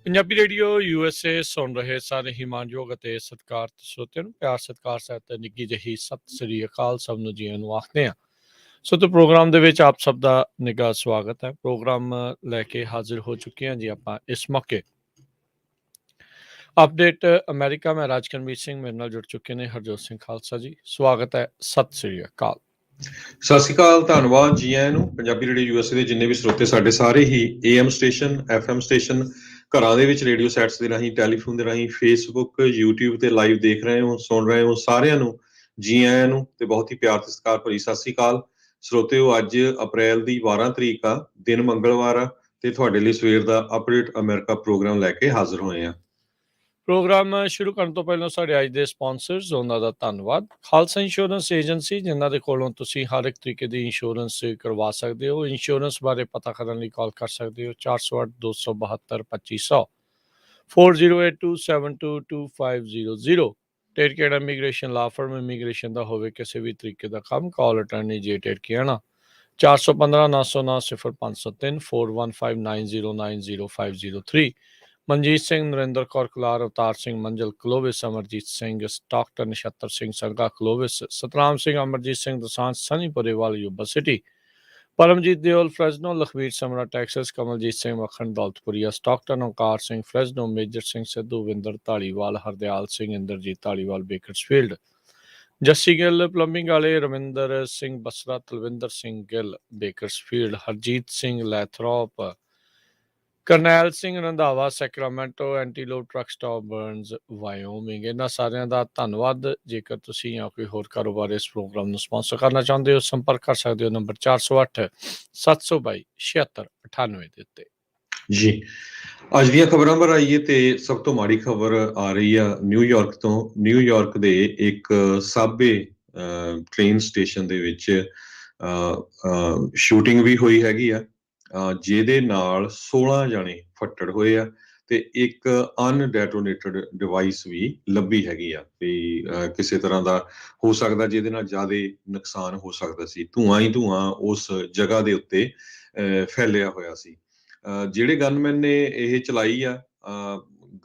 Punjabi radio USA ਸੁਣ ਰਹੇ ਸਾਰੇ ਹੀ ਮਾਣਯੋਗ ਅਤੇ ਸਤਿਕਾਰਤ ਸਰੋਤਿਆਂ ਨੂੰ ਪਿਆਰ ਸਤਿਕਾਰ ਸਹਿਤ ਨਿੱਘੀ ਜਿਹੀ ਸਤਿ ਸ੍ਰੀ ਅਕਾਲ ਸਭ ਨੂੰ ਜੀਆਂ ਨੂੰ ਆਖਦੇ ਹਾਂ। ਸੋ ਤੇ ਪ੍ਰੋਗਰਾਮ ਦੇ ਵਿੱਚ ਆਪ ਸਭ ਦਾ ਨਿੱਘਾ ਸਵਾਗਤ ਹੈ। ਪ੍ਰੋਗਰਾਮ ਲੈ ਕੇ ਹਾਜ਼ਰ ਹੋ ਚੁੱਕੇ ਹਾਂ ਜੀ ਆਪਾਂ ਇਸ ਮੌਕੇ। ਅਪਡੇਟ ਅਮਰੀਕਾ ਮੈਂ ਰਾਜਕਰਮੀਤ ਸਿੰਘ, ਮੇਰੇ ਨਾਲ ਜੁੜ ਚੁੱਕੇ ਨੇ ਹਰਜੋਤ ਸਿੰਘ ਖਾਲਸਾ ਜੀ। ਸਵਾਗਤ ਹੈ, ਸਤਿ ਸ੍ਰੀ ਅਕਾਲ। ਸਤਿ ਸ਼੍ਰੀ ਅਕਾਲ, ਧੰਨਵਾਦ ਜੀ ਆਇਆਂ ਨੂੰ। ਪੰਜਾਬੀ ਰੇਡੀਓ USA ਦੇ ਜਿੰਨੇ ਵੀ ਸਰੋਤੇ ਸਾਡੇ ਸਾਰੇ ਹੀ AM ਸਟੇਸ਼ਨ, FM ਸਟੇਸ਼ਨ, ਘਰਾਂ ਦੇ ਵਿੱਚ ਰੇਡੀਓ ਸੈਟਸ ਦੇ ਰਾਹੀਂ, ਟੈਲੀਫੋਨ ਦੇ ਰਾਹੀਂ, ਫੇਸਬੁੱਕ, YouTube ਤੇ ਲਾਈਵ ਦੇਖ ਰਹੇ ਹੋ, ਸੁਣ ਰਹੇ ਹੋ, ਸਾਰਿਆਂ ਨੂੰ ਜੀ ਆਇਆਂ ਨੂੰ ਤੇ ਬਹੁਤ ਹੀ ਪਿਆਰ ਤੇ ਸਤਿਕਾਰ ਭਰੀ ਸਤਿ ਸ਼੍ਰੀ ਅਕਾਲ। ਸਰੋਤਿਓ, ਅੱਜ ਅਪ੍ਰੈਲ ਦੀ 12 ਤਰੀਕ ਆ, ਦਿਨ ਮੰਗਲਵਾਰ ਆ ਤੇ ਤੁਹਾਡੇ ਲਈ ਸਵੇਰ ਦਾ ਅਪਡੇਟ ਅਮਰੀਕਾ ਪ੍ਰੋਗਰਾਮ ਲੈ ਕੇ ਹਾਜ਼ਰ ਹੋਏ ਆ। ਪ੍ਰੋਗਰਾਮ ਸ਼ੁਰੂ ਕਰਨ ਤੋਂ ਪਹਿਲਾਂ ਸਾਡੇ ਅੱਜ ਦੇ ਸਪਾਂਸਰਸ, ਉਹਨਾਂ ਦਾ ਧੰਨਵਾਦ। ਖਾਲਸਾ ਇੰਸ਼ੋਰੈਂਸ ਏਜੰਸੀ, ਜਿਨ੍ਹਾਂ ਦੇ ਕੋਲੋਂ ਤੁਸੀਂ ਹਰ ਇੱਕ ਤਰੀਕੇ ਦੀ ਇੰਸ਼ੋਰੈਂਸ ਕਰਵਾ ਸਕਦੇ ਹੋ। ਇੰਸ਼ੋਰੈਂਸ ਬਾਰੇ ਪਤਾ ਕਰਨ ਲਈ ਕਾਲ ਕਰ ਸਕਦੇ ਹੋ 408 272 2500 4082722500। Tate Care immigration law firm, immigration ਦਾ ਹੋਵੇ ਕਿਸੇ ਵੀ ਤਰੀਕੇ ਦਾ ਕੰਮ, call attorney J Tate Care 415 909 0503 4159090503। Manjit Singh, Narinder Kaur Kular, Avtar Singh Manzal Clovis, Amarjit Singh Stockton, Nachhattar Singh Sangha Clovis, Satnam Singh, Amarjit Singh Dosanjh Sunnypurewal Yuba City, Paramjit Deol Fresno, Lakhvir Samra Texas, Kamaljit Singh Makhan Daulatpuria Stockton, Onkar Singh Fresno, Major Singh Sidhu, Vinder Dhaliwal, Hardial Singh, Inderjit Dhaliwal Bakersfield, Jassi Gill plumbing ਵਾਲੇ, Ravinder Singh Basra, Talwinder Singh Gill Bakersfield, Harjit Singh Lathrop, Karnail Singh Randhawa Sacramento, Antelope truck stop Burns Wyoming. ਇਹਨਾਂ ਸਾਰਿਆਂ ਦਾ ਧੰਨਵਾਦ। ਜੇਕਰ ਤੁਸੀਂ ਜਾਂ ਕੋਈ ਹੋਰ ਕਾਰੋਬਾਰ ਇਸ ਪ੍ਰੋਗਰਾਮ ਨੂੰ ਸਪਾਂਸਰ ਕਰਨਾ ਚਾਹੁੰਦੇ ਹੋ, ਸੰਪਰਕ ਕਰ ਸਕਦੇ ਹੋ ਨੰਬਰ 408 722 7698 ਦੇ ਉੱਤੇ। ਜੀ, ਅੱਜ ਦੀਆਂ ਖਬਰਾਂ ਪਰ ਆਈਏ ਤੇ ਸਭ ਤੋਂ ਮਾੜੀ ਖਬਰ ਆ ਰਹੀ ਆ ਨਿਊਯਾਰਕ ਤੋਂ। ਨਿਊਯਾਰਕ ਦੇ ਇੱਕ ਸਾਬੇ ਟ੍ਰੇਨ ਸਟੇਸ਼ਨ ਦੇ ਵਿੱਚ ਸ਼ੂਟਿੰਗ ਵੀ ਹੋਈ ਹੈਗੀ ਆ, ਜਿਹਦੇ ਨਾਲ 16 ਜਾਣੇ ਫੱਟੜ ਹੋਏ ਆ ਤੇ ਇੱਕ ਅਨਡੈਟੋਨੇਟਡ ਡਿਵਾਈਸ ਵੀ ਲੱਭੀ ਹੈਗੀ ਆ ਵੀ ਕਿਸੇ ਤਰ੍ਹਾਂ ਦਾ ਹੋ ਸਕਦਾ ਜਿਹਦੇ ਨਾਲ ਜ਼ਿਆਦਾ ਨੁਕਸਾਨ ਹੋ ਸਕਦਾ ਸੀ। ਧੂੰਆਂ ਹੀ ਧੂੰਆਂ ਉਸ ਜਗ੍ਹਾ ਦੇ ਉੱਤੇ ਫੈਲਿਆ ਹੋਇਆ ਸੀ। ਜਿਹੜੇ ਗਨਮੈਨ ਨੇ ਇਹ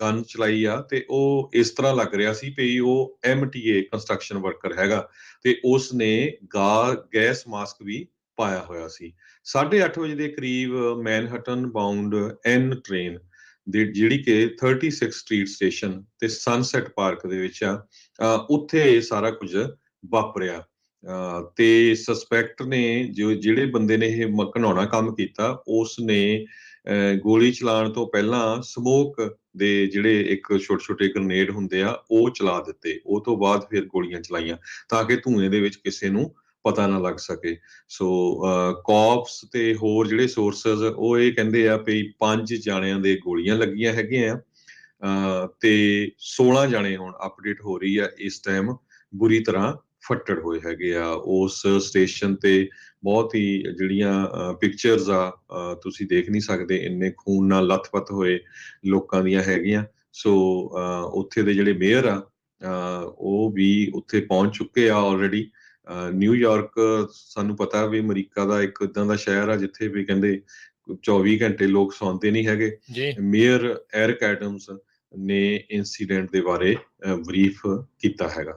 ਗਨ ਚਲਾਈ ਆ ਤੇ ਉਹ ਇਸ ਤਰ੍ਹਾਂ ਲੱਗ ਰਿਹਾ ਸੀ ਵੀ ਉਹ MTA ਕੰਸਟਰਕਸ਼ਨ ਵਰਕਰ ਹੈਗਾ ਤੇ ਉਸ ਨੇ ਗੈਸ ਮਾਸਕ ਵੀ ਪਾਇਆ ਹੋਇਆ ਸੀ। 8:30 ਵਜੇ ਦੇ ਕਰੀਬ ਮੈਨਹਟਨ ਬਾਉਂਡ N ਟ੍ਰੇਨ ਦੀ ਜਿਹੜੀ ਕਿ 36 ਸਟਰੀਟ ਸਟੇਸ਼ਨ ਤੇ ਸਨਸੈਟ ਪਾਰਕ ਦੇ ਵਿੱਚ ਆ, ਉੱਥੇ ਇਹ ਸਾਰਾ ਕੁਝ ਵਾਪਰਿਆ ਤੇ ਸਸਪੈਕਟ ਨੇ ਜਿਹੜੇ ਬੰਦੇ ਨੇ ਇਹ ਘਿਨਾਉਣਾ ਕੰਮ ਕੀਤਾ, ਉਸ ਨੇ ਗੋਲੀ ਚਲਾਉਣ ਤੋਂ ਪਹਿਲਾਂ ਸਮੋਕ ਦੇ ਜਿਹੜੇ ਇੱਕ ਛੋਟੇ ਛੋਟੇ ਗ੍ਰਨੇਡ ਹੁੰਦੇ ਆ ਉਹ ਚਲਾ ਦਿੱਤੇ। ਉਹ ਤੋਂ ਬਾਅਦ ਫਿਰ ਗੋਲੀਆਂ ਚਲਾਈਆਂ ਤਾਂ ਕਿ ਧੂਏ ਦੇ ਵਿੱਚ ਕਿਸੇ ਨੂੰ ਪਤਾ ਨਾ ਲੱਗ ਸਕੇ। ਸੋ ਕੌਪਸ ਤੇ ਹੋਰ ਜਿਹੜੇ ਸੋਰਸਸ ਉਹ ਇਹ ਕਹਿੰਦੇ ਆ ਵੀ 5 ਜਾਣਿਆਂ ਦੇ ਗੋਲੀਆਂ ਲੱਗੀਆਂ ਹੈਗੀਆਂ ਆ ਤੇ 16 ਜਾਣੇ ਹੁਣ ਅਪਡੇਟ ਹੋ ਰਹੀ ਆ ਇਸ ਟਾਈਮ ਬੁਰੀ ਤਰ੍ਹਾਂ ਫੱਟੜ ਹੋਏ ਹੈਗੇ ਆ। ਉਸ ਸਟੇਸ਼ਨ ਤੇ ਬਹੁਤ ਹੀ ਜਿਹੜੀਆਂ ਪਿਕਚਰਸ ਆ ਤੁਸੀਂ ਦੇਖ ਨਹੀਂ ਸਕਦੇ, ਇੰਨੇ ਖੂਨ ਨਾਲ ਲੱਥਪੱਥ ਹੋਏ ਲੋਕਾਂ ਦੀਆਂ ਹੈਗੀਆਂ। ਸੋ ਉੱਥੇ ਦੇ ਜਿਹੜੇ ਮੇਅਰ ਆ ਉਹ ਵੀ ਉੱਥੇ ਪਹੁੰਚ ਚੁੱਕੇ ਆ ਆਲਰੇਡੀ। ਨਿਊਯਾਰਕ ਸਾਨੂੰ ਪਤਾ ਵੀ ਅਮਰੀਕਾ ਦਾ ਇੱਕ ਏਦਾਂ ਦਾ ਸ਼ਹਿਰ ਆ ਜਿੱਥੇ ਵੀ ਕਹਿੰਦੇ 24 ਘੰਟੇ ਲੋਕ ਸੌਂਦੇ ਨਹੀਂ ਹੈਗੇ। ਮੇਅਰ ਐਰਿਕ ਐਡਮਸ ਨੇ ਇਨਸੀਡੈਂਟ ਦੇ ਬਾਰੇ ਬਰੀਫ ਕੀਤਾ ਹੈਗਾ।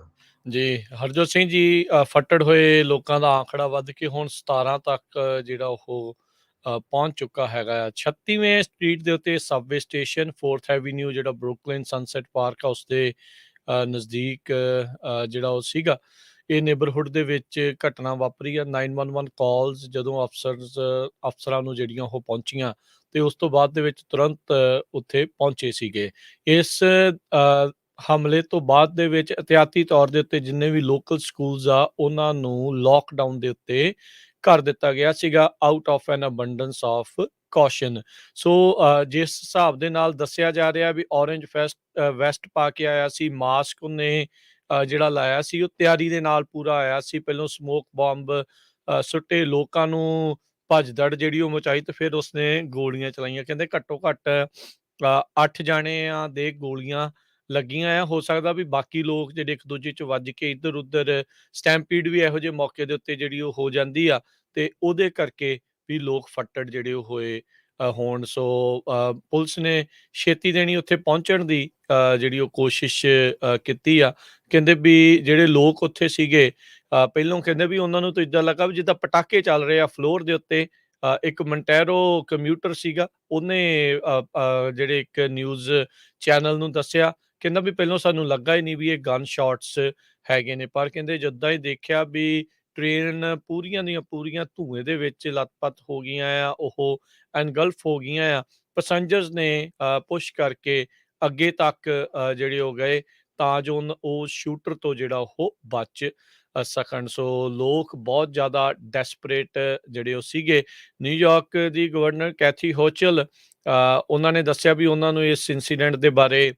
ਜੀ ਹਰਜੋਤ ਸਿੰਘ ਜੀ, ਫੱਟੜ ਹੋਏ ਲੋਕਾਂ ਦਾ ਆંકੜਾ ਵੱਧ ਕੇ ਹੁਣ 17 ਤੱਕ ਜਿਹੜਾ ਉਹ ਪਹੁੰਚ ਚੁੱਕਾ ਹੈਗਾ ਆ। 36ਵੇਂ ਸਟਰੀਟ ਦੇ ਉੱਤੇ ਸਬਵੇ ਸਟੇਸ਼ਨ, 4th ਐਵੀਨਿਊ ਜਿਹੜਾ ਬਰੁਕਲਿਨ ਸਨਸੈਟ ਪਾਰਕ ਆ ਉਸਦੇ ਨਜ਼ਦੀਕ ਜਿਹੜਾ ਉਹ ਸੀਗਾ, ਇਹ ਨੇਬਰਹੁੱਡ ਦੇ ਵਿੱਚ ਘਟਨਾ ਵਾਪਰੀ ਆ। 911 ਕਾਲਸ ਜਦੋਂ ਅਫਸਰਾਂ ਨੂੰ ਜਿਹੜੀਆਂ ਉਹ ਪਹੁੰਚੀਆਂ ਤੇ ਉਸ ਤੋਂ ਬਾਅਦ ਦੇ ਵਿੱਚ ਤੁਰੰਤ ਉੱਥੇ ਪਹੁੰਚੇ ਸੀਗੇ। ਇਸ ਹਮਲੇ ਤੋਂ ਬਾਅਦ ਦੇ ਵਿੱਚ ਅਹਤਿਆਤੀ ਤੌਰ ਦੇ ਉੱਤੇ ਜਿੰਨੇ ਵੀ ਲੋਕਲ ਸਕੂਲਸ ਆ ਉਹਨਾਂ ਨੂੰ ਲੋਕਡਾਊਨ ਦੇ ਉੱਤੇ ਕਰ ਦਿੱਤਾ ਗਿਆ ਸੀਗਾ, out of an abundance of caution. ਸੋ ਜਿਸ ਹਿਸਾਬ ਦੇ ਨਾਲ ਦੱਸਿਆ ਜਾ ਰਿਹਾ ਵੀ ਔਰੇਂਜ ਵੈਸਟ ਪਾ ਕੇ ਆਇਆ ਸੀ, ਮਾਸਕ ਉਹਨੇ ਜਿਹੜਾ ਲਾਇਆ ਸੀ ਉਹ ਤਿਆਰੀ ਦੇ ਨਾਲ ਪੂਰਾ ਆਇਆ ਸੀ। ਪਹਿਲਾਂ ਸਮੋਕ ਬੰਬ ਸੁੱਟੇ, ਲੋਕਾਂ ਨੂੰ ਭੱਜ ਦੜ ਜਿਹੜੀ ਉਹ ਮਚਾਈ ਤੇ ਫਿਰ ਉਸਨੇ ਗੋਲੀਆਂ ਚਲਾਈਆਂ। ਕਹਿੰਦੇ ਘੱਟੋ ਘੱਟ 8 ਜਾਣਿਆਂ ਦੇ ਗੋਲੀਆਂ ਲੱਗੀਆਂ ਆ। ਹੋ ਸਕਦਾ ਵੀ ਬਾਕੀ ਲੋਕ ਜਿਹੜੇ ਇੱਕ ਦੂਜੇ 'ਚ ਵੱਜ ਕੇ ਇੱਧਰ ਉੱਧਰ ਸਟੈਂਪੀਡ ਵੀ ਇਹੋ ਜਿਹੇ ਮੌਕੇ ਦੇ ਉੱਤੇ ਜਿਹੜੀ ਉਹ ਹੋ ਜਾਂਦੀ ਆ ਤੇ ਉਹਦੇ ਕਰਕੇ ਵੀ ਲੋਕ ਫੱਟੜ ਜਿਹੜੇ ਉਹ ਹੋਏ ਹੋਣ। ਸੋ ਪੁਲਿਸ ਨੇ ਛੇਤੀ ਦੇਣੀ ਉੱਥੇ ਪਹੁੰਚਣ ਦੀ ਜਿਹੜੀ ਉਹ ਕੋਸ਼ਿਸ਼ ਕੀਤੀ ਆ। ਕਹਿੰਦੇ ਵੀ ਜਿਹੜੇ ਲੋਕ ਉੱਥੇ ਸੀਗੇ ਪਹਿਲੋਂ ਕਹਿੰਦੇ ਵੀ ਉਹਨਾਂ ਨੂੰ ਤਾਂ ਇੱਦਾਂ ਲੱਗਾ ਵੀ ਜਿੱਦਾਂ ਪਟਾਕੇ ਚੱਲ ਰਹੇ ਆ ਫਲੋਰ ਦੇ ਉੱਤੇ। ਇੱਕ ਮੰਟੈਰੋ ਕੰਮਿਊਟਰ ਸੀਗਾ, ਉਹਨੇ ਜਿਹੜੇ ਇੱਕ ਨਿਊਜ਼ ਚੈਨਲ ਨੂੰ ਦੱਸਿਆ, ਕਹਿੰਦਾ ਵੀ ਪਹਿਲਾਂ ਸਾਨੂੰ ਲੱਗਾ ਹੀ ਨਹੀਂ ਵੀ ਇਹ ਗਨ ਸ਼ਾਟਸ ਹੈਗੇ ਨੇ, ਪਰ ਕਹਿੰਦੇ ਜਿੱਦਾਂ ਹੀ ਦੇਖਿਆ ਵੀ ਟ੍ਰੇਨ ਪੂਰੀਆਂ ਦੀਆਂ ਪੂਰੀਆਂ ਧੂਏ ਦੇ ਵਿੱਚ ਲੱਤ-ਪੱਤ ਹੋ ਗਈਆਂ ਆ, ਉਹ ਐਨਗਲਫ ਹੋ ਗਈਆਂ ਆ। ਪੈਸੰਜਰਸ ਨੇ ਪੁਸ਼ ਕਰਕੇ ਅੱਗੇ ਤੱਕ ਜਿਹੜੇ ਹੋ ਗਏ ਤਾਂ ਜੋ ਉਹ ਸ਼ੂਟਰ ਤੋਂ ਜਿਹੜਾ ਉਹ ਬਚ ਸਕਣ। ਸੋ ਲੋਕ ਬਹੁਤ ਜ਼ਿਆਦਾ ਡੈਸਪਰੇਟ ਜਿਹੜੇ ਉਹ ਸੀਗੇ। ਨਿਊਯਾਰਕ ਦੀ ਗਵਰਨਰ ਕੈਥੀ ਹੋਚਲ ਉਹਨਾਂ ਨੇ ਦੱਸਿਆ ਵੀ ਉਹਨਾਂ ਨੂੰ ਇਸ ਇੰਸੀਡੈਂਟ ਦੇ ਬਾਰੇ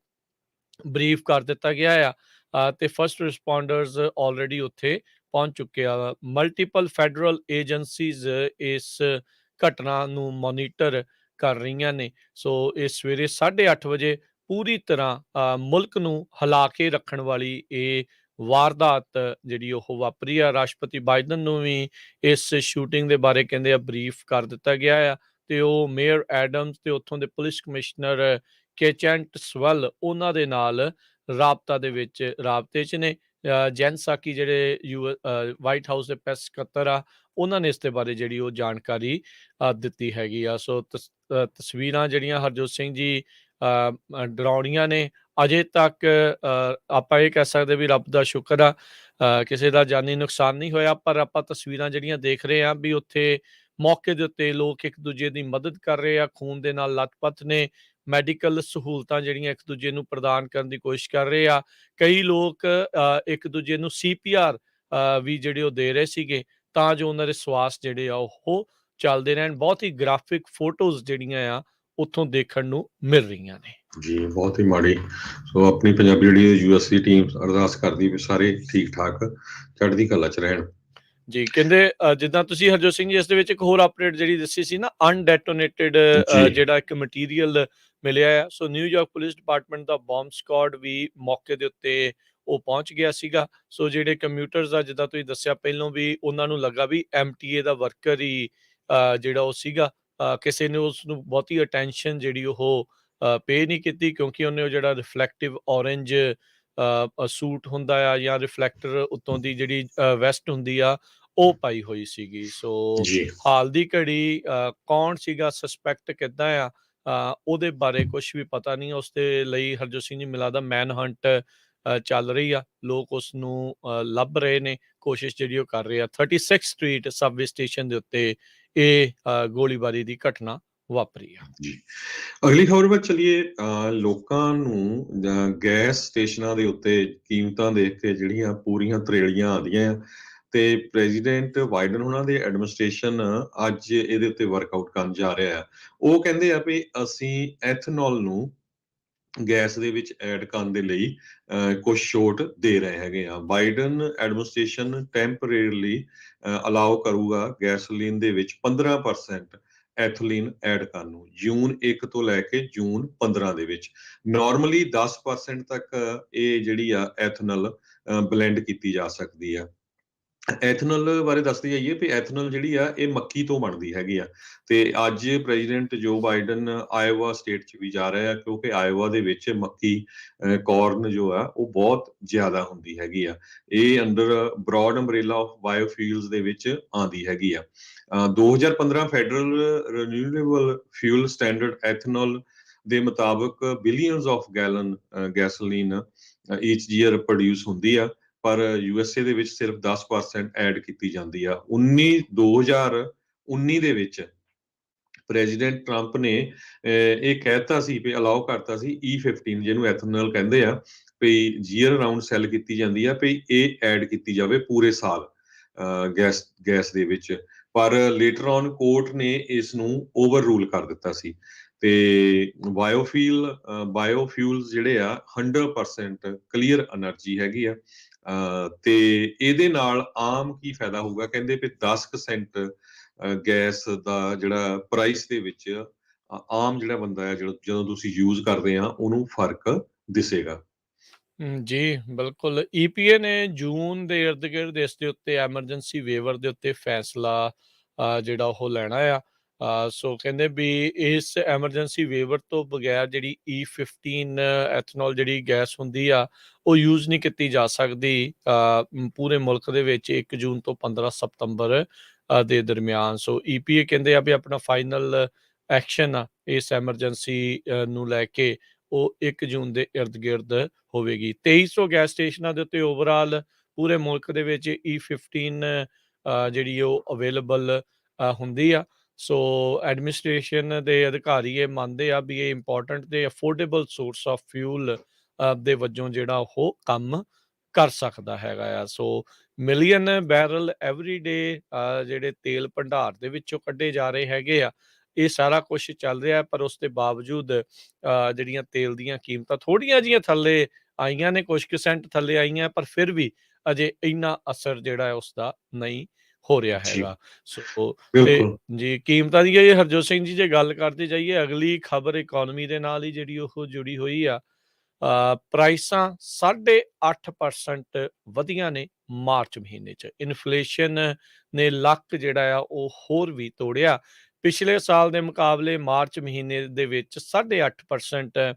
ਬਰੀਫ ਕਰ ਦਿੱਤਾ ਗਿਆ ਆ ਤੇ ਫਸਟ ਰਿਸਪੌਂਡਰਸ ਆਲਰੇਡੀ ਉੱਥੇ ਪਹੁੰਚ ਚੁੱਕੇ ਆ। ਮਲਟੀਪਲ ਫੈਡਰਲ ਏਜੰਸੀਜ਼ ਇਸ ਘਟਨਾ ਨੂੰ ਮੋਨੀਟਰ ਕਰ ਰਹੀਆਂ ਨੇ। ਸੋ ਇਹ ਸਵੇਰੇ 8:30 ਵਜੇ ਪੂਰੀ ਤਰ੍ਹਾਂ ਮੁਲਕ ਨੂੰ ਹਿਲਾ ਕੇ ਰੱਖਣ ਵਾਲੀ ਇਹ ਵਾਰਦਾਤ ਜਿਹੜੀ ਉਹ ਵਾਪਰੀ ਆ। ਰਾਸ਼ਟਰਪਤੀ ਬਾਈਡਨ ਨੂੰ ਵੀ ਇਸ ਸ਼ੂਟਿੰਗ ਦੇ ਬਾਰੇ ਕਹਿੰਦੇ ਆ ਬਰੀਫ ਕਰ ਦਿੱਤਾ ਗਿਆ ਆ ਤੇ ਉਹ ਮੇਅਰ ਐਡਮਸ ਤੇ ਉੱਥੋਂ ਦੇ ਪੁਲਿਸ ਕਮਿਸ਼ਨਰ ਕੇਚੈਂਟ ਸਵੈਲ ਉਹਨਾਂ ਦੇ ਨਾਲ ਰਾਬਤੇ 'ਚ ਨੇ। ਜੈਨ ਸਾਕੀ ਜਿਹੜੇ ਵਾਈਟ ਹਾਊਸ ਦੇ ਪ੍ਰੈਸ ਸਕੱਤਰ ਆ, ਉਹਨਾਂ ਨੇ ਇਸ ਦੇ ਬਾਰੇ ਜਿਹੜੀ ਉਹ ਜਾਣਕਾਰੀ ਦਿੱਤੀ ਹੈਗੀ ਆ। ਸੋ ਤਸਵੀਰਾਂ ਜਿਹੜੀਆਂ ਹਰਜੋਤ ਸਿੰਘ ਜੀ ਡਰਾਉਣੀਆਂ ਨੇ। ਅਜੇ ਤੱਕ ਆਪਾਂ ਇਹ ਕਹਿ ਸਕਦੇ ਵੀ ਰੱਬ ਦਾ ਸ਼ੁਕਰ ਆ ਕਿਸੇ ਦਾ ਜਾਨੀ ਨੁਕਸਾਨ ਨਹੀਂ ਹੋਇਆ, ਪਰ ਆਪਾਂ ਤਸਵੀਰਾਂ ਜਿਹੜੀਆਂ ਦੇਖ ਰਹੇ ਹਾਂ ਵੀ ਉੱਥੇ ਮੌਕੇ ਦੇ ਉੱਤੇ ਲੋਕ ਇੱਕ ਦੂਜੇ ਦੀ ਮਦਦ ਕਰ ਰਹੇ ਆ, ਖੂਨ ਦੇ ਨਾਲ ਲੱਥਪੱਥ ਨੇ। ਮੈਡੀਕਲ ਸਹੂਲਤਾਂ ਜਿਹੜੀਆਂ ਇੱਕ ਦੂਜੇ ਨੂੰ ਪ੍ਰਦਾਨ ਕਰਨ ਦੀ ਕੋਸ਼ਿਸ਼ ਕਰ ਰਹੇ ਆ। ਕਈ ਲੋਕ ਇੱਕ ਦੂਜੇ ਨੂੰ CPR ਵੀ ਜਿਹੜੇ ਉਹ ਦੇ ਰਹੇ ਸੀਗੇ ਤਾਂ ਜੋ ਉਹਨਾਂ ਦੇ ਸਵਾਸ ਜਿਹੜੇ ਆ ਉਹ ਚੱਲਦੇ ਰਹਿਣ। ਬਹੁਤ ਹੀ ਗ੍ਰਾਫਿਕ ਫੋਟੋਜ਼ ਜਿਹੜੀਆਂ ਆ ਉੱਥੋਂ ਦੇਖਣ ਨੂੰ ਮਿਲ ਰਹੀਆਂ ਨੇ। ਜੀ ਬਹੁਤ ਹੀ ਮਾੜੀ। ਸੋ ਆਪਣੀ ਪੰਜਾਬੀ ਜਿਹੜੀ US ਦੀ ਟੀਮ ਅਰਦਾਸ ਕਰਦੀ ਵੀ ਸਾਰੇ ਠੀਕ ਠਾਕ ਚੜ੍ਹਦੀ ਕਲਾ 'ਚ ਰਹਿਣ। ਜੀ ਕਹਿੰਦੇ ਜਿੱਦਾਂ ਤੁਸੀਂ ਹਰਜੋਤ ਸਿੰਘ ਜੀ ਇਸ ਦੇ ਵਿੱਚ ਇੱਕ ਹੋਰ ਅਪਡੇਟ ਜਿਹੜੀ ਦੱਸੀ ਸੀ ਨਾ, ਅਨਡੈਟੋਨੇਟਿਡ ਜੀ ਜਿਹੜਾ ਇੱਕ ਮਟੀਰੀਅਲ ਮਿਲਿਆ ਆ। ਸੋ ਨਿਊਯਾਰਕ ਪੁਲਿਸ ਡਿਪਾਰਟਮੈਂਟ ਦਾ ਬੰਬ ਸਕਾਡ ਵੀ ਮੌਕੇ ਦੇ ਉੱਤੇ ਉਹ ਪਹੁੰਚ ਗਿਆ ਸੀਗਾ। ਸੋ ਜਿਹੜੇ ਕੰਪਿਊਟਰਸ ਆ ਜਿੱਦਾਂ ਤੁਸੀਂ ਦੱਸਿਆ ਪਹਿਲੋਂ ਵੀ ਉਹਨਾਂ ਨੂੰ ਲੱਗਾ ਵੀ MTA ਦਾ ਵਰਕਰ ਹੀ ਜਿਹੜਾ ਉਹ ਸੀਗਾ। ਕਿਸੇ ਨੇ ਉਸ ਨੂੰ ਬਹੁਤੀ ਅਟੈਂਸ਼ਨ ਜਿਹੜੀ ਉਹ ਪੇ ਨਹੀਂ ਕੀਤੀ ਕਿਉਂਕਿ ਉਹਨੇ ਉਹ ਜਿਹੜਾ ਰਿਫਲੈਕਟਿਵ ਔਰੇਂਜ ਸੂਟ ਹੁੰਦਾ ਆ ਜਾਂ ਰਿਫਲੈਕਟਰ ਉੱਤੋਂ ਦੀ ਜਿਹੜੀ ਵੈਸਟ ਹੁੰਦੀ ਆ ਉਹ ਪਾਈ ਹੋਈ ਸੀਗੀ। ਸੋ ਜੀ ਹਾਲ ਦੀ ਘੜੀ ਕੌਣ ਸੀਗਾ, ਸਸਪੈਕਟ ਕਿੱਦਾਂ ਆ, ਉਹਦੇ ਬਾਰੇ ਕੁਛ ਵੀ ਪਤਾ ਨਹੀਂ। ਉਸ ਦੇ ਲਈ ਹਰਜੋਤ ਸਿੰਘ ਜੀ ਮਿਲਦਾ ਮੈਨ ਹੰਟ ਚੱਲ ਰਹੀ ਆ। ਲੋਕ ਉਸ ਨੂੰ ਲੱਭ ਰਹੇ ਨੇ, ਕੋਸ਼ਿਸ਼ ਜਿਹੜੀ ਉਹ ਕਰ ਰਹੇ ਆ। 36 ਸਟਰੀਟ ਸਬਵੇ ਸਟੇਸ਼ਨ ਦੇ ਉੱਤੇ ਇਹ ਗੋਲੀਬਾਰੀ ਦੀ ਘਟਨਾ ਵਾਪਰੀ ਆ। ਜੀ ਅਗਲੀ ਖਬਰ ਵੱਲ ਚੱਲੀਏ। ਲੋਕਾਂ ਨੂੰ ਗੈਸ ਸਟੇਸ਼ਨਾਂ ਦੇ ਉੱਤੇ ਕੀਮਤਾਂ ਦੇਖ ਕੇ ਜਿਹੜੀਆਂ ਪੂਰੀਆਂ ਤਰੇੜੀਆਂ ਆਉਂਦੀਆਂ ਆ ਤੇ ਪ੍ਰੈਜ਼ੀਡੈਂਟ ਬਾਈਡਨ ਉਹਨਾਂ ਦੇ ਐਡਮਿਨਿਸਟ੍ਰੇਸ਼ਨ ਅੱਜ ਇਹਦੇ ਉੱਤੇ ਵਰਕਆਊਟ ਕਰਨ ਜਾ ਰਿਹਾ ਆ। ਉਹ ਕਹਿੰਦੇ ਆ ਵੀ ਅਸੀਂ ਐਥਨੋਲ ਨੂੰ ਗੈਸ ਦੇ ਵਿੱਚ ਐਡ ਕਰਨ ਦੇ ਲਈ ਕੁਝ ਛੋਟ ਦੇ ਰਹੇ ਹੈਗੇ ਆ। ਬਾਈਡਨ ਐਡਮਿਨਿਸਟ੍ਰੇਸ਼ਨ ਟੈਂਪਰੇਰੀਲੀ ਅਲਾਉ ਕਰੂਗਾ ਗੈਸੋਲੀਨ ਦੇ ਵਿੱਚ 15% ਐਥਲੀਨ ਐਡ ਕਰਨ ਨੂੰ ਜੂਨ 1 ਤੋਂ ਲੈ ਕੇ ਜੂਨ 15 ਦੇ ਵਿੱਚ। ਨਾਰਮਲੀ 10% ਤੱਕ ਇਹ ਜਿਹੜੀ ਆ ਐਥਨਲ ਬਲੈਂਡ ਕੀਤੀ ਜਾ ਸਕਦੀ ਆ। ਐਥਨਲ ਬਾਰੇ ਦੱਸਦੇ ਜਾਈਏ ਵੀ ਐਥਨਲ ਜਿਹੜੀ ਆ ਇਹ ਮੱਕੀ ਤੋਂ ਬਣਦੀ ਹੈਗੀ ਆ ਤੇ ਅੱਜ ਪ੍ਰੈਜ਼ੀਡੈਂਟ ਜੋ ਬਾਈਡਨ ਆਇਓਵਾ ਸਟੇਟ 'ਚ ਵੀ ਜਾ ਰਿਹਾ ਕਿਉਂਕਿ ਆਇਓਵਾ ਦੇ ਵਿੱਚ ਮੱਕੀ ਕਾਰਨ ਜੋ ਆ ਉਹ ਬਹੁਤ ਜ਼ਿਆਦਾ ਹੁੰਦੀ ਹੈਗੀ ਆ। ਇਹ under broad umbrella of biofuels ਦੇ ਵਿੱਚ ਆਉਂਦੀ ਹੈਗੀ ਆ। 2015 federal renewable fuel standard ethanol ਦੇ ਮੁਤਾਬਕ billions of gallon gasoline each year produce ਹੁੰਦੀ ਆ, ਪਰ USA ਦੇ ਵਿੱਚ ਸਿਰਫ 10% ਐਡ ਕੀਤੀ ਜਾਂਦੀ ਆ। 2019 ਦੇ ਵਿੱਚ ਪ੍ਰੈਜ਼ੀਡੈਂਟ ਟਰੰਪ ਨੇ ਇਹ ਕਹਿਤਾ ਸੀ ਵੀ ਅਲਾਉ ਕਰਤਾ ਸੀ E15 ਜਿਹਨੂੰ ਐਥਨੋਲ ਕਹਿੰਦੇ ਆ ਵੀ ਜੀਅਰ ਅਰਾਊਂਡ ਸੈੱਲ ਕੀਤੀ ਜਾਂਦੀ ਆ ਵੀ ਇਹ ਐਡ ਕੀਤੀ ਜਾਵੇ ਪੂਰੇ ਸਾਲ ਗੈਸ ਦੇ ਵਿੱਚ। ਪਰ ਲੇਟਰ ਔਨ ਕੋਰਟ ਨੇ ਇਸ ਨੂੰ ਓਵਰ ਰੂਲ ਕਰ ਦਿੱਤਾ ਸੀ ਤੇ ਬਾਇਓਫਿਊਲਸ ਜਿਹੜੇ ਆ 100% ਕਲੀਅਰ એનર્ਜੀ ਹੈਗੀ ਆ। ਤੇ ਇਹਦੇ ਨਾਲ ਆਮ ਕੀ ਫਾਇਦਾ ਹੋਊਗਾ, ਕਹਿੰਦੇ ਵੀ 10% ਗੈਸ ਦਾ ਜਿਹੜਾ ਪ੍ਰਾਈਸ ਦੇ ਵਿੱਚ ਆਮ ਜਿਹੜਾ ਬੰਦਾ ਹੈ ਜਦੋਂ ਤੁਸੀਂ ਯੂਜ਼ ਕਰਦੇ ਆ ਉਹਨੂੰ ਫਰਕ ਦਿਸੇਗਾ। ਜੀ, ਬਿਲਕੁਲ। ਈਪੀਏ ਨੇ ਜੂਨ ਦੇ ਇਰਦ-ਗਿਰਦ ਇਸ ਦੇ ਉੱਤੇ ਐਮਰਜੈਂਸੀ ਵੇਵਰ ਦੇ ਉੱਤੇ ਫੈਸਲਾ ਜਿਹੜਾ ਉਹ ਲੈਣਾ ਆ। ਸੋ ਕਹਿੰਦੇ ਵੀ ਇਸ ਐਮਰਜੈਂਸੀ ਵੇਵਰ ਤੋਂ ਬਗੈਰ ਜਿਹੜੀ E15 ਐਥਨੋਲ ਜਿਹੜੀ ਗੈਸ ਹੁੰਦੀ ਆ, ਉਹ ਯੂਜ਼ ਨਹੀਂ ਕੀਤੀ ਜਾ ਸਕਦੀ ਪੂਰੇ ਮੁਲਕ ਦੇ ਵਿੱਚ 1 ਜੂਨ ਤੋਂ 15 ਸਤੰਬਰ ਦੇ ਦਰਮਿਆਨ। ਸੋ ਈਪੀਏ ਕਹਿੰਦੇ ਆ ਵੀ ਆਪਣਾ ਫਾਈਨਲ ਐਕਸ਼ਨ ਆ ਇਸ ਐਮਰਜੈਂਸੀ ਨੂੰ ਲੈ ਕੇ ਉਹ 1 ਜੂਨ ਦੇ ਇਰਦ-ਗਿਰਦ ਹੋਵੇਗੀ। 2300 ਗੈਸ ਸਟੇਸ਼ਨਾਂ ਦੇ ਉੱਤੇ ਓਵਰਆਲ ਪੂਰੇ ਮੁਲਕ ਦੇ ਵਿੱਚ E15 ਜਿਹੜੀ ਉਹ ਅਵੇਲੇਬਲ ਹੁੰਦੀ ਆ। ਸੋ ਐਡਮਿਨਿਸਟ੍ਰੇਸ਼ਨ ਦੇ ਅਧਿਕਾਰੀ ਇਹ ਮੰਨਦੇ ਆ ਵੀ ਇਹ ਇੰਪੋਰਟੈਂਟ ਤੇ ਅਫੋਰਡੇਬਲ ਸੋਰਸ ਆਫ ਫਿਊਲ ਦੇ ਵਜੋਂ ਜਿਹੜਾ ਉਹ ਕੰਮ ਕਰ ਸਕਦਾ ਹੈਗਾ ਆ। ਸੋ ਮਿਲੀਅਨ ਬੈਰਲ ਐਵਰੀ ਡੇ ਜਿਹੜੇ ਤੇਲ ਭੰਡਾਰ ਦੇ ਵਿੱਚੋਂ ਕੱਢੇ ਜਾ ਰਹੇ ਹੈਗੇ ਆ। ਇਹ ਸਾਰਾ ਕੁਛ ਚੱਲ ਰਿਹਾ, ਪਰ ਉਸ ਦੇ ਬਾਵਜੂਦ ਜਿਹੜੀਆਂ ਤੇਲ ਦੀਆਂ ਕੀਮਤਾਂ ਥੋੜ੍ਹੀਆਂ ਜਿਹੀਆਂ ਥੱਲੇ ਆਈਆਂ ਨੇ, ਕੁਛ ਕੁ ਸੈਂਟ ਥੱਲੇ ਆਈਆਂ, ਪਰ ਫਿਰ ਵੀ ਅਜੇ ਇੰਨਾ ਅਸਰ ਜਿਹੜਾ ਹੈ ਉਸਦਾ ਨਹੀਂ ਹੋ ਰਿਹਾ ਜੀ, ਹੈਗਾ। ਸੋ ਤੇ ਬਿਲਕੁਲ। ਜੀ, ਕੀਮਤਾਂ ਦੀ ਇਹ ਹਰਜੋਤ ਸਿੰਘ ਜੀ ਜੇ ਗੱਲ ਕਰਦੇ ਜਾਈਏ, ਅਗਲੀ ਖਬਰ ਇਕੋਨਮੀ ਦੇ ਨਾਲ ਹੀ ਜਿਹੜੀ ਉਹ ਜੁੜੀ ਹੋਈ ਆ। ਪ੍ਰਾਈਸਾਂ 8.5% ਵਧੀਆਂ ਨੇ ਮਾਰਚ ਮਹੀਨੇ 'ਚ। ਇਨਫਲੇਸ਼ਨ ਨੇ ਲੱਕ ਜਿਹੜਾ ਆ ਉਹ ਹੋਰ ਵੀ ਤੋੜਿਆ। ਪਿਛਲੇ ਸਾਲ ਦੇ ਮੁਕਾਬਲੇ ਮਾਰਚ ਮਹੀਨੇ ਦੇ ਵਿੱਚ 8.5%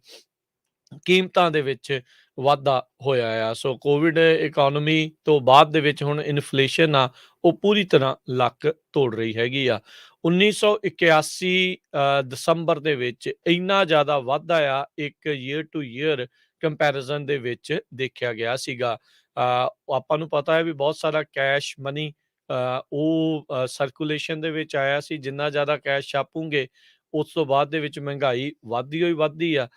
ਕੀਮਤਾਂ ਦੇ ਵਿੱਚ ਵਾਧਾ ਹੋਇਆ ਆ। ਸੋ ਕੋਵਿਡ ਇਕੋਨਮੀ ਤੋਂ ਬਾਅਦ ਦੇ ਵਿੱਚ ਹੁਣ ਇਨਫਲੇਸ਼ਨ ਆ ਉਹ ਪੂਰੀ ਤਰ੍ਹਾਂ ਲੱਕ ਤੋੜ ਰਹੀ ਹੈਗੀ ਆ। 1981 ਦਸੰਬਰ ਦੇ ਵਿੱਚ ਇੰਨਾ ਜ਼ਿਆਦਾ ਵਾਧਾ ਆ ਇੱਕ ਈਅਰ ਟੂ ਈਅਰ ਕੰਪੈਰੀਜ਼ਨ ਦੇ ਵਿੱਚ ਦੇਖਿਆ ਗਿਆ ਸੀਗਾ। ਆਪਾਂ ਨੂੰ ਪਤਾ ਹੈ ਵੀ ਬਹੁਤ ਸਾਰਾ ਕੈਸ਼ ਮਨੀ ਉਹ ਸਰਕੂਲੇਸ਼ਨ ਦੇ ਵਿੱਚ ਆਇਆ ਸੀ। ਜਿੰਨਾ ਜ਼ਿਆਦਾ ਕੈਸ਼ ਛਾਪੂਗੇ ਉਸ ਤੋਂ ਬਾਅਦ ਦੇ ਵਿੱਚ ਮਹਿੰਗਾਈ ਵੱਧਦੀ ਹੋਈ ਵੱਧਦੀ ਆ।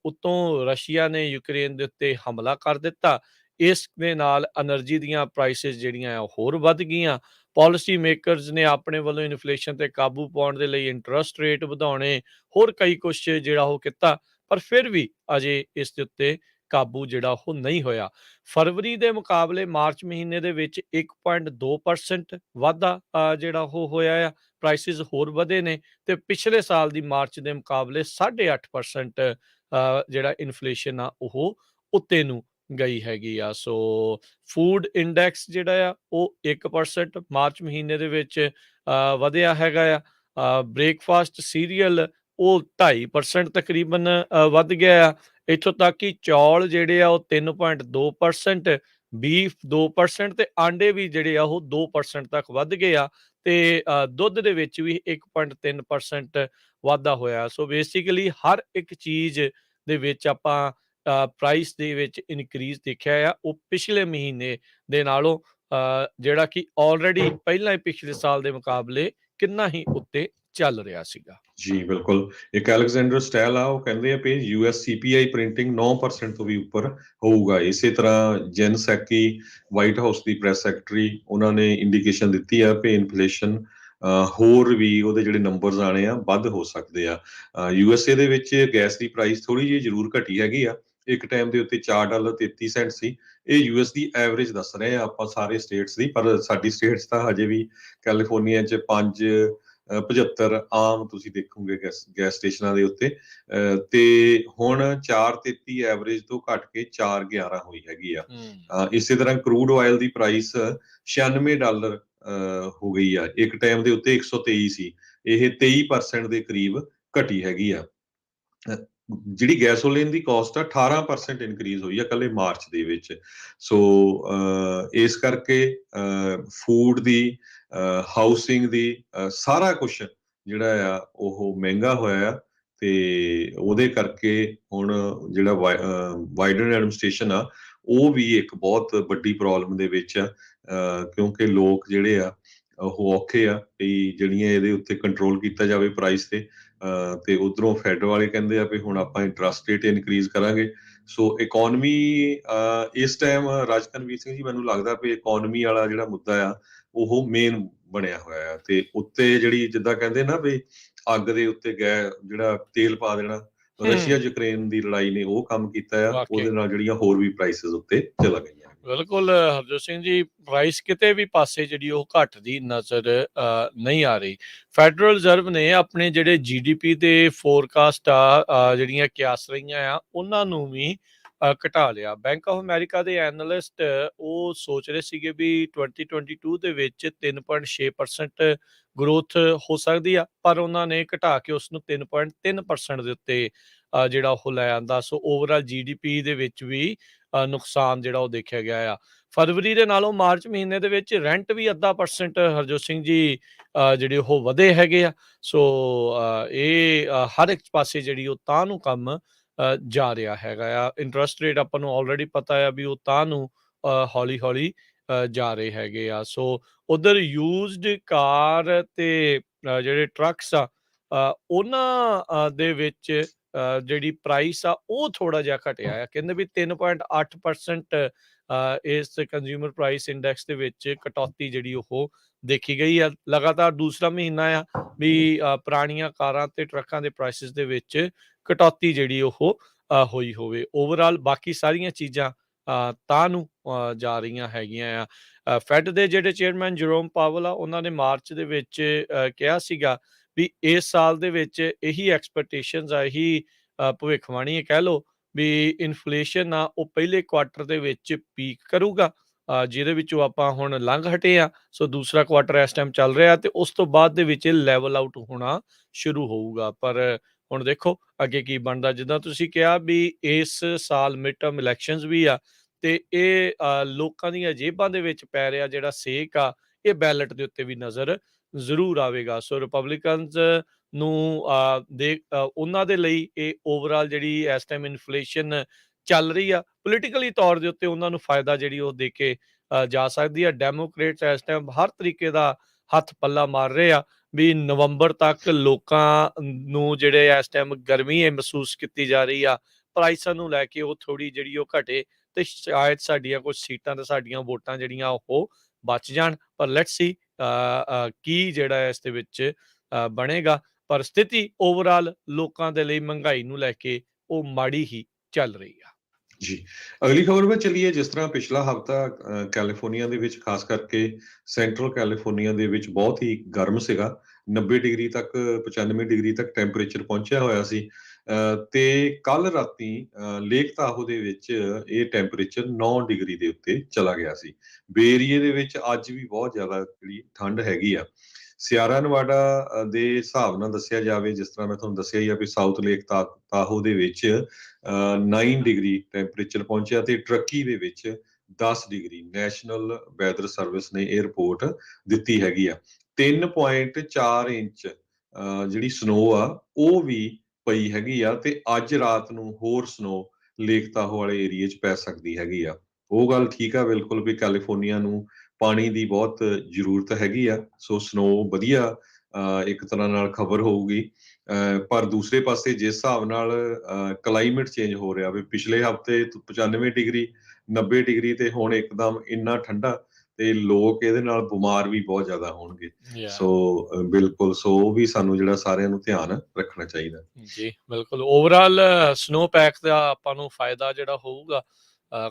ਉੱਤੋਂ ਰਸ਼ੀਆ ਨੇ ਯੂਕਰੇਨ ਦੇ ਉੱਤੇ ਹਮਲਾ ਕਰ ਦਿੱਤਾ। ਇਸ ਦੇ ਨਾਲ ਐਨਰਜੀ ਦੀਆਂ ਪ੍ਰਾਈਸਿਸ ਜਿਹੜੀਆਂ ਆ ਹੋਰ ਵੱਧ ਗਈਆਂ। ਪਾਲਿਸੀ ਮੇਕਰਸ ਨੇ ਆਪਣੇ ਵੱਲੋਂ ਇਨਫਲੇਸ਼ਨ ਤੇ ਕਾਬੂ ਪਾਉਣ ਦੇ ਲਈ ਇੰਟਰਸਟ ਰੇਟ ਵਧਾਉਣੇ, ਹੋਰ ਕਈ ਕੁਛ ਜਿਹੜਾ ਉਹ ਕੀਤਾ, ਪਰ ਫਿਰ ਵੀ ਅਜੇ ਇਸ ਦੇ ਉੱਤੇ ਕਾਬੂ ਜਿਹੜਾ ਉਹ ਨਹੀਂ ਹੋਇਆ। ਫਰਵਰੀ ਦੇ ਮੁਕਾਬਲੇ ਮਾਰਚ ਮਹੀਨੇ ਦੇ ਵਿੱਚ 1.2% ਵਾਧਾ ਜਿਹੜਾ ਉਹ ਹੋਇਆ ਆ। ਪ੍ਰਾਈਸਿਸ ਹੋਰ ਵਧੇ ਨੇ ਤੇ ਪਿਛਲੇ ਸਾਲ ਦੀ ਮਾਰਚ ਦੇ ਮੁਕਾਬਲੇ 8.5% ਜਿਹੜਾ ਇਨਫਲੇਸ਼ਨ ਆ ਉਹ ਉੱਤੇ ਨੂੰ ਗਈ ਹੈਗੀ ਆ। ਸੋ ਫੂਡ ਇੰਡੈਕਸ ਜਿਹੜਾ ਆ ਉਹ 1% ਮਾਰਚ ਮਹੀਨੇ ਦੇ ਵਿੱਚ ਵਧਿਆ ਹੈਗਾ ਆ। ਬ੍ਰੇਕਫਾਸਟ ਸੀਰੀਅਲ ਉਹ 2.5% ਤਕਰੀਬਨ ਵੱਧ ਗਿਆ ਆ। ਇੱਥੋਂ ਤੱਕ ਕਿ ਚੌਲ ਜਿਹੜੇ ਆ ਉਹ 3.2%, ਬੀਫ 2% ਤੇ ਆਂਡੇ ਵੀ ਜਿਹੜੇ ਆ ਉਹ 2% ਤੱਕ ਵੱਧ ਗਏ ਆ। ਤੇ ਦੁੱਧ ਦੇ ਵਿੱਚ ਵੀ 1.3% ਵਾਧਾ ਹੋਇਆ। ਸੋ ਬੇਸਿਕਲੀ ਹਰ ਇੱਕ ਚੀਜ਼ ਦੇ ਵਿੱਚ ਆਪਾਂ ਪ੍ਰਾਈਸ ਦੇ ਵਿੱਚ ਇਨਕਰੀਜ਼ ਦੇਖਿਆ ਆ। ਉਹ ਪਿਛਲੇ ਮਹੀਨੇ ਦੇ ਨਾਲੋਂ ਜਿਹੜਾ ਕਿ ਆਲਰੇਡੀ ਪਹਿਲਾਂ ਹੀ ਪਿਛਲੇ ਸਾਲ ਦੇ ਮੁਕਾਬਲੇ ਕਿੰਨਾ ਹੀ ਉੱਤੇ ਚੱਲ ਰਿਹਾ ਸੀਗਾ। ਜੀ, ਬਿਲਕੁਲ। ਇੱਕ ਅਲੈਗਜ਼ੈਂਡਰ ਸਟੈਲ ਆ, ਉਹ ਕਹਿੰਦੇ ਆ ਵੀ ਯੂਐਸ ਸੀਪੀਆਈ ਪ੍ਰਿੰਟਿੰਗ 9% ਤੋਂ ਵੀ ਉੱਪਰ ਹੋਊਗਾ। ਇਸੇ ਤਰ੍ਹਾਂ ਜੈਨ ਸੈਕੀ, ਵਾਈਟ ਹਾਊਸ ਦੀ ਪ੍ਰੈਸ ਸੈਕਟਰੀ, ਉਹਨਾਂ ਨੇ ਇੰਡੀਕੇਸ਼ਨ ਦਿੱਤੀ ਆ ਵੀ ਇਨਫਲੇਸ਼ਨ ਹੋਰ ਵੀ ਉਹਦੇ ਜਿਹੜੇ ਨੰਬਰਸ ਆਣੇ ਆ ਵੱਧ ਹੋ ਸਕਦੇ ਆ। ਯੂਐਸਏ ਦੇ ਵਿੱਚ ਗੈਸ ਦੀ ਪ੍ਰਾਈਸ ਥੋੜੀ ਜਿਹੀ ਜ਼ਰੂਰ ਘਟੀ ਹੈਗੀ ਆ। ਇੱਕ ਟਾਈਮ ਦੇ ਉੱਤੇ $4.33 ਸੀ। ਇਹ ਯੂਐਸ ਦੀ ਐਵਰੇਜ ਦੱਸ ਰਹੇ ਆ ਆਪਾਂ ਸਾਰੇ ਸਟੇਟਸ ਦੀ, ਪਰ ਸਾਡੀ ਸਟੇਟਸ ਤਾਂ ਹਜੇ ਵੀ ਕੈਲੀਫੋਰਨੀਆ 'ਚ 5.75 ਆਮ ਤੁਸੀਂ ਦੇਖੋਗੇ ਗੈਸ ਸਟੇਸ਼ਨਾਂ ਦੇ ਉੱਤੇ। ਤੇ ਹੁਣ 4.33 ਐਵਰੇਜ ਤੋਂ ਘਟ ਕੇ 4.11 ਹੋਈ ਹੈਗੀ ਆ। ਇਸੇ ਤਰ੍ਹਾਂ ਕਰੂਡ ਆਇਲ ਦੀ ਪ੍ਰਾਈਸ $96 ਹੋ ਗਈ ਆ। ਇੱਕ ਟਾਈਮ ਦੇ ਉੱਤੇ 123 ਸੀ। ਇਹ 23% ਦੇ ਕਰੀਬ ਘਟੀ ਹੈਗੀ ਆ। ਜਿਹੜੀ ਗੈਸੋਲੀਨ ਦੀ ਕਾਸਟ ਆ 18% ਇਨਕਰੀਜ਼ ਹੋਈ ਆ ਇਕੱਲੇ ਮਾਰਚ ਦੇ ਵਿੱਚ। ਸੋ ਇਸ ਕਰਕੇ ਫੂਡ ਦੀ, ਹਾਊਸਿੰਗ ਦੀ, ਸਾਰਾ ਕੁਛ ਜਿਹੜਾ ਆ ਉਹ ਮਹਿੰਗਾ ਹੋਇਆ ਆ। ਤੇ ਉਹਦੇ ਕਰਕੇ ਹੁਣ ਜਿਹੜਾ ਬਾਈਡਨ ਐਡਮਿਨਿਸਟ੍ਰੇਸ਼ਨ ਆ ਉਹ ਵੀ ਇੱਕ ਬਹੁਤ ਵੱਡੀ ਪ੍ਰੋਬਲਮ ਦੇ ਵਿੱਚ ਆ। ਕਿਉਂਕਿ ਲੋਕ ਜਿਹੜੇ ਆ ਉਹ ਔਖੇ ਆ ਵੀ ਜਿਹੜੀਆਂ ਇਹਦੇ ਉੱਤੇ ਕੰਟਰੋਲ ਕੀਤਾ ਜਾਵੇ ਪ੍ਰਾਈਸ ਤੇ ਉਧਰੋਂ ਫੈਡ ਵਾਲੇ ਕਹਿੰਦੇ ਆ ਵੀ ਹੁਣ ਆਪਾਂ ਇੰਟਰਸਟ ਰੇਟ ਇਨਕਰੀਜ਼ ਕਰਾਂਗੇ। ਸੋ ਇਕੋਨਮੀ ਇਸ ਟਾਈਮ ਰਾਜਕਨਵੀਰ ਸਿੰਘ ਜੀ, ਮੈਨੂੰ ਲੱਗਦਾ ਵੀ ਇਕੋਨਮੀ ਵਾਲਾ ਜਿਹੜਾ ਮੁੱਦਾ ਆ ਉਹ ਮੇਨ ਬਣਿਆ ਹੋਇਆ ਆ। ਤੇ ਉੱਤੇ ਜਿਹੜੀ ਜਿੱਦਾਂ ਕਹਿੰਦੇ ਨਾ ਵੀ ਅੱਗ ਦੇ ਉੱਤੇ ਜਿਹੜਾ ਤੇਲ ਪਾ ਦੇਣਾ, ਰਸ਼ੀਆ ਯੂਕਰੇਨ ਦੀ ਲੜਾਈ ਨੇ ਉਹ ਕੰਮ ਕੀਤਾ ਆ, ਵਾਕਈ ਉਹਦੇ ਨਾਲ ਜਿਹੜੀਆਂ ਹੋਰ ਵੀ ਪ੍ਰਾਈਸਿਸ ਉੱਤੇ ਚਲਾ ਗਈਆਂ। ਬਿਲਕੁਲ ਹਰਜੋਤ ਸਿੰਘ ਜੀ, ਪ੍ਰਾਈਸ ਕਿਤੇ ਵੀ ਪਾਸੇ ਜਿਹੜੀ ਉਹ ਘਟਦੀ ਨਜ਼ਰ ਨਹੀਂ ਆ ਰਹੀ। ਫੈਡਰਲ ਰਿਜ਼ਰਵ ਨੇ ਆਪਣੇ ਜਿਹੜੇ GDP ਦੇ ਫੋਰਕਾਸਟ ਆ ਜਿਹੜੀਆਂ ਕਿਆਸ ਰਹੀਆਂ ਆ ਉਹਨਾਂ ਨੂੰ ਵੀ ਘਟਾ ਲਿਆ। ਬੈਂਕ ਆਫ ਅਮਰੀਕਾ ਦੇ ਐਨਲਿਸਟ ਉਹ ਸੋਚ ਰਹੇ ਸੀਗੇ ਵੀ 2022 ਦੇ ਵਿੱਚ 3.6% ਗਰੋਥ ਹੋ ਸਕਦੀ ਆ, ਪਰ ਉਹਨਾਂ ਨੇ ਘਟਾ ਕੇ ਉਸ ਨੂੰ 3.3% ਦੇ ਉੱਤੇ ਜਿਹੜਾ ਉਹ ਲੈ ਆਂਦਾ। ਸੋ ਓਵਰਆਲ GDP ਦੇ ਵਿੱਚ ਵੀ ਨੁਕਸਾਨ ਜਿਹੜਾ ਉਹ ਦੇਖਿਆ ਗਿਆ ਆ। ਫਰਵਰੀ ਦੇ ਨਾਲੋਂ ਮਾਰਚ ਮਹੀਨੇ ਦੇ ਵਿੱਚ ਰੈਂਟ ਵੀ 0.5% ਹਰਜੋਤ ਸਿੰਘ ਜੀ ਜਿਹੜੇ ਉਹ ਵਧੇ ਹੈਗੇ ਆ। ਸੋ ਇਹ ਹਰ ਇੱਕ ਪਾਸੇ ਜਿਹੜੀ ਉਹ ਤਾਂ ਨੂੰ ਕੰਮ ਜਾ ਰਿਹਾ ਹੈਗਾ ਆ। ਇੰਟਰਸਟ ਰੇਟ ਆਪਾਂ ਨੂੰ ਆਲਰੇਡੀ ਪਤਾ ਆ ਵੀ ਉਹ ਤਾਂ ਨੂੰ ਹੌਲੀ ਹੌਲੀ ਜਾ ਰਹੇ ਹੈਗੇ ਆ। ਸੋ ਉਧਰ ਯੂਜ਼ਡ ਕਾਰ ਤੇ ਜਿਹੜੇ ਟਰੱਕਸ ਆ ਉਹਨਾਂ ਦੇ ਵਿੱਚ ਜਿਹੜੀ ਪ੍ਰਾਈਸ ਆ ਉਹ ਥੋੜਾ ਜਿਹਾ ਘਟਿਆ ਆ। ਕਹਿੰਦੇ ਵੀ 3.8% ਇਸ ਕੰਜ਼ਿਊਮਰ ਪ੍ਰਾਈਸ ਇੰਡੈਕਸ ਦੇ ਵਿੱਚ ਕਟੌਤੀ ਜਿਹੜੀ ਉਹ ਦੇਖੀ ਗਈ ਆ। ਲਗਾਤਾਰ ਦੂਸਰਾ ਮਹੀਨਾ ਆ ਵੀ ਪੁਰਾਣੀਆਂ ਕਾਰਾਂ ਤੇ ਟਰੱਕਾਂ ਦੇ ਪ੍ਰਾਈਸਿਸ ਦੇ ਵਿੱਚ ਕਟੌਤੀ ਜਿਹੜੀ ਉਹ ਹੋਈ ਹੋਵੇ। ਓਵਰਆਲ ਬਾਕੀ ਸਾਰੀਆਂ ਚੀਜ਼ਾਂ ਤਾਂ ਨੂੰ ਜਾ ਰਹੀਆਂ ਹੈਗੀਆਂ ਆ। ਫੈਡ ਦੇ ਜਿਹੜੇ ਚੇਅਰਮੈਨ ਜਰੋਮ ਪਾਵਲ ਆ ਉਹਨਾਂ ਨੇ ਮਾਰਚ ਦੇ ਵਿੱਚ ਕਿਹਾ ਸੀਗਾ ਵੀ ਇਸ ਸਾਲ ਦੇ ਵਿੱਚ ਇਹੀ ਐਕਸਪੈਕਟੇਸ਼ਨਸ ਆ, ਇਹੀ ਭਵਿੱਖਬਾਣੀ ਕਹਿ ਲਓ ਵੀ ਇਨਫਲੇਸ਼ਨ ਆ ਉਹ ਪਹਿਲੇ ਕੁਆਟਰ ਦੇ ਵਿੱਚ ਪੀਕ ਕਰੂਗਾ, ਜਿਹਦੇ ਵਿੱਚੋਂ ਆਪਾਂ ਹੁਣ ਲੰਘ ਹਟੇ ਆ। ਸੋ ਦੂਸਰਾ ਕੁਆਟਰ ਇਸ ਟਾਈਮ ਚੱਲ ਰਿਹਾ ਤੇ ਉਸ ਤੋਂ ਬਾਅਦ ਦੇ ਵਿੱਚ ਲੈਵਲ ਆਊਟ ਹੋਣਾ ਸ਼ੁਰੂ ਹੋਊਗਾ। ਪਰ ਹੁਣ ਦੇਖੋ ਅੱਗੇ ਕੀ ਬਣਦਾ। ਜਿੱਦਾਂ ਤੁਸੀਂ ਕਿਹਾ ਵੀ ਇਸ ਸਾਲ ਮਿਡ ਟਰਮ ਇਲੈਕਸ਼ਨਸ ਵੀ ਆ ਤੇ ਇਹ ਲੋਕਾਂ ਦੀਆਂ ਜੇਬਾਂ ਦੇ ਵਿੱਚ ਪੈ ਰਿਹਾ ਜਿਹੜਾ ਸੇਕ ਆ, ਇਹ ਬੈਲਟ ਦੇ ਉੱਤੇ ਵੀ ਨਜ਼ਰ ਜ਼ਰੂਰ ਆਵੇਗਾ। ਸੋ ਰਿਪਬਲਿਕਨਸ ਨੂੰ ਉਹਨਾਂ ਦੇ ਲਈ ਇਹ ਓਵਰਆਲ ਜਿਹੜੀ ਇਸ ਟਾਈਮ ਇਨਫਲੇਸ਼ਨ ਚੱਲ ਰਹੀ ਆ, ਪੋਲੀਟੀਕਲੀ ਤੌਰ ਦੇ ਉੱਤੇ ਉਹਨਾਂ ਨੂੰ ਫਾਇਦਾ ਜਿਹੜੀ ਉਹ ਦੇ ਕੇ ਜਾ ਸਕਦੀ ਆ। ਡੈਮੋਕ੍ਰੇਟਸ ਇਸ ਟਾਈਮ ਹਰ ਤਰੀਕੇ ਦਾ ਹੱਥ ਪੱਲਾ ਮਾਰ ਰਹੇ ਆ ਵੀ ਨਵੰਬਰ ਤੱਕ ਲੋਕਾਂ ਨੂੰ ਜਿਹੜੇ ਇਸ ਟਾਈਮ ਗਰਮੀ ਮਹਿਸੂਸ ਕੀਤੀ ਜਾ ਰਹੀ ਆ ਪ੍ਰਾਈਸਾਂ ਨੂੰ ਲੈ ਕੇ, ਉਹ ਥੋੜੀ ਜਿਹੜੀ ਉਹ ਘਟੇ ਤੇ ਸ਼ਾਇਦ ਸਾਡੀਆਂ ਕੁਝ ਸੀਟਾਂ ਤੇ ਸਾਡੀਆਂ ਵੋਟਾਂ ਜਿਹੜੀਆਂ ਉਹ ਬਚ ਜਾਣ। ਪਰ ਲੈਟਸ ਸੀ ਕੀ ਜਿਹੜਾ ਇਸ ਦੇ ਵਿੱਚ ਬਣੇਗਾ। ਪਰ ਸਥਿਤੀ ਓਵਰਆਲ ਲੋਕਾਂ ਦੇ ਲਈ ਮਹਿੰਗਾਈ ਨੂੰ ਲੈ ਕੇ ਉਹ ਮਾੜੀ ਹੀ ਚੱਲ ਰਹੀ ਆ। ਜੀ, ਅਗਲੀ ਖਬਰ ਵਿੱਚ ਚੱਲੀਏ। ਜਿਸ ਤਰ੍ਹਾਂ ਪਿਛਲਾ ਹਫਤਾ ਕੈਲੀਫੋਰਨੀਆ ਦੇ ਵਿੱਚ, ਖਾਸ ਕਰਕੇ ਸੈਂਟਰਲ ਕੈਲੀਫੋਰਨੀਆ ਦੇ ਵਿੱਚ ਬਹੁਤ ਹੀ ਗਰਮ ਸੀਗਾ। 90 ਡਿਗਰੀ ਤੱਕ 95 ਡਿਗਰੀ ਤੱਕ ਟੈਂਪਰੇਚਰ ਪਹੁੰਚਿਆ ਹੋਇਆ ਸੀ। ਤੇ ਕੱਲ ਰਾਤੀ ਲੇਕ ਤਾਹੋ ਦੇ ਵਿੱਚ ਇਹ ਟੈਂਪਰੇਚਰ 9 ਡਿਗਰੀ ਦੇ ਉੱਤੇ ਚਲਾ ਗਿਆ ਸੀ। ਬੇ ਏਰੀਏ ਦੇ ਵਿੱਚ ਅੱਜ ਵੀ ਬਹੁਤ ਜ਼ਿਆਦਾ ਜਿਹੜੀ ਠੰਡ ਹੈਗੀ ਆ। ਸਿਆਰਾ ਨਵਾਡਾ ਦੇ ਹਿਸਾਬ ਨਾਲ ਦੱਸਿਆ ਜਾਵੇ, ਜਿਸ ਤਰ੍ਹਾਂ ਮੈਂ ਤੁਹਾਨੂੰ ਦੱਸਿਆ ਹੀ ਆ ਵੀ ਸਾਊਥ ਲੇਕ ਤਾਹੋ ਦੇ ਵਿੱਚ 9 ਡਿਗਰੀ ਟੈਂਪਰੇਚਰ ਪਹੁੰਚਿਆ ਤੇ ਟਰੱਕੀ ਦੇ ਵਿੱਚ 10 ਡਿਗਰੀ। ਨੈਸ਼ਨਲ ਵੈਦਰ ਸਰਵਿਸ ਨੇ ਇਹ ਰਿਪੋਰਟ ਦਿੱਤੀ ਹੈਗੀ ਆ। 3.4 ਇੰਚ ਜਿਹੜੀ ਸਨੋ ਆ ਉਹ ਵੀ ਪਈ ਹੈਗੀ ਆ ਤੇ ਅੱਜ ਰਾਤ ਨੂੰ ਹੋਰ ਸਨੋ ਲੇਕ ਤਾਹੋ ਵਾਲੇ ਏਰੀਏ 'ਚ ਪੈ ਸਕਦੀ ਹੈਗੀ ਆ। ਉਹ ਗੱਲ ਠੀਕ ਆ ਬਿਲਕੁਲ ਵੀ ਕੈਲੀਫੋਰਨੀਆ ਨੂੰ ਪਾਣੀ ਦੀ ਬਹੁਤ ਜ਼ਰੂਰਤ ਹੈਗੀ ਆ। ਸੋ ਸਨੋ ਵਧੀਆ ਇੱਕ ਤਰ੍ਹਾਂ ਨਾਲ ਖਬਰ ਹੋਊਗੀ। ਪਰ ਦੂਸਰੇ ਪਾਸੇ ਜਿਸ ਹਿਸਾਬ ਨਾਲ ਕਲਾਈਮੇਟ ਚੇਂਜ ਹੋ ਰਿਹਾ ਵੀ, ਪਿਛਲੇ ਹਫਤੇ 95 ਡਿਗਰੀ 90 ਡਿਗਰੀ ਤੇ ਹੁਣ ਇੱਕਦਮ ਇੰਨਾ ਠੰਡਾ, ਤੇ ਲੋਕ ਇਹਦੇ ਨਾਲ ਬਿਮਾਰ ਵੀ ਬਹੁਤ ਜ਼ਿਆਦਾ ਹੋਣਗੇ। ਸੋ ਬਿਲਕੁਲ, ਸੋ ਉਹ ਵੀ ਸਾਨੂੰ ਜਿਹੜਾ ਸਾਰਿਆਂ ਨੂੰ ਧਿਆਨ ਰੱਖਣਾ ਚਾਹੀਦਾ। ਜੀ ਬਿਲਕੁਲ, ਓਵਰਆਲ ਸਨੋ ਪੈਕ ਦਾ ਆਪਾਂ ਨੂੰ ਫਾਇਦਾ ਜਿਹੜਾ ਹੋਊਗਾ,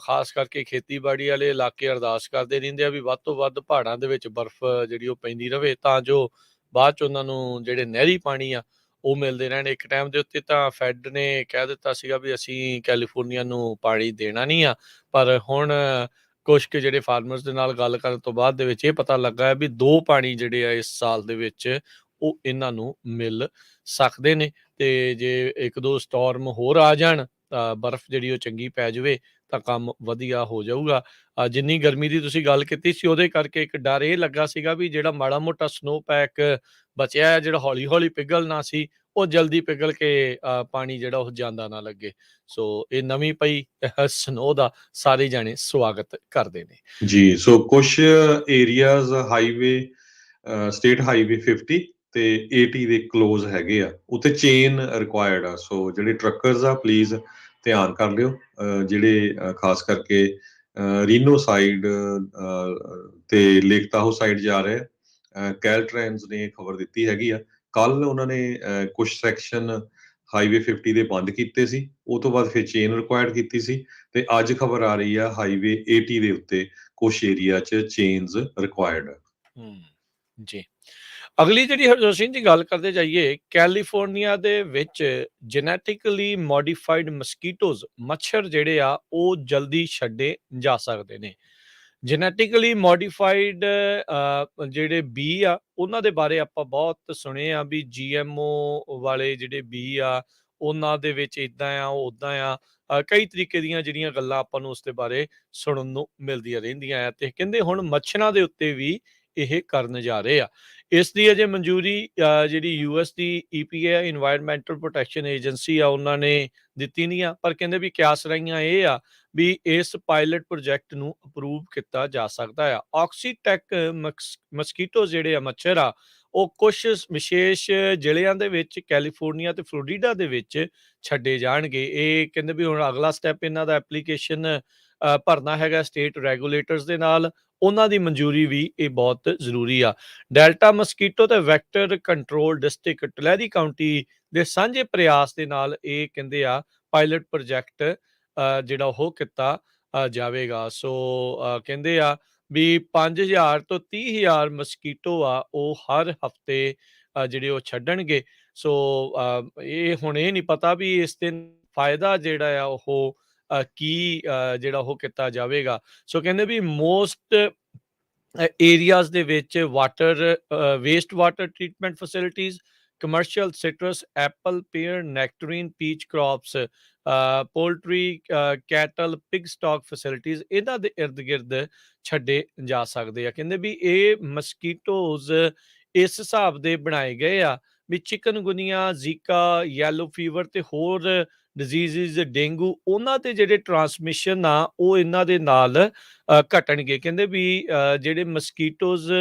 ਖਾਸ ਕਰਕੇ ਖੇਤੀਬਾੜੀ ਵਾਲੇ ਇਲਾਕੇ ਅਰਦਾਸ ਕਰਦੇ ਰਹਿੰਦੇ ਆ ਵੀ ਵੱਧ ਤੋਂ ਵੱਧ ਪਹਾੜਾਂ ਦੇ ਵਿੱਚ ਬਰਫ਼ ਜਿਹੜੀ ਉਹ ਪੈਂਦੀ ਰਵੇ, ਤਾਂ ਜੋ ਬਾਅਦ ਚ ਉਹਨਾਂ ਨੂੰ ਜਿਹੜੇ ਨਹਿਰੀ ਪਾਣੀ ਆ ਉਹ ਮਿਲਦੇ ਰਹਿਣ। ਇੱਕ ਟਾਈਮ ਦੇ ਉੱਤੇ ਤਾਂ ਫੈਡ ਨੇ ਕਹਿ ਦਿੱਤਾ ਸੀਗਾ ਵੀ ਅਸੀਂ ਕੈਲੀਫੋਰਨੀਆ ਨੂੰ ਪਾਣੀ ਦੇਣਾ ਨਹੀਂ ਆ, ਪਰ ਹੁਣ ਕੁਛ ਕੁ ਜਿਹੜੇ ਫਾਰਮਰਸ ਦੇ ਨਾਲ ਗੱਲ ਕਰਨ ਤੋਂ ਬਾਅਦ ਦੇ ਵਿੱਚ ਇਹ ਪਤਾ ਲੱਗਾ ਹੈ ਵੀ 2 ਪਾਣੀ ਜਿਹੜੇ ਆ ਇਸ ਸਾਲ ਦੇ ਵਿੱਚ ਉਹ ਇਹਨਾਂ ਨੂੰ ਮਿਲ ਸਕਦੇ ਨੇ। ਤੇ ਜੇ 1-2 ਸਟੋਰਮ ਹੋਰ ਆ ਜਾਣ ਤਾਂ ਬਰਫ਼ ਜਿਹੜੀ ਉਹ ਚੰਗੀ ਪੈ ਜਾਵੇ ਤਾਂ ਕੰਮ ਵਧੀਆ ਹੋ ਜਾਊਗਾ। ਜਿੰਨੀ ਗਰਮੀ ਦੀ ਤੁਸੀਂ ਗੱਲ ਕੀਤੀ ਸੀ ਉਹਦੇ ਕਰਕੇ ਇੱਕ ਡਰ ਇਹ ਲੱਗਾ ਸੀਗਾ ਵੀ ਜਿਹੜਾ ਮਾੜਾ ਮੋਟਾ ਸਨੋ ਪੈਕ ਬਚਿਆ ਹੈ, ਜਿਹੜਾ ਹੌਲੀ ਹੌਲੀ ਪਿਘਲਣਾ ਸੀ, ਉਹ ਜਲਦੀ ਪਿਘਲ ਕੇ ਪਾਣੀ ਜਿਹੜਾ ਉਹ ਜਾਂਦਾ ਨਾ ਲੱਗੇ। ਸੋ ਇਹ ਨਵੀਂ ਪਈ ਸਨੋ ਦਾ ਸਾਰੇ ਜਾਣੇ ਸਵਾਗਤ ਕਰਦੇ ਨੇ। ਜੀ, ਸੋ ਕੁਛ ਏਰੀਆਜ਼ ਹਾਈਵੇ, ਸਟੇਟ ਹਾਈਵੇ 50 ਤੇ 80 ਦੇ ਕਲੋਜ਼ ਹੈਗੇ ਆ, ਉੱਥੇ ਚੇਨ ਰਿਕੁਆਇਰਡ ਆ। ਸੋ ਜਿਹੜੇ ਟਰੱਕਰਸ ਆ ਪਲੀਜ਼ ਧਿਆਨ ਕਰ ਲਿਓ। ਜਿਹੜੇ ਖਾਸ ਕਰਕੇ ਰੀਨੋ ਸਾਈਡ ਤੇ ਲੇਕ ਤਾਹੋ ਸਾਈਡ ਜਾ ਰਹੇ ਕੈਲਟ੍ਰੈਨਸ ਨੇ ਖਬਰ ਦਿੱਤੀ ਹੈਗੀ ਆ। ਕੱਲ ਉਹਨਾਂ ਨੇ ਕੁਝ ਸੈਕਸ਼ਨ ਹਾਈਵੇ 50 ਦੇ ਬੰਦ ਕੀਤੇ ਸੀ, ਉਹ ਤੋਂ ਬਾਅਦ ਫਿਰ ਚੇਨ ਰਿਕੁਆਇਰਡ ਕੀਤੀ ਸੀ, ਤੇ ਅੱਜ ਖਬਰ ਆ ਰਹੀ ਆ ਹਾਈਵੇ 80 ਦੇ ਉੱਤੇ ਕੁਛ ਏਰੀਆ 'ਚ ਚੇਨਸ ਰਿਕੁਆਇਰਡ ਆ। ਜੀ। ਅਗਲੀ ਜਿਹੜੀ ਹਰਜੋਤ ਸਿੰਘ ਜੀ ਗੱਲ ਕਰਦੇ ਜਾਈਏ, ਕੈਲੀਫੋਰਨੀਆ ਦੇ ਵਿੱਚ ਜੈਨੇਟਿਕਲੀ ਮੋਡੀਫਾਈਡ ਮਸਕੀਟੋਜ਼ ਮੱਛਰ ਜਿਹੜੇ ਆ ਉਹ ਜਲਦੀ ਛੱਡੇ ਜਾ ਸਕਦੇ ਨੇ। ਜੈਨੇਟਿਕਲੀ ਮੋਡੀਫਾਈਡ ਜਿਹੜੇ ਬੀ ਆ ਉਹਨਾਂ ਦੇ ਬਾਰੇ ਆਪਾਂ ਬਹੁਤ ਸੁਣੇ ਆ ਵੀ GMO ਵਾਲੇ ਜਿਹੜੇ ਬੀ ਆ ਉਹਨਾਂ ਦੇ ਵਿੱਚ ਇੱਦਾਂ ਆ ਉਹ ਉੱਦਾਂ ਆ। ਕਈ ਤਰੀਕੇ ਦੀਆਂ ਜਿਹੜੀਆਂ ਗੱਲਾਂ ਆਪਾਂ ਨੂੰ ਉਸ ਦੇ ਬਾਰੇ ਸੁਣਨ ਨੂੰ ਮਿਲਦੀਆਂ ਰਹਿੰਦੀਆਂ ਆ, ਤੇ ਕਹਿੰਦੇ ਹੁਣ ਮੱਛਰਾਂ ਦੇ ਉੱਤੇ ਵੀ ਇਹ ਕਰਨ ਜਾ ਰਹੇ ਆ। ਇਸ ਦੀ ਅਜੇ ਮਨਜ਼ੂਰੀ ਜਿਹੜੀ US ਦੀ EPA ਇਨਵਾਇਰਨਮੈਂਟਲ ਪ੍ਰੋਟੈਕਸ਼ਨ ਏਜੰਸੀ ਆ ਉਹਨਾਂ ਨੇ ਦਿੱਤੀ ਨਹੀਂ ਆ, ਪਰ ਕਹਿੰਦੇ ਵੀ ਕਿਆਸ ਰਹੀਆਂ ਇਹ ਆ ਵੀ ਇਸ ਪਾਇਲਟ ਪ੍ਰੋਜੈਕਟ ਨੂੰ ਅਪਰੂਵ ਕੀਤਾ ਜਾ ਸਕਦਾ ਆ। ਆਕਸੀਟੈਕ ਮਸਕੀਟੋ ਜਿਹੜੇ ਆ ਮੱਛਰ ਆ ਉਹ ਕੁਝ ਵਿਸ਼ੇਸ਼ ਜ਼ਿਲ੍ਹਿਆਂ ਦੇ ਵਿੱਚ ਕੈਲੀਫੋਰਨੀਆ ਤੇ ਫਲੋਰੀਡਾ ਦੇ ਵਿੱਚ ਛੱਡੇ ਜਾਣਗੇ। ਇਹ ਕਹਿੰਦੇ ਵੀ ਹੁਣ ਅਗਲਾ ਸਟੈਪ ਇਹਨਾਂ ਦਾ ਐਪਲੀਕੇਸ਼ਨ ਭਰਨਾ ਹੈਗਾ ਸਟੇਟ ਰੈਗੂਲੇਟਰਸ ਦੇ ਨਾਲ, ਉਹਨਾਂ ਦੀ ਮਨਜ਼ੂਰੀ ਵੀ ਇਹ ਬਹੁਤ ਜ਼ਰੂਰੀ ਆ। ਡੈਲਟਾ ਮਸਕੀਟੋ ਤੇ ਵੈਕਟਰ ਕੰਟਰੋਲ ਡਿਸਟ੍ਰਿਕਟ ਟਲੈਰੀ ਕਾਉਂਟੀ ਦੇ ਸਾਂਝੇ ਪ੍ਰਯਾਸ ਦੇ ਨਾਲ ਇਹ ਕਹਿੰਦੇ ਆ ਪਾਇਲਟ ਪ੍ਰੋਜੈਕਟ ਜਿਹੜਾ ਉਹ ਕੀਤਾ ਜਾਵੇਗਾ। ਸੋ ਕਹਿੰਦੇ ਆ ਵੀ 5000 ਤੋਂ 30,000 ਮਸਕੀਟੋ ਆ ਉਹ ਹਰ ਹਫਤੇ ਜਿਹੜੇ ਉਹ ਛੱਡਣਗੇ। ਸੋ ਇਹ ਹੁਣ ਇਹ ਨਹੀਂ ਪਤਾ ਵੀ ਇਸ ਦੇ ਫਾਇਦਾ ਜਿਹੜਾ ਆ ਉਹ ਕੀ ਜਿਹੜਾ ਉਹ ਕੀਤਾ ਜਾਵੇਗਾ। ਸੋ ਕਹਿੰਦੇ ਵੀ ਮੋਸਟ ਏਰੀਆਜ਼ ਦੇ ਵਿੱਚ water waste water treatment facilities, commercial citrus, apple, pear, nectarine, peach crops, poultry, cattle, pig stock facilities ਇਹਨਾਂ ਦੇ ਇਰਦ ਗਿਰਦ ਛੱਡੇ ਜਾ ਸਕਦੇ ਆ। ਕਹਿੰਦੇ ਵੀ ਇਹ ਮਸਕੀਟੋਜ਼ ਇਸ ਹਿਸਾਬ ਦੇ ਬਣਾਏ ਗਏ ਆ ਵੀ ਚਿਕਨਗੁਨੀਆ, ਜ਼ੀਕਾ, ਯੈਲੋ ਫੀਵਰ ਤੇ ਹੋਰ ਡਿਜ਼ੀਜ਼ਜ਼, ਡੇਂਗੂ ਉਹਨਾਂ ਤੇ ਜਿਹੜੇ ਟਰਾਂਸਮਿਸ਼ਨ ਆ ਉਹ ਇਹਨਾਂ ਦੇ ਨਾਲ ਘਟਣਗੇ। ਕਹਿੰਦੇ ਵੀ ਜਿਹੜੇ ਮਸਕੀਟੋਜ਼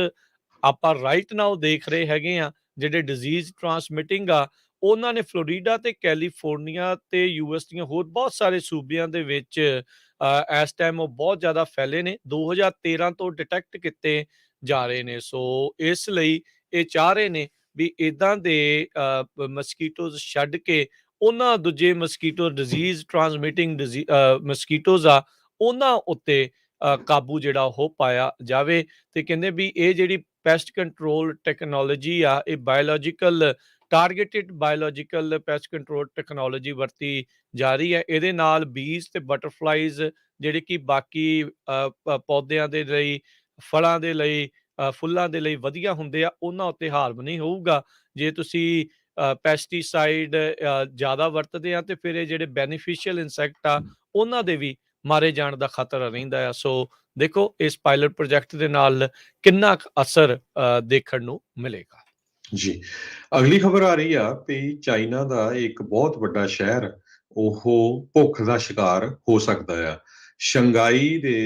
ਆਪਾਂ ਰਾਈਟ ਨਾਓ ਦੇਖ ਰਹੇ ਹੈਗੇ ਆ ਜਿਹੜੇ ਡਿਜ਼ੀਜ਼ ਟਰਾਂਸਮਿਟਿੰਗ ਆ, ਉਹਨਾਂ ਨੇ ਫਲੋਰੀਡਾ ਤੇ ਕੈਲੀਫੋਰਨੀਆ ਤੇ US ਦੀਆਂ ਹੋਰ ਬਹੁਤ ਸਾਰੇ ਸੂਬਿਆਂ ਦੇ ਵਿੱਚ ਇਸ ਟਾਈਮ ਉਹ ਬਹੁਤ ਜ਼ਿਆਦਾ ਫੈਲੇ ਨੇ। 2013 ਤੋਂ ਡਿਟੈਕਟ ਕੀਤੇ ਜਾ ਰਹੇ ਨੇ। ਸੋ ਇਸ ਲਈ ਇਹ ਚਾਹ ਰਹੇ ਨੇ ਵੀ ਇਦਾਂ ਦੇ ਮਸਕੀਟੋਜ਼ ਛੱਡ ਕੇ ਉਹਨਾਂ ਦੂਜੇ ਮਸਕੀਟੋ ਡਿਜ਼ੀਜ਼ ਟਰਾਂਸਮਿਟਿੰਗ ਮਸਕੀਟੋਜ਼ ਆ ਉਹਨਾਂ ਉੱਤੇ ਕਾਬੂ ਜਿਹੜਾ ਉਹ ਪਾਇਆ ਜਾਵੇ। ਤੇ ਕਹਿੰਦੇ ਵੀ ਇਹ ਜਿਹੜੀ ਪੈਸਟ ਕੰਟਰੋਲ ਟੈਕਨੋਲੋਜੀ ਆ ਇਹ biological targeted biological pest control technology ਵਰਤੀ ਜਾ ਰਹੀ ਹੈ। ਇਹਦੇ ਨਾਲ ਬੀਜ਼ ਤੇ ਬਟਰਫਲਾਈਜ਼ ਜਿਹੜੇ ਕਿ ਬਾਕੀ ਪੌਦਿਆਂ ਦੇ ਲਈ, ਫਲਾਂ ਦੇ ਲਈ, ਫੁੱਲਾਂ ਦੇ ਲਈ ਵਧੀਆ ਹੁੰਦੇ ਆ ਉਹਨਾਂ ਉੱਤੇ ਹਾਰਮ ਨਹੀਂ ਹੋਊਗਾ। ਜੇ ਤੁਸੀਂ ਪੈਸਟੀਸਾਈਡ ਜ਼ਿਆਦਾ ਵਰਤਦੇ ਆ ਤੇ ਫਿਰ ਇਹ ਜਿਹੜੇ ਬੈਨੀਫੀਸ਼ੀਅਲ ਇਨਸੈਕਟ ਆ ਉਹਨਾਂ ਦੇ ਵੀ ਮਾਰੇ ਜਾਣ ਦਾ ਖਤਰਾ ਰਹਿੰਦਾ ਆ। ਸੋ ਦੇਖੋ ਇਸ ਪਾਇਲਟ ਪ੍ਰੋਜੈਕਟ ਦੇ ਨਾਲ ਕਿੰਨਾ ਕੁ ਅਸਰ ਦੇਖਣ ਨੂੰ ਮਿਲੇਗਾ। ਜੀ, ਅਗਲੀ ਖਬਰ ਆ ਰਹੀ ਆ ਵੀ ਚਾਈਨਾ ਦਾ ਇੱਕ ਬਹੁਤ ਵੱਡਾ ਸ਼ਹਿਰ ਉਹ ਭੁੱਖ ਦਾ ਸ਼ਿਕਾਰ ਹੋ ਸਕਦਾ ਆ। ਸ਼ੰਘਾਈ ਦੇ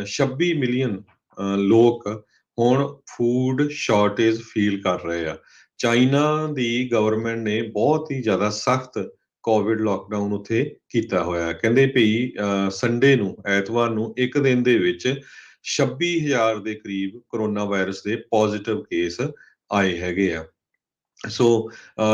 26 ਮਿਲੀਅਨ ਲੋਕ ਹੁਣ ਫੂਡ ਸ਼ਾਰਟੇਜ ਫੀਲ ਕਰ ਰਹੇ ਆ। ਚਾਈਨਾ ਦੀ ਗਵਰਨਮੈਂਟ ਨੇ ਬਹੁਤ ਹੀ ਜ਼ਿਆਦਾ ਸਖਤ ਕੋਵਿਡ ਲਾਕਡਾਊਨ ਉੱਥੇ ਕੀਤਾ ਹੋਇਆ। ਕਹਿੰਦੇ ਭਈ ਸੰਡੇ ਨੂੰ, ਐਤਵਾਰ ਨੂੰ ਇੱਕ ਦਿਨ ਦੇ ਵਿੱਚ 26,000 ਦੇ ਕਰੀਬ ਕਰੋਨਾ ਵਾਇਰਸ ਦੇ ਪੋਜ਼ਿਟਿਵ ਕੇਸ ਆਏ ਹੈਗੇ ਆ। ਸੋ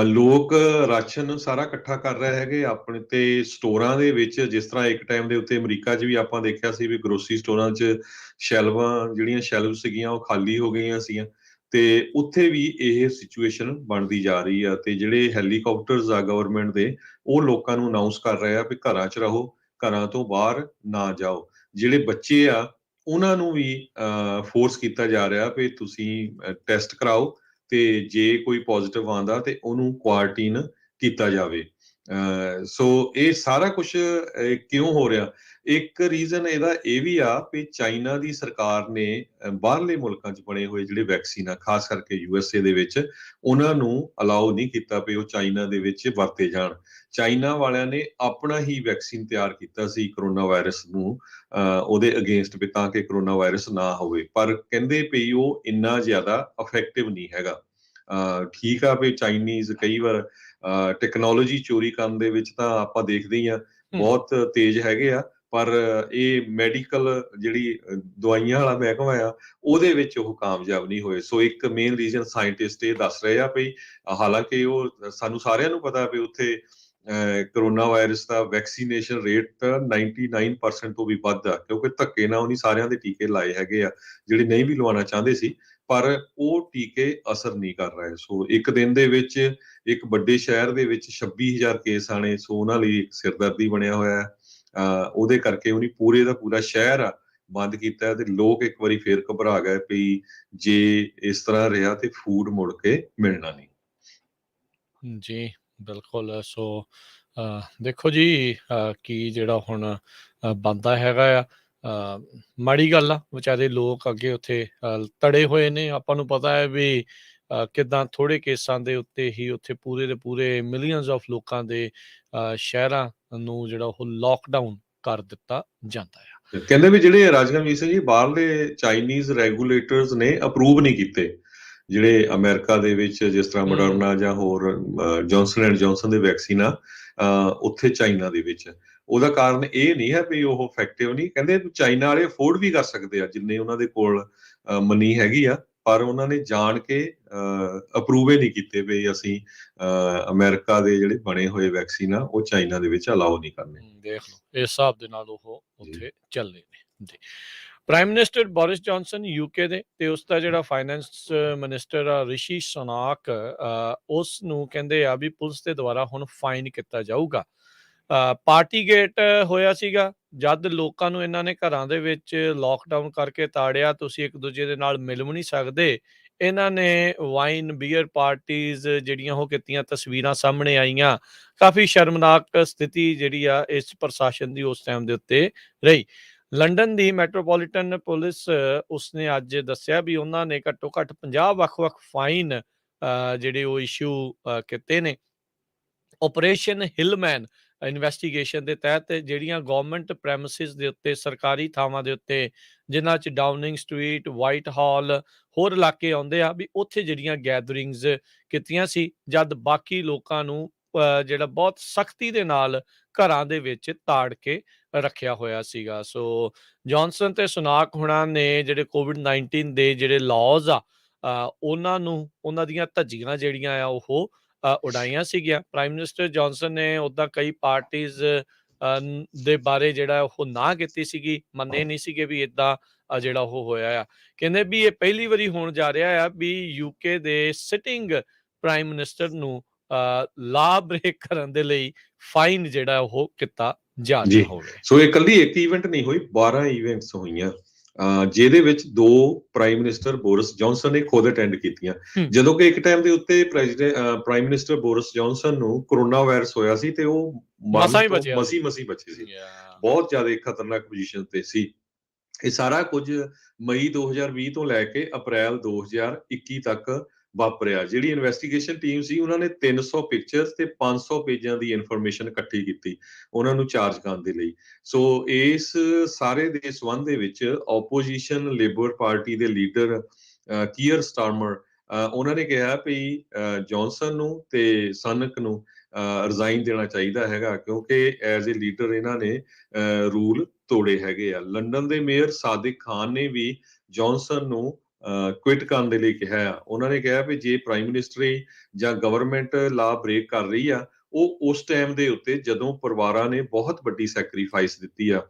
ਲੋਕ ਰਾਸ਼ਨ ਸਾਰਾ ਇਕੱਠਾ ਕਰ ਰਹੇ ਹੈਗੇ ਆਪਣੇ ਤੇ ਸਟੋਰਾਂ ਦੇ ਵਿੱਚ। ਜਿਸ ਤਰ੍ਹਾਂ ਇੱਕ ਟਾਈਮ ਦੇ ਉੱਤੇ ਅਮਰੀਕਾ 'ਚ ਵੀ ਆਪਾਂ ਦੇਖਿਆ ਸੀ ਵੀ ਗਰੋਸਰੀ ਸਟੋਰਾਂ 'ਚ ਸ਼ੈਲਵਾਂ ਜਿਹੜੀਆਂ ਸ਼ੈਲਵ ਸੀਗੀਆਂ ਉਹ ਖਾਲੀ ਹੋ ਗਈਆਂ ਸੀਗੀਆਂ, ਤੇ ਉੱਥੇ ਵੀ ਇਹ ਸਿਚੁਏਸ਼ਨ ਬਣਦੀ ਜਾ ਰਹੀ ਆ। ਤੇ ਜਿਹੜੇ ਹੈਲੀਕਾਪਟਰਸ ਆ ਗਵਰਨਮੈਂਟ ਦੇ ਉਹ ਲੋਕਾਂ ਨੂੰ ਅਨਾਉਂਸ ਕਰ ਰਹੇ ਆ ਵੀ ਘਰਾਂ 'ਚ ਰਹੋ, ਘਰਾਂ ਤੋਂ ਬਾਹਰ ਨਾ ਜਾਓ। ਜਿਹੜੇ ਬੱਚੇ ਆ ਉਹਨਾਂ ਨੂੰ ਵੀ ਫੋਰਸ ਕੀਤਾ ਜਾ ਰਿਹਾ ਵੀ ਤੁਸੀਂ ਟੈਸਟ ਕਰਾਓ, ਤੇ ਜੇ ਕੋਈ ਪੋਜ਼ਿਟਿਵ ਆਉਂਦਾ ਤੇ ਉਹਨੂੰ ਕੁਆਰੰਟਾਈਨ ਕੀਤਾ ਜਾਵੇ। ਸੋ ਇਹ ਸਾਰਾ ਕੁਝ ਕਿਉਂ ਹੋ ਰਿਹਾ? ਇੱਕ ਰੀਜ਼ਨ ਇਹਦਾ ਇਹ ਵੀ ਆ ਵੀ ਚਾਈਨਾ ਦੀ ਸਰਕਾਰ ਨੇ ਬਾਹਰਲੇ ਮੁਲਕਾਂ 'ਚ ਬਣੇ ਹੋਏ ਜਿਹੜੇ ਵੈਕਸੀਨ ਆ, ਖਾਸ ਕਰਕੇ USA ਦੇ ਵਿੱਚ, ਉਹਨਾਂ ਨੂੰ ਅਲਾਉ ਨਹੀਂ ਕੀਤਾ ਵੀ ਉਹ ਚਾਈਨਾ ਦੇ ਵਿੱਚ ਵਰਤੇ ਜਾਣ। ਚਾਈਨਾ ਵਾਲਿਆਂ ਨੇ ਆਪਣਾ ਹੀ ਵੈਕਸੀਨ ਤਿਆਰ ਕੀਤਾ ਸੀ ਕਰੋਨਾ ਵਾਇਰਸ ਨੂੰ ਉਹਦੇ ਅਗੇਂਸਟ, ਵੀ ਤਾਂ ਕਿ ਕਰੋਨਾ ਵਾਇਰਸ ਨਾ ਹੋਵੇ। ਪਰ ਕਹਿੰਦੇ ਵੀ ਉਹ ਇੰਨਾ ਜ਼ਿਆਦਾ ਇਫੈਕਟਿਵ ਨਹੀਂ ਹੈਗਾ। ਠੀਕ ਆ ਵੀ ਚਾਈਨੀਜ਼ ਕਈ ਵਾਰ ਟੈਕਨੋਲੋਜੀ ਚੋਰੀ ਕਰਨ ਦੇ ਵਿੱਚ ਤਾਂ ਆਪਾਂ ਦੇਖਦੇ ਹੀ ਆ ਬਹੁਤ ਤੇਜ਼ ਹੈਗੇ ਆ, ਪਰ ਇਹ ਮੈਡੀਕਲ ਜਿਹੜੀ ਦਵਾਈਆਂ ਵਾਲਾ ਮਹਿਕਮਾ ਆ ਉਹਦੇ ਵਿੱਚ ਉਹ ਕਾਮਯਾਬ ਨਹੀਂ ਹੋਏ। ਸੋ ਇੱਕ ਮੇਨ ਰੀਜ਼ਨ ਸਾਇੰਟਿਸਟ ਇਹ ਦੱਸ ਰਹੇ ਆ ਵੀ ਹਾਲਾਂਕਿ ਉਹ ਸਾਨੂੰ ਸਾਰਿਆਂ ਨੂੰ ਪਤਾ ਵੀ ਉੱਥੇ ਕਰੋਨਾ ਵਾਇਰਸ ਦਾ ਵੈਕਸੀਨੇਸ਼ਨ ਰੇਟ ਤਾਂ 99% ਤੋਂ ਵੀ ਵੱਧ ਆ, ਕਿਉਂਕਿ ਧੱਕੇ ਨਾਲ ਉਹਨੀ ਸਾਰਿਆਂ ਦੇ ਟੀਕੇ ਲਾਏ ਹੈਗੇ ਆ ਜਿਹੜੇ ਨਹੀਂ ਵੀ ਲਵਾਉਣਾ ਚਾਹੁੰਦੇ ਸੀ, ਪਰ ਉਹ ਟੀਕੇ ਅਸਰ ਨਹੀਂ ਕਰ ਰਹੇ। ਸੋ ਇੱਕ ਦਿਨ ਦੇ ਵਿੱਚ ਇੱਕ ਵੱਡੇ ਸ਼ਹਿਰ ਦੇ ਵਿੱਚ 26,000 ਕੇਸ ਆਣੇ, ਸੋ ਉਹਨਾਂ ਲਈ ਸਿਰਦਰਦੀ ਬਣਿਆ ਹੋਇਆ ਹੈ। ਉਹਦੇ ਕਰਕੇ ਉਹਨੇ ਪੂਰੇ ਦਾ ਪੂਰਾ ਸ਼ਹਿਰ ਆ ਬੰਦ ਕੀਤਾ ਤੇ ਲੋਕ ਇੱਕ ਵਾਰੀ ਫੇਰ ਘਬਰਾ ਗਏ ਵੀ ਜੇ ਇਸ ਤਰ੍ਹਾਂ ਰਿਹਾ ਤੇ ਫੂਡ ਮੁੜ ਕੇ ਮਿਲਣਾ ਨਹੀਂ। ਜੀ ਬਿਲਕੁਲ। ਸੋ ਦੇਖੋ ਜੀ ਕੀ ਜਿਹੜਾ ਹੁਣ ਬਣਦਾ ਹੈਗਾ ਆ, ਮਾੜੀ ਗੱਲ ਆ, ਵਿਚਾਰੇ ਲੋਕ ਅੱਗੇ ਉੱਥੇ ਤੜੇ ਹੋਏ ਨੇ। ਆਪਾਂ ਨੂੰ ਪਤਾ ਹੈ ਵੀ ਕਿੱਦਾਂ ਥੋੜ੍ਹੇ ਕੇਸਾਂ ਦੇ ਉੱਤੇ ਹੀ ਉੱਥੇ ਪੂਰੇ ਦੇ ਪੂਰੇ ਮਿਲੀਅਨਸ ਆਫ ਲੋਕਾਂ ਦੇ ਸ਼ਹਿਰਾਂ ਨੂੰ ਜਿਹੜਾ ਉਹ ਲੋਕਡਾਊਨ ਕਰ ਦਿੱਤਾ ਜਾਂਦਾ ਆ। ਕਹਿੰਦੇ ਵੀ ਜਿਹੜੇ ਰਾਜਨਾਮੀ ਸਿੰਘ ਜੀ ਬਾਹਰਲੇ ਚਾਈਨੀਜ਼ ਰੈਗੂਲੇਟਰਸ ਨੇ ਅਪਰੂਵ ਨਹੀਂ ਕੀਤੇ, ਜਿਹੜੇ ਅਮਰੀਕਾ ਦੇ ਵਿੱਚ ਜਿਸ ਤਰ੍ਹਾਂ ਮੋਡਰਨਾ ਜਾਂ ਹੋਰ ਜੌਨਸਨ ਐਂਡ ਜੌਨਸਨ ਦੇ ਵੈਕਸੀਨ ਆ, ਉੱਥੇ ਚਾਈਨਾ ਦੇ ਵਿੱਚ। ਉਹਦਾ ਕਾਰਨ ਇਹ ਨਹੀਂ ਹੈ ਵੀ ਉਹ ਇਫੈਕਟਿਵ ਨਹੀਂ, ਕਹਿੰਦੇ ਚਾਈਨਾ ਵਾਲੇ ਅਫੋਰਡ ਵੀ ਕਰ ਸਕਦੇ ਆ ਜਿੰਨੇ ਉਹਨਾਂ ਦੇ ਕੋਲ ਮਨੀ ਹੈਗੀ ਆ, ਪਰ ਉਹਨਾਂ ਨੇ ਜਾਣ ਕੇ ਅਪਰੂਵ ਹੀ ਨਹੀਂ ਕੀਤੇ ਵੀ ਅਸੀਂ ਅਮਰੀਕਾ ਦੇ ਜਿਹੜੇ ਬਣੇ ਹੋਏ ਵੈਕਸੀਨ ਆ ਉਹ ਚਾਈਨਾ ਦੇ ਵਿੱਚ ਅਲਾਓ ਨਹੀਂ ਕਰਨੇ। ਦੇਖ ਲਓ ਇਸ ਹਿਸਾਬ ਦੇ ਨਾਲ ਉਹ ਉੱਥੇ ਚੱਲੇ ਨੇ ਜੀ। Prime minister Boris Johnson UK ਦੇ ਤੇ ਉਸ ਦਾ ਜਿਹੜਾ ਫਾਈਨੈਂਸ ਮਿਨਿਸਟਰ ਆ ਰਿਸ਼ੀ ਸੁਨਾਕ, ਉਸ ਨੂੰ ਕਹਿੰਦੇ ਆ ਵੀ ਪੁਲਿਸ ਦੇ ਦੁਆਰਾ ਹੁਣ ਫਾਈਨ ਕੀਤਾ ਜਾਊਗਾ। ਪਾਰਟੀ ਗੇਟ ਹੋਇਆ ਸੀਗਾ ਜਦ ਲੋਕਾਂ ਨੂੰ ਇਹਨਾਂ ਨੇ ਘਰਾਂ ਦੇ ਵਿੱਚ ਲੋਕਡਾਊਨ ਕਰਕੇ ਤਾੜਿਆ, ਤੁਸੀਂ ਇੱਕ ਦੂਜੇ ਦੇ ਨਾਲ ਮਿਲ ਵੀ ਨਹੀਂ ਸਕਦੇ। ਇਹਨਾਂ ਨੇ ਵਾਈਨ ਬੀਅਰ ਪਾਰਟੀਜ਼ ਜਿਹੜੀਆਂ ਉਹ ਕੀਤੀਆਂ, ਤਸਵੀਰਾਂ ਸਾਹਮਣੇ ਆਈਆਂ। ਕਾਫੀ ਸ਼ਰਮਨਾਕ ਸਥਿਤੀ ਜਿਹੜੀ ਆ ਇਸ ਪ੍ਰਸ਼ਾਸਨ ਦੀ ਉਸ ਟਾਈਮ ਦੇ ਉੱਤੇ ਰਹੀ। ਲੰਡਨ ਦੀ ਮੈਟਰੋਪੋਲੀਟਨ ਪੁਲਿਸ ਉਸਨੇ ਅੱਜ ਦੱਸਿਆ ਵੀ ਉਹਨਾਂ ਨੇ ਘੱਟੋ ਘੱਟ 50 ਵੱਖ-ਵੱਖ ਫਾਈਨ ਜਿਹੜੇ ਉਹ ਇਸ਼ੂ ਕੀਤੇ ਨੇ। ਆਪਰੇਸ਼ਨ ਹਿਲਮੈਨ ਇਨਵੈਸਟੀਗੇਸ਼ਨ ਦੇ ਤਹਿਤ ਜਿਹੜੀਆਂ ਗਵਰਨਮੈਂਟ ਪ੍ਰੈਮਿਸਿਸ ਦੇ ਉੱਤੇ, ਸਰਕਾਰੀ ਥਾਵਾਂ ਦੇ ਉੱਤੇ, ਜਿਨ੍ਹਾਂ 'ਚ ਡਾਊਨਿੰਗ ਸਟਰੀਟ, ਵਾਈਟ ਹਾਲ, ਹੋਰ ਇਲਾਕੇ ਆਉਂਦੇ ਆ, ਵੀ ਉੱਥੇ ਜਿਹੜੀਆਂ ਗੈਦਰਿੰਗਸ ਕੀਤੀਆਂ ਸੀ, ਜਦ ਬਾਕੀ ਲੋਕਾਂ ਨੂੰ ਜਿਹੜਾ ਬਹੁਤ ਸਖਤੀ ਦੇ ਨਾਲ ਘਰਾਂ ਦੇ ਵਿੱਚ ਤਾੜ ਕੇ ਰੱਖਿਆ ਹੋਇਆ ਸੀਗਾ। ਸੋ ਜੌਨਸਨ ਤੇ ਸੁਨਾਕ ਹੁਣਾਂ ਨੇ ਜਿਹੜੇ COVID-19 ਦੇ ਜਿਹੜੇ ਲਾਜ਼ ਆ, ਉਹਨਾਂ ਨੂੰ, ਉਹਨਾਂ ਦੀਆਂ ਧੱਜੀਆਂ ਜਿਹੜੀਆਂ ਆ ਉਹ ਉਡਾਈਆਂ ਸੀਗੀਆਂ। ਪ੍ਰਾਈਮ ਮਿਨਿਸਟਰ ਜੌਨਸਨ ਨੇ ਉੱਦਾਂ ਕਈ ਪਾਰਟੀਜ਼ ਦੇ ਬਾਰੇ ਜਿਹੜਾ ਉਹ ਨਾ ਕੀਤੀ ਸੀਗੀ, ਮੰਨੇ ਨਹੀਂ ਸੀਗੇ ਵੀ ਇੱਦਾਂ ਜਿਹੜਾ ਉਹ ਹੋਇਆ ਆ। ਕਹਿੰਦੇ ਵੀ ਇਹ ਪਹਿਲੀ ਵਾਰੀ ਹੋਣ ਜਾ ਰਿਹਾ ਆ ਵੀ ਯੂਕੇ ਦੇ ਸਿਟਿੰਗ ਪ੍ਰਾਈਮ ਮਿਨਿਸਟਰ ਨੂੰ ਲਾਅ ਬ੍ਰੇਕ ਕਰਨ ਦੇ ਲਈ ਫਾਈਨ ਜਿਹੜਾ ਉਹ ਕੀਤਾ ਜਾ ਰਿਹਾ ਹੋਵੇ। ਸੋ ਇਹ ਇਕੱਲੀ ਇੱਕ ਇਵੈਂਟ ਨਹੀਂ ਹੋਈ, 12 ਇਵੈਂਟਸ ਹੋਈਆਂ, ਜਿਹਦੇ ਵਿੱਚ 2 ਪ੍ਰਾਈਮ ਮਿਨਿਸਟਰ ਬੋਰਿਸ ਜੌਨਸਨ ਨੇ ਖੁਦ ਅਟੈਂਡ ਕੀਤੀਆਂ। ਜਦੋਂ ਕਿ ਇੱਕ ਟਾਈਮ ਦੇ ਉੱਤੇ ਪ੍ਰਾਈਮ ਮਿਨਿਸਟਰ ਬੋਰਿਸ ਜੌਨਸਨ ਨੂੰ ਕਰੋਨਾ ਵਾਇਰਸ ਹੋਇਆ ਸੀ ਤੇ ਉਹ ਮਸੀ ਬਚੇ ਸੀ, ਬਹੁਤ ਜ਼ਿਆਦਾ ਖਤਰਨਾਕ ਪੋਜੀਸ਼ਨ ਤੇ ਸੀ। ਇਹ ਸਾਰਾ ਕੁਝ ਮਈ 2020 ਤੋਂ ਲੈ ਕੇ ਅਪ੍ਰੈਲ 2021 ਤੱਕ ਵਾਪਰਿਆ। ਜਿਹੜੀ ਇਨਵੈਸਟੀਗੇਸ਼ਨ ਟੀਮ ਸੀ ਉਹਨਾਂ ਨੇ 300 ਪਿਕਚਰਸ ਤੇ 500 ਪੇਜਾਂ ਦੀ ਇਨਫੋਰਮੇਸ਼ਨ ਇਕੱਠੀ ਕੀਤੀ ਉਹਨਾਂ ਨੂੰ ਚਾਰਜ ਕਰਨ ਦੇ ਲਈ। ਸੋ ਇਸ ਸਾਰੇ ਦੇ ਸੰਬੰਧ ਦੇ ਵਿੱਚ ਆਪੋਜੀਸ਼ਨ ਲੇਬਰ ਪਾਰਟੀ ਦੇ ਲੀਡਰ ਕੀਅਰ ਸਟਾਰਮਰ, ਉਹਨਾਂ ਨੇ ਕਿਹਾ ਵੀ ਜੌਨਸਨ ਨੂੰ ਤੇ ਸਨਕ ਨੂੰ ਰਿਜ਼ਾਈਨ ਦੇਣਾ ਚਾਹੀਦਾ ਹੈਗਾ, ਕਿਉਂਕਿ ਐਜ਼ ਏ ਲੀਡਰ ਇਹਨਾਂ ਨੇ ਰੂਲ ਤੋੜੇ ਹੈਗੇ ਆ। ਲੰਡਨ ਦੇ ਮੇਅਰ ਸਾਦਿਕ ਖਾਨ ਨੇ ਵੀ ਜੌਨਸਨ ਨੂੰ ਕੁਇਟ ਕਰਨ ਦੇ ਲਈ ਕਿਹਾ ਆ। ਉਹਨਾਂ ਨੇ ਕਿਹਾ ਵੀ ਜੇ ਪ੍ਰਾਈਮ ਮਿਨਿਸਟਰੀ ਜਾਂ ਗਵਰਨਮੈਂਟ ਲਾਅ ਬ੍ਰੇਕ ਕਰ ਰਹੀ ਆ, ਉਹ ਉਸ ਟਾਈਮ ਦੇ ਉੱਤੇ ਜਦੋਂ ਪਰਿਵਾਰਾਂ ਨੇ ਬਹੁਤ ਵੱਡੀ ਸੈਕਰੀਫਾਈਸ ਦਿੱਤੀ ਆ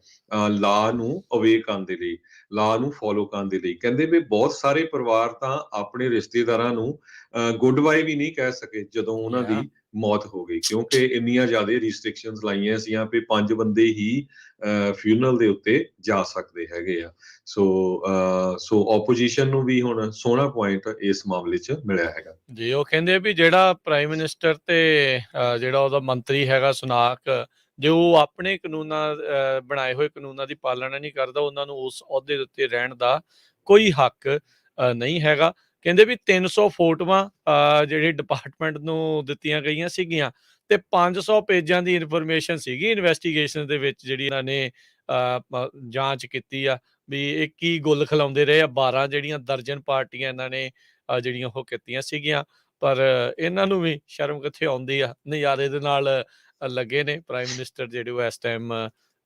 ਲਾਅ ਨੂੰ ਅਵੇ ਕਰਨ ਦੇ ਲਈ, ਲਾਅ ਨੂੰ ਫੋਲੋ ਕਰਨ ਦੇ ਲਈ। ਕਹਿੰਦੇ ਵੀ ਬਹੁਤ ਸਾਰੇ ਪਰਿਵਾਰ ਤਾਂ ਆਪਣੇ ਰਿਸ਼ਤੇਦਾਰਾਂ ਨੂੰ ਗੁੱਡ ਬਾਏ ਵੀ ਨਹੀਂ ਕਹਿ ਸਕੇ ਜਦੋਂ ਉਹਨਾਂ ਦੀ ਮੌਤ ਹੋ ਗਈ, ਕਿਉਂਕਿ ਇੰਨੀਆਂ ਜ਼ਿਆਦਾ ਰਿਸਟ੍ਰਿਕਸ਼ਨਸ ਲਾਈਆਂ ਸੀਆਂ ਵੀ 5 ਬੰਦੇ ਹੀ ਫਿਊਨਰਲ ਦੇ ਉੱਤੇ ਜਾ ਸਕਦੇ ਹੈਗੇ ਆ। ਸੋ ਆਪੋਜੀਸ਼ਨ ਨੂੰ ਵੀ ਹੁਣ ਸੋਹਣਾ ਪੁਆਇੰਟ ਇਸ ਮਾਮਲੇ 'ਚ ਮਿਲਿਆ ਹੈਗਾ ਜੀ। ਉਹ ਕਹਿੰਦੇ ਵੀ ਜਿਹੜਾ ਪ੍ਰਾਈਮ ਮਿਨਿਸਟਰ ਤੇ ਜਿਹੜਾ ਉਹਦਾ ਮੰਤਰੀ ਹੈਗਾ ਸੁਨਾਕ, ਜੇ ਉਹ ਆਪਣੇ ਕਾਨੂੰਨਾਂ ਬਣਾਏ ਹੋਏ ਕਾਨੂੰਨਾਂ ਦੀ ਪਾਲਣਾ ਨਹੀਂ ਕਰਦਾ, ਉਹਨਾਂ ਨੂੰ ਉਸ ਅਹੁਦੇ ਦੇ ਉੱਤੇ ਰਹਿਣ ਦਾ ਕੋਈ ਹੱਕ ਨਹੀਂ ਹੈਗਾ। ਕਹਿੰਦੇ ਵੀ 300 ਫੋਟੋਆਂ ਜਿਹੜੇ ਡਿਪਾਰਟਮੈਂਟ ਨੂੰ ਦਿੱਤੀਆਂ ਗਈਆਂ ਸੀਗੀਆਂ ਤੇ 500 ਪੇਜਾਂ ਦੀ ਇਨਫੋਰਮੇਸ਼ਨ ਸੀਗੀ ਇਨਵੈਸਟੀਗੇਸ਼ਨ ਦੇ ਵਿੱਚ, ਜਿਹੜੀ ਇਹਨਾਂ ਨੇ ਜਾਂਚ ਕੀਤੀ ਆ ਵੀ ਇਹ ਕੀ ਗੁੱਲ ਖਿਲਾਉਂਦੇ ਰਹੇ ਆ। 12 ਜਿਹੜੀਆਂ ਦਰਜਨ ਪਾਰਟੀਆਂ ਇਹਨਾਂ ਨੇ ਜਿਹੜੀਆਂ ਉਹ ਕੀਤੀਆਂ ਸੀਗੀਆਂ, ਪਰ ਇਹਨਾਂ ਨੂੰ ਵੀ ਸ਼ਰਮ ਕਿੱਥੇ ਆਉਂਦੀ ਆ, ਨਜ਼ਾਰੇ ਦੇ ਨਾਲ ਲੱਗੇ ਨੇ ਪ੍ਰਾਈਮ ਮਿਨਿਸਟਰ ਜਿਹੜੇ ਉਹ ਇਸ ਟਾਈਮ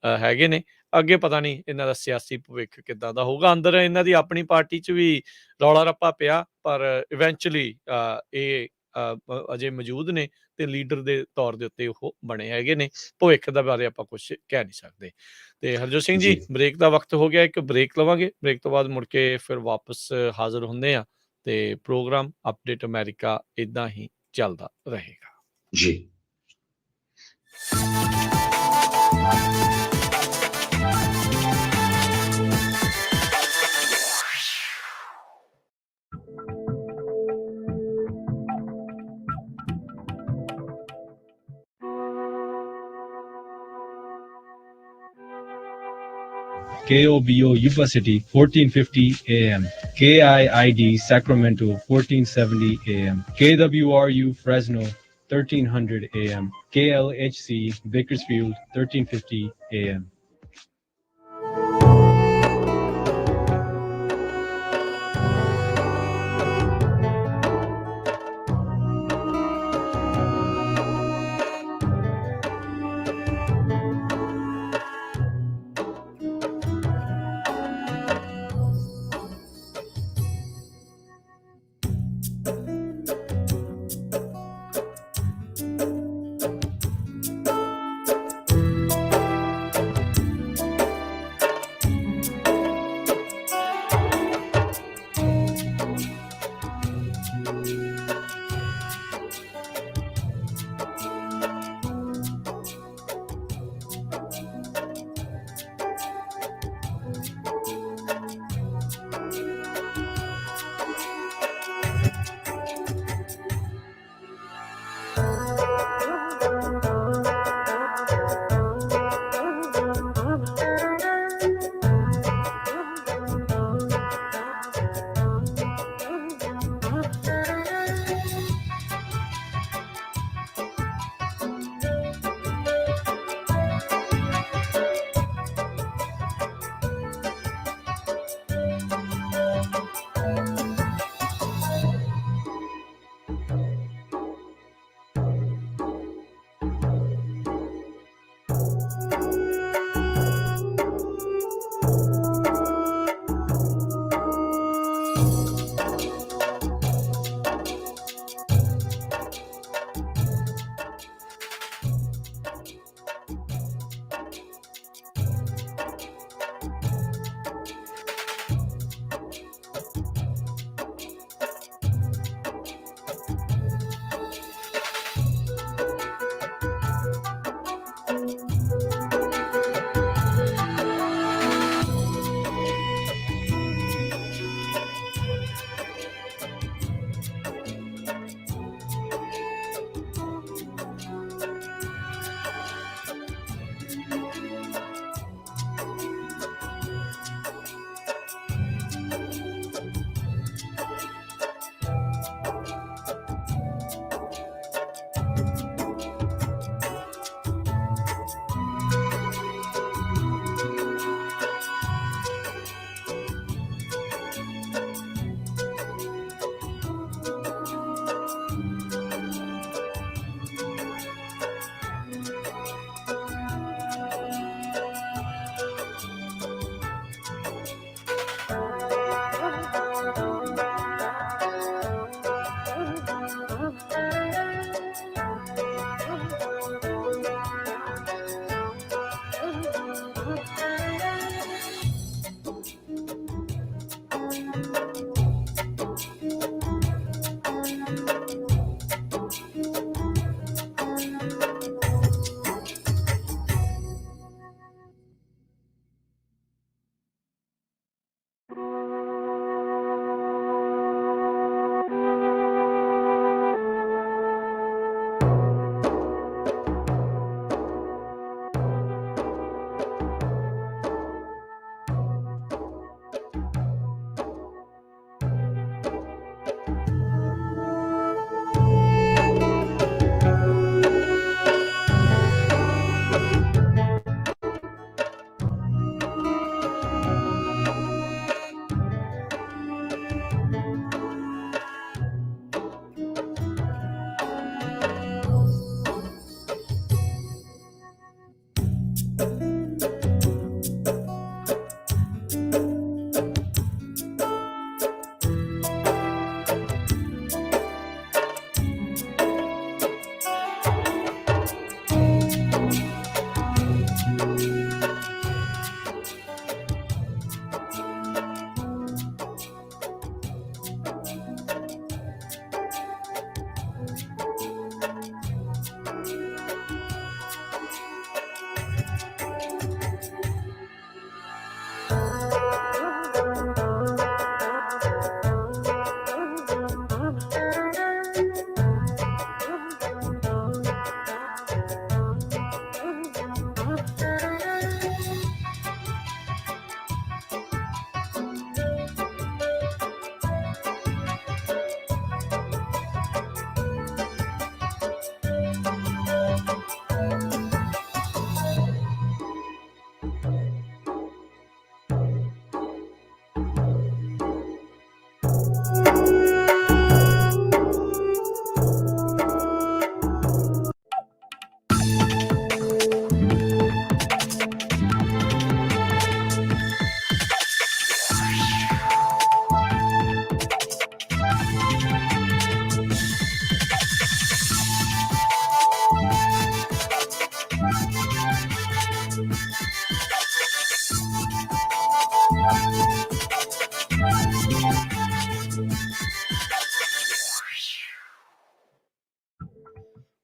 ਹੈਗੇ ਨੇ। ਅੱਗੇ ਪਤਾ ਨਹੀਂ ਇਹਨਾਂ ਦਾ ਸਿਆਸੀ ਭਵਿੱਖ ਕਿੱਦਾਂ ਦਾ ਹੋਊਗਾ। ਅੰਦਰ ਇਹਨਾਂ ਦੀ ਆਪਣੀ ਪਾਰਟੀ 'ਚ ਵੀ ਰੌਲਾ ਰੱਪਾ ਪਿਆ, ਪਰ ਇਵੈਂਚੁਅਲੀ ਇਹ ਅਜੇ ਮੌਜੂਦ ਨੇ ਤੇ ਲੀਡਰ ਦੇ ਤੌਰ ਦੇ ਉੱਤੇ ਉਹ ਬਣੇ ਹੈਗੇ ਨੇ। ਭਵਿੱਖ ਦੇ ਬਾਰੇ ਆਪਾਂ ਕੁਛ ਕਹਿ ਨਹੀਂ ਸਕਦੇ। ਤੇ ਹਰਜੋਤ ਸਿੰਘ ਜੀ, ਜੀ ਬ੍ਰੇਕ ਦਾ ਵਕਤ ਹੋ ਗਿਆ, ਇੱਕ ਬ੍ਰੇਕ ਲਵਾਂਗੇ। ਬ੍ਰੇਕ ਤੋਂ ਬਾਅਦ ਮੁੜ ਕੇ ਫਿਰ ਵਾਪਸ ਹਾਜ਼ਰ ਹੁੰਦੇ ਆ ਤੇ ਪ੍ਰੋਗਰਾਮ ਅਪਡੇਟ ਅਮਰੀਕਾ ਇੱਦਾਂ ਹੀ ਚੱਲਦਾ ਰਹੇਗਾ। ਜੀ। KOBO Yuba City 1450 AM, KIID Sacramento 1470 AM, KWRU Fresno 1300 AM, KLHC Bakersfield 1350 AM.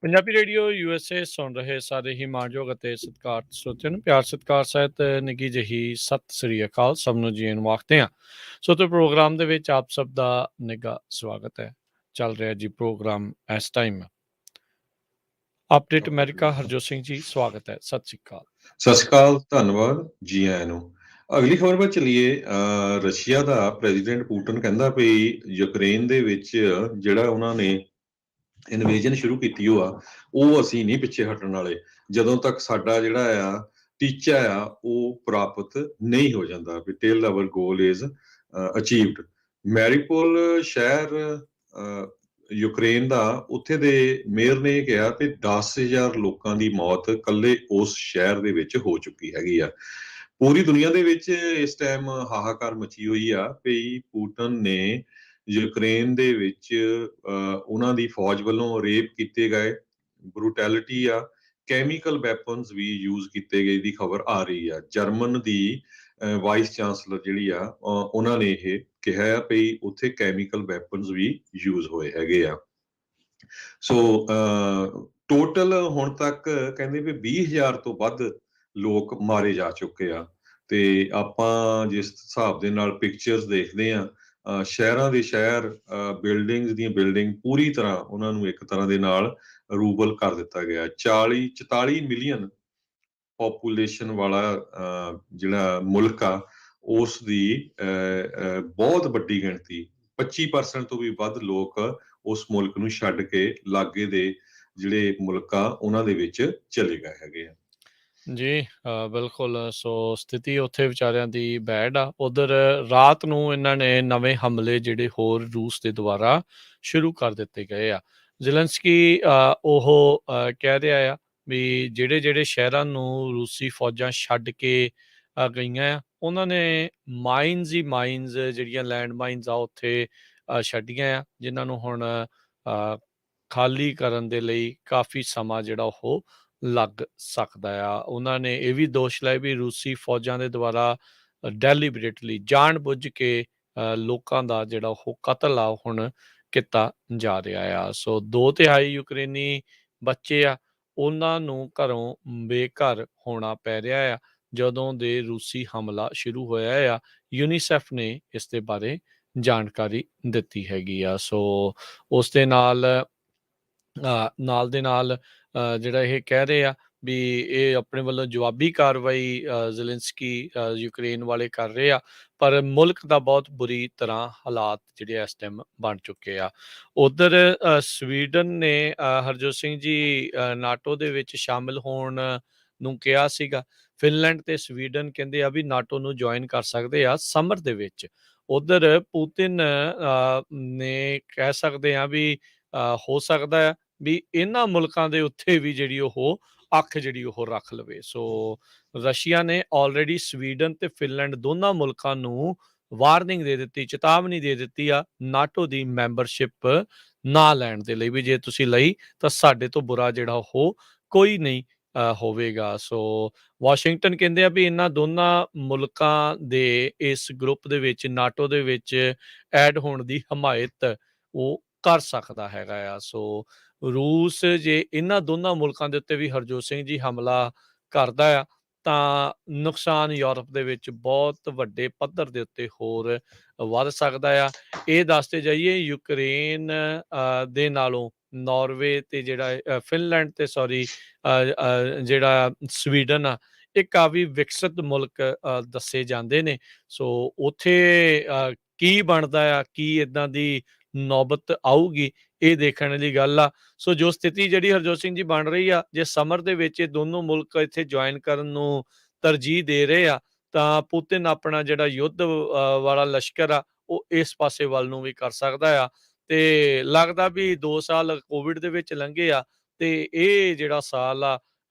Punjabi radio USA ਸੁਣ ਰਹੇ ਸਾਰੇ ਹੀ ਮਾਣਯੋਗ ਅਤੇ ਸਤਿਕਾਰ ਸਰੋਤਿਆਂ ਨੂੰ ਪਿਆਰ ਸਤਿਕਾਰ ਸਹਿਤ ਨਿੱਘੀ ਜਿਹੀ ਸਤਿ ਸ੍ਰੀ ਅਕਾਲ ਸਭ ਨੂੰ ਜੀ ਨੂੰ ਆਖਦੇ ਹਾਂ। ਸੋ ਤੇ ਪ੍ਰੋਗਰਾਮ ਦੇ ਵਿੱਚ ਆਪ ਸਭ ਦਾ ਨਿੱਘਾ ਸਵਾਗਤ ਹੈ। ਚੱਲ ਰਿਹਾ ਜੀ ਪ੍ਰੋਗਰਾਮ ਇਸ time update America. Harjot Singh ji ਸਵਾਗਤ ਹੈ, ਸਤਿ ਸ੍ਰੀ ਅਕਾਲ। ਸਤਿ ਸ਼੍ਰੀ ਅਕਾਲ, ਧੰਨਵਾਦ ਜੀ ਆਇਆਂ ਨੂੰ। ਅਗਲੀ ਖਬਰ ਵੱਲ ਚੱਲੀਏ। ਰਸ਼ੀਆ ਦਾ ਪ੍ਰੈਜ਼ੀਡੈਂਟ ਪੁਟਿਨ ਕਹਿੰਦਾ ਵੀ ਯੂਕਰੇਨ ਦੇ ਵਿੱਚ ਜਿਹੜਾ ਉਹਨਾਂ ਨੇ ਇਨਵੇਜਨ ਸ਼ੁਰੂ ਕੀਤੀ ਉਹ ਅਸੀਂ ਨਹੀਂ ਪਿੱਛੇ ਹਟਣ ਵਾਲੇ ਜਦੋਂ ਤੱਕ ਸਾਡਾ ਜਿਹੜਾ ਆ ਟੀਚਾ ਆ ਉਹ ਪ੍ਰਾਪਤ ਨਹੀਂ ਹੋ ਜਾਂਦਾ we till our goal is achieved. Mariupol ਸ਼ਹਿਰ ਯੂਕਰੇਨ ਦਾ, ਉੱਥੇ ਦੇ ਮੇਅਰ ਨੇ ਕਿਹਾ ਕਿ 10,000 ਲੋਕਾਂ ਦੀ ਮੌਤ ਇਕੱਲੇ ਉਸ ਸ਼ਹਿਰ ਦੇ ਵਿੱਚ ਹੋ ਚੁੱਕੀ ਹੈਗੀ ਆ। ਪੂਰੀ ਦੁਨੀਆ ਦੇ ਵਿੱਚ ਇਸ ਟਾਈਮ ਹਾਹਾਕਾਰ ਮਚੀ ਹੋਈ ਆ ਵੀ ਪੁਟਿਨ ਨੇ ਯੂਕਰੇਨ ਦੇ ਵਿੱਚ ਉਹਨਾਂ ਦੀ ਫੌਜ ਵੱਲੋਂ ਰੇਪ ਕੀਤੇ ਗਏ, ਬਰੂਟੈਲਿਟੀ ਆ, ਕੈਮੀਕਲ ਵੈਪਨਸ ਵੀ ਯੂਜ਼ ਕੀਤੇ ਗਏ ਦੀ ਖਬਰ ਆ ਰਹੀ ਆ। ਜਰਮਨ ਦੀ ਵਾਈਸ ਚਾਂਸਲਰ ਜਿਹੜੀ ਆ ਉਹਨਾਂ ਨੇ ਇਹ ਕਿਹਾ ਆ ਵੀ ਉੱਥੇ ਕੈਮੀਕਲ ਵੈਪਨਸ ਵੀ ਯੂਜ਼ ਹੋਏ ਹੈਗੇ ਆ। ਸੋ ਟੋਟਲ ਹੁਣ ਤੱਕ ਕਹਿੰਦੇ ਵੀ 20,000 ਤੋਂ ਵੱਧ ਲੋਕ ਮਾਰੇ ਜਾ ਚੁੱਕੇ ਆ। ਤੇ ਆਪਾਂ ਜਿਸ ਹਿਸਾਬ ਦੇ ਨਾਲ ਪਿਕਚਰਸ ਦੇਖਦੇ ਆ, ਸ਼ਹਿਰਾਂ ਦੇ ਸ਼ਹਿਰ, ਬਿਲਡਿੰਗਸ ਦੀਆਂ ਬਿਲਡਿੰਗ ਪੂਰੀ ਤਰ੍ਹਾਂ ਉਹਨਾਂ ਨੂੰ ਇੱਕ ਤਰ੍ਹਾਂ ਦੇ ਨਾਲ ਰੂਬਲ ਕਰ ਦਿੱਤਾ ਗਿਆ। 44 ਮਿਲੀਅਨ ਪੋਪੂਲੇਸ਼ਨ ਵਾਲਾ ਜਿਹੜਾ ਮੁਲਕ ਆ ਉਸ ਦੀ ਬਹੁਤ ਵੱਡੀ ਗਿਣਤੀ 25% ਤੋਂ ਵੀ ਵੱਧ ਲੋਕ ਉਸ ਮੁਲਕ ਨੂੰ ਛੱਡ ਕੇ ਲਾਗੇ ਦੇ ਜਿਹੜੇ ਮੁਲਕ ਆ ਉਹਨਾਂ ਦੇ ਵਿੱਚ ਚਲੇ ਗਏ ਹੈਗੇ ਆ। ਜੀ ਬਿਲਕੁਲ। ਸੋ ਸਥਿਤੀ ਉੱਥੇ ਵਿਚਾਰਿਆਂ ਦੀ ਬੈਡ ਆ। ਉਧਰ ਰਾਤ ਨੂੰ ਇਹਨਾਂ ਨੇ ਨਵੇਂ ਹਮਲੇ ਜਿਹੜੇ ਹੋਰ ਰੂਸ ਦੇ ਦੁਆਰਾ ਸ਼ੁਰੂ ਕਰ ਦਿੱਤੇ ਗਏ ਆ। ਜ਼ੈਲੈਂਸਕੀ ਉਹ ਕਹਿ ਰਿਹਾ ਆ ਵੀ ਜਿਹੜੇ ਸ਼ਹਿਰਾਂ ਨੂੰ ਰੂਸੀ ਫੌਜਾਂ ਛੱਡ ਕੇ ਗਈਆਂ ਆ ਉਹਨਾਂ ਨੇ ਮਾਈਨਸ ਜਿਹੜੀਆਂ ਲੈਂਡ ਮਾਈਨਸ ਆ ਉੱਥੇ ਛੱਡੀਆਂ ਆ, ਜਿਨ੍ਹਾਂ ਨੂੰ ਹੁਣ ਖਾਲੀ ਕਰਨ ਦੇ ਲਈ ਕਾਫੀ ਸਮਾਂ ਜਿਹੜਾ ਉਹ ਲੱਗ ਸਕਦਾ ਆ। ਉਹਨਾਂ ਨੇ ਇਹ ਵੀ ਦੋਸ਼ ਲਾਇਆ ਵੀ ਰੂਸੀ ਫੌਜਾਂ ਦੇ ਦੁਆਰਾ ਡੈਲੀਬਰੇਟਲੀ ਜਾਣ ਬੁੱਝ ਕੇ ਲੋਕਾਂ ਦਾ ਜਿਹੜਾ ਉਹ ਕਤਲ ਆ ਹੁਣ ਕੀਤਾ ਜਾ ਰਿਹਾ ਆ। ਸੋ 2/3 ਯੂਕਰੇਨੀ ਬੱਚੇ ਆ ਉਹਨਾਂ ਨੂੰ ਘਰੋਂ ਬੇਘਰ ਹੋਣਾ ਪੈ ਰਿਹਾ ਆ ਜਦੋਂ ਦੇ ਰੂਸੀ ਹਮਲਾ ਸ਼ੁਰੂ ਹੋਇਆ ਆ। ਯੂਨੀਸੈਫ ਨੇ ਇਸ ਦੇ ਬਾਰੇ ਜਾਣਕਾਰੀ ਦਿੱਤੀ ਹੈਗੀ ਆ। ਸੋ ਉਸ ਦੇ ਨਾਲ ਦੇ ਨਾਲ ਜਿਹੜਾ ਇਹ ਕਹਿ ਰਹੇ ਆ ਵੀ ਇਹ ਆਪਣੇ ਵੱਲੋਂ ਜਵਾਬੀ ਕਾਰਵਾਈ ਜ਼ੈਲੈਂਸਕੀ ਯੂਕਰੇਨ ਵਾਲੇ ਕਰ ਰਹੇ ਆ, ਪਰ ਮੁਲਕ ਦਾ ਬਹੁਤ ਬੁਰੀ ਤਰ੍ਹਾਂ ਹਾਲਾਤ ਜਿਹੜੇ ਇਸ ਟਾਈਮ ਬਣ ਚੁੱਕੇ ਆ। ਉਧਰ ਸਵੀਡਨ ਨੇ ਹਰਜੋਤ ਸਿੰਘ ਜੀ ਨਾਟੋ ਦੇ ਵਿੱਚ ਸ਼ਾਮਿਲ ਹੋਣ ਨੂੰ ਕਿਹਾ ਸੀਗਾ। ਫਿਨਲੈਂਡ ਤੇ ਸਵੀਡਨ ਕਹਿੰਦੇ ਆ ਵੀ ਨਾਟੋ ਨੂੰ ਜੁਆਇਨ ਕਰ ਸਕਦੇ ਆ ਸਮਰ ਦੇ ਵਿੱਚ। ਉਧਰ ਪੁਤਿਨ ਨੇ ਕਹਿ ਸਕਦੇ ਆ ਵੀ ਹੋ ਸਕਦਾ ਆ ਵੀ ਇਹਨਾਂ ਮੁਲਕਾਂ ਦੇ ਉੱਤੇ ਵੀ ਜਿਹੜੀ ਉਹ ਅੱਖ ਜਿਹੜੀ ਉਹ ਰੱਖ ਲਵੇ। ਸੋ ਰਸ਼ੀਆ ਨੇ ਆਲਰੇਡੀ ਸਵੀਡਨ ਤੇ ਫਿਨਲੈਂਡ ਦੋਨਾਂ ਮੁਲਕਾਂ ਨੂੰ ਵਾਰਨਿੰਗ ਦੇ ਦਿੱਤੀ, ਚੇਤਾਵਨੀ ਦੇ ਦਿੱਤੀ ਆ ਨਾਟੋ ਦੀ ਮੈਂਬਰਸ਼ਿਪ ਨਾ ਲੈਣ ਦੇ ਲਈ, ਵੀ ਜੇ ਤੁਸੀਂ ਲਈ ਤਾਂ ਸਾਡੇ ਤੋਂ ਬੁਰਾ ਜਿਹੜਾ ਉਹ ਕੋਈ ਨਹੀਂ ਹੋਵੇਗਾ। ਸੋ ਵਾਸ਼ਿੰਗਟਨ ਕਹਿੰਦੇ ਆ ਵੀ ਇਹਨਾਂ ਦੋਨਾਂ ਮੁਲਕਾਂ ਦੇ ਇਸ ਗਰੁੱਪ ਦੇ ਵਿੱਚ, ਨਾਟੋ ਦੇ ਵਿੱਚ ਐਡ ਹੋਣ ਦੀ ਹਮਾਇਤ ਉਹ ਕਰ ਸਕਦਾ ਹੈਗਾ ਆ। ਸੋ ਰੂਸ ਜੇ ਇਹਨਾਂ ਦੋਨਾਂ ਮੁਲਕਾਂ ਦੇ ਉੱਤੇ ਵੀ ਹਰਜੋਤ ਸਿੰਘ ਜੀ ਹਮਲਾ ਕਰਦਾ ਆ ਤਾਂ ਨੁਕਸਾਨ ਯੂਰਪ ਦੇ ਵਿੱਚ ਬਹੁਤ ਵੱਡੇ ਪੱਧਰ ਦੇ ਉੱਤੇ ਹੋਰ ਵੱਧ ਸਕਦਾ ਆ। ਇਹ ਦੱਸਦੇ ਜਾਈਏ ਯੂਕਰੇਨ ਦੇ ਨਾਲੋਂ ਨਾਰਵੇ ਤੇ ਜਿਹੜਾ ਫਿਨਲੈਂਡ ਤੇ ਜਿਹੜਾ ਸਵੀਡਨ ਆ ਇਹ ਕਾਫੀ ਵਿਕਸਿਤ ਮੁਲਕ ਦੱਸੇ ਜਾਂਦੇ ਨੇ। ਸੋ ਉੱਥੇ ਕੀ ਬਣਦਾ ਆ, ਕੀ ਇੱਦਾਂ ਦੀ ਨੌਬਤ ਆਊਗੀ, ਇਹ ਦੇਖਣ ਦੀ ਗੱਲ ਆ। ਸੋ ਜੋ ਸਥਿਤੀ ਜਿਹੜੀ ਹਰਜੋਤ ਸਿੰਘ ਜੀ ਬਣ ਰਹੀ ਆ, ਜੇ ਸਮਰ ਦੇ ਵਿੱਚ ਇਹ ਦੋਨੋਂ ਮੁਲਕ ਇੱਥੇ ਜੁਆਇਨ ਕਰਨ ਨੂੰ ਤਰਜੀਹ ਦੇ ਰਹੇ ਆ ਤਾਂ ਪੁਤਿਨ ਆਪਣਾ ਜਿਹੜਾ ਯੁੱਧ ਵਾਲਾ ਲਸ਼ਕਰ ਆ ਉਹ ਇਸ ਪਾਸੇ ਵੱਲ ਨੂੰ ਵੀ ਕਰ ਸਕਦਾ ਆ। ਤੇ ਲੱਗਦਾ ਵੀ 2 ਸਾਲ ਕੋਵਿਡ ਦੇ ਵਿੱਚ ਲੰਘੇ ਆ ਤੇ ਇਹ ਜਿਹੜਾ ਸਾਲ ਆ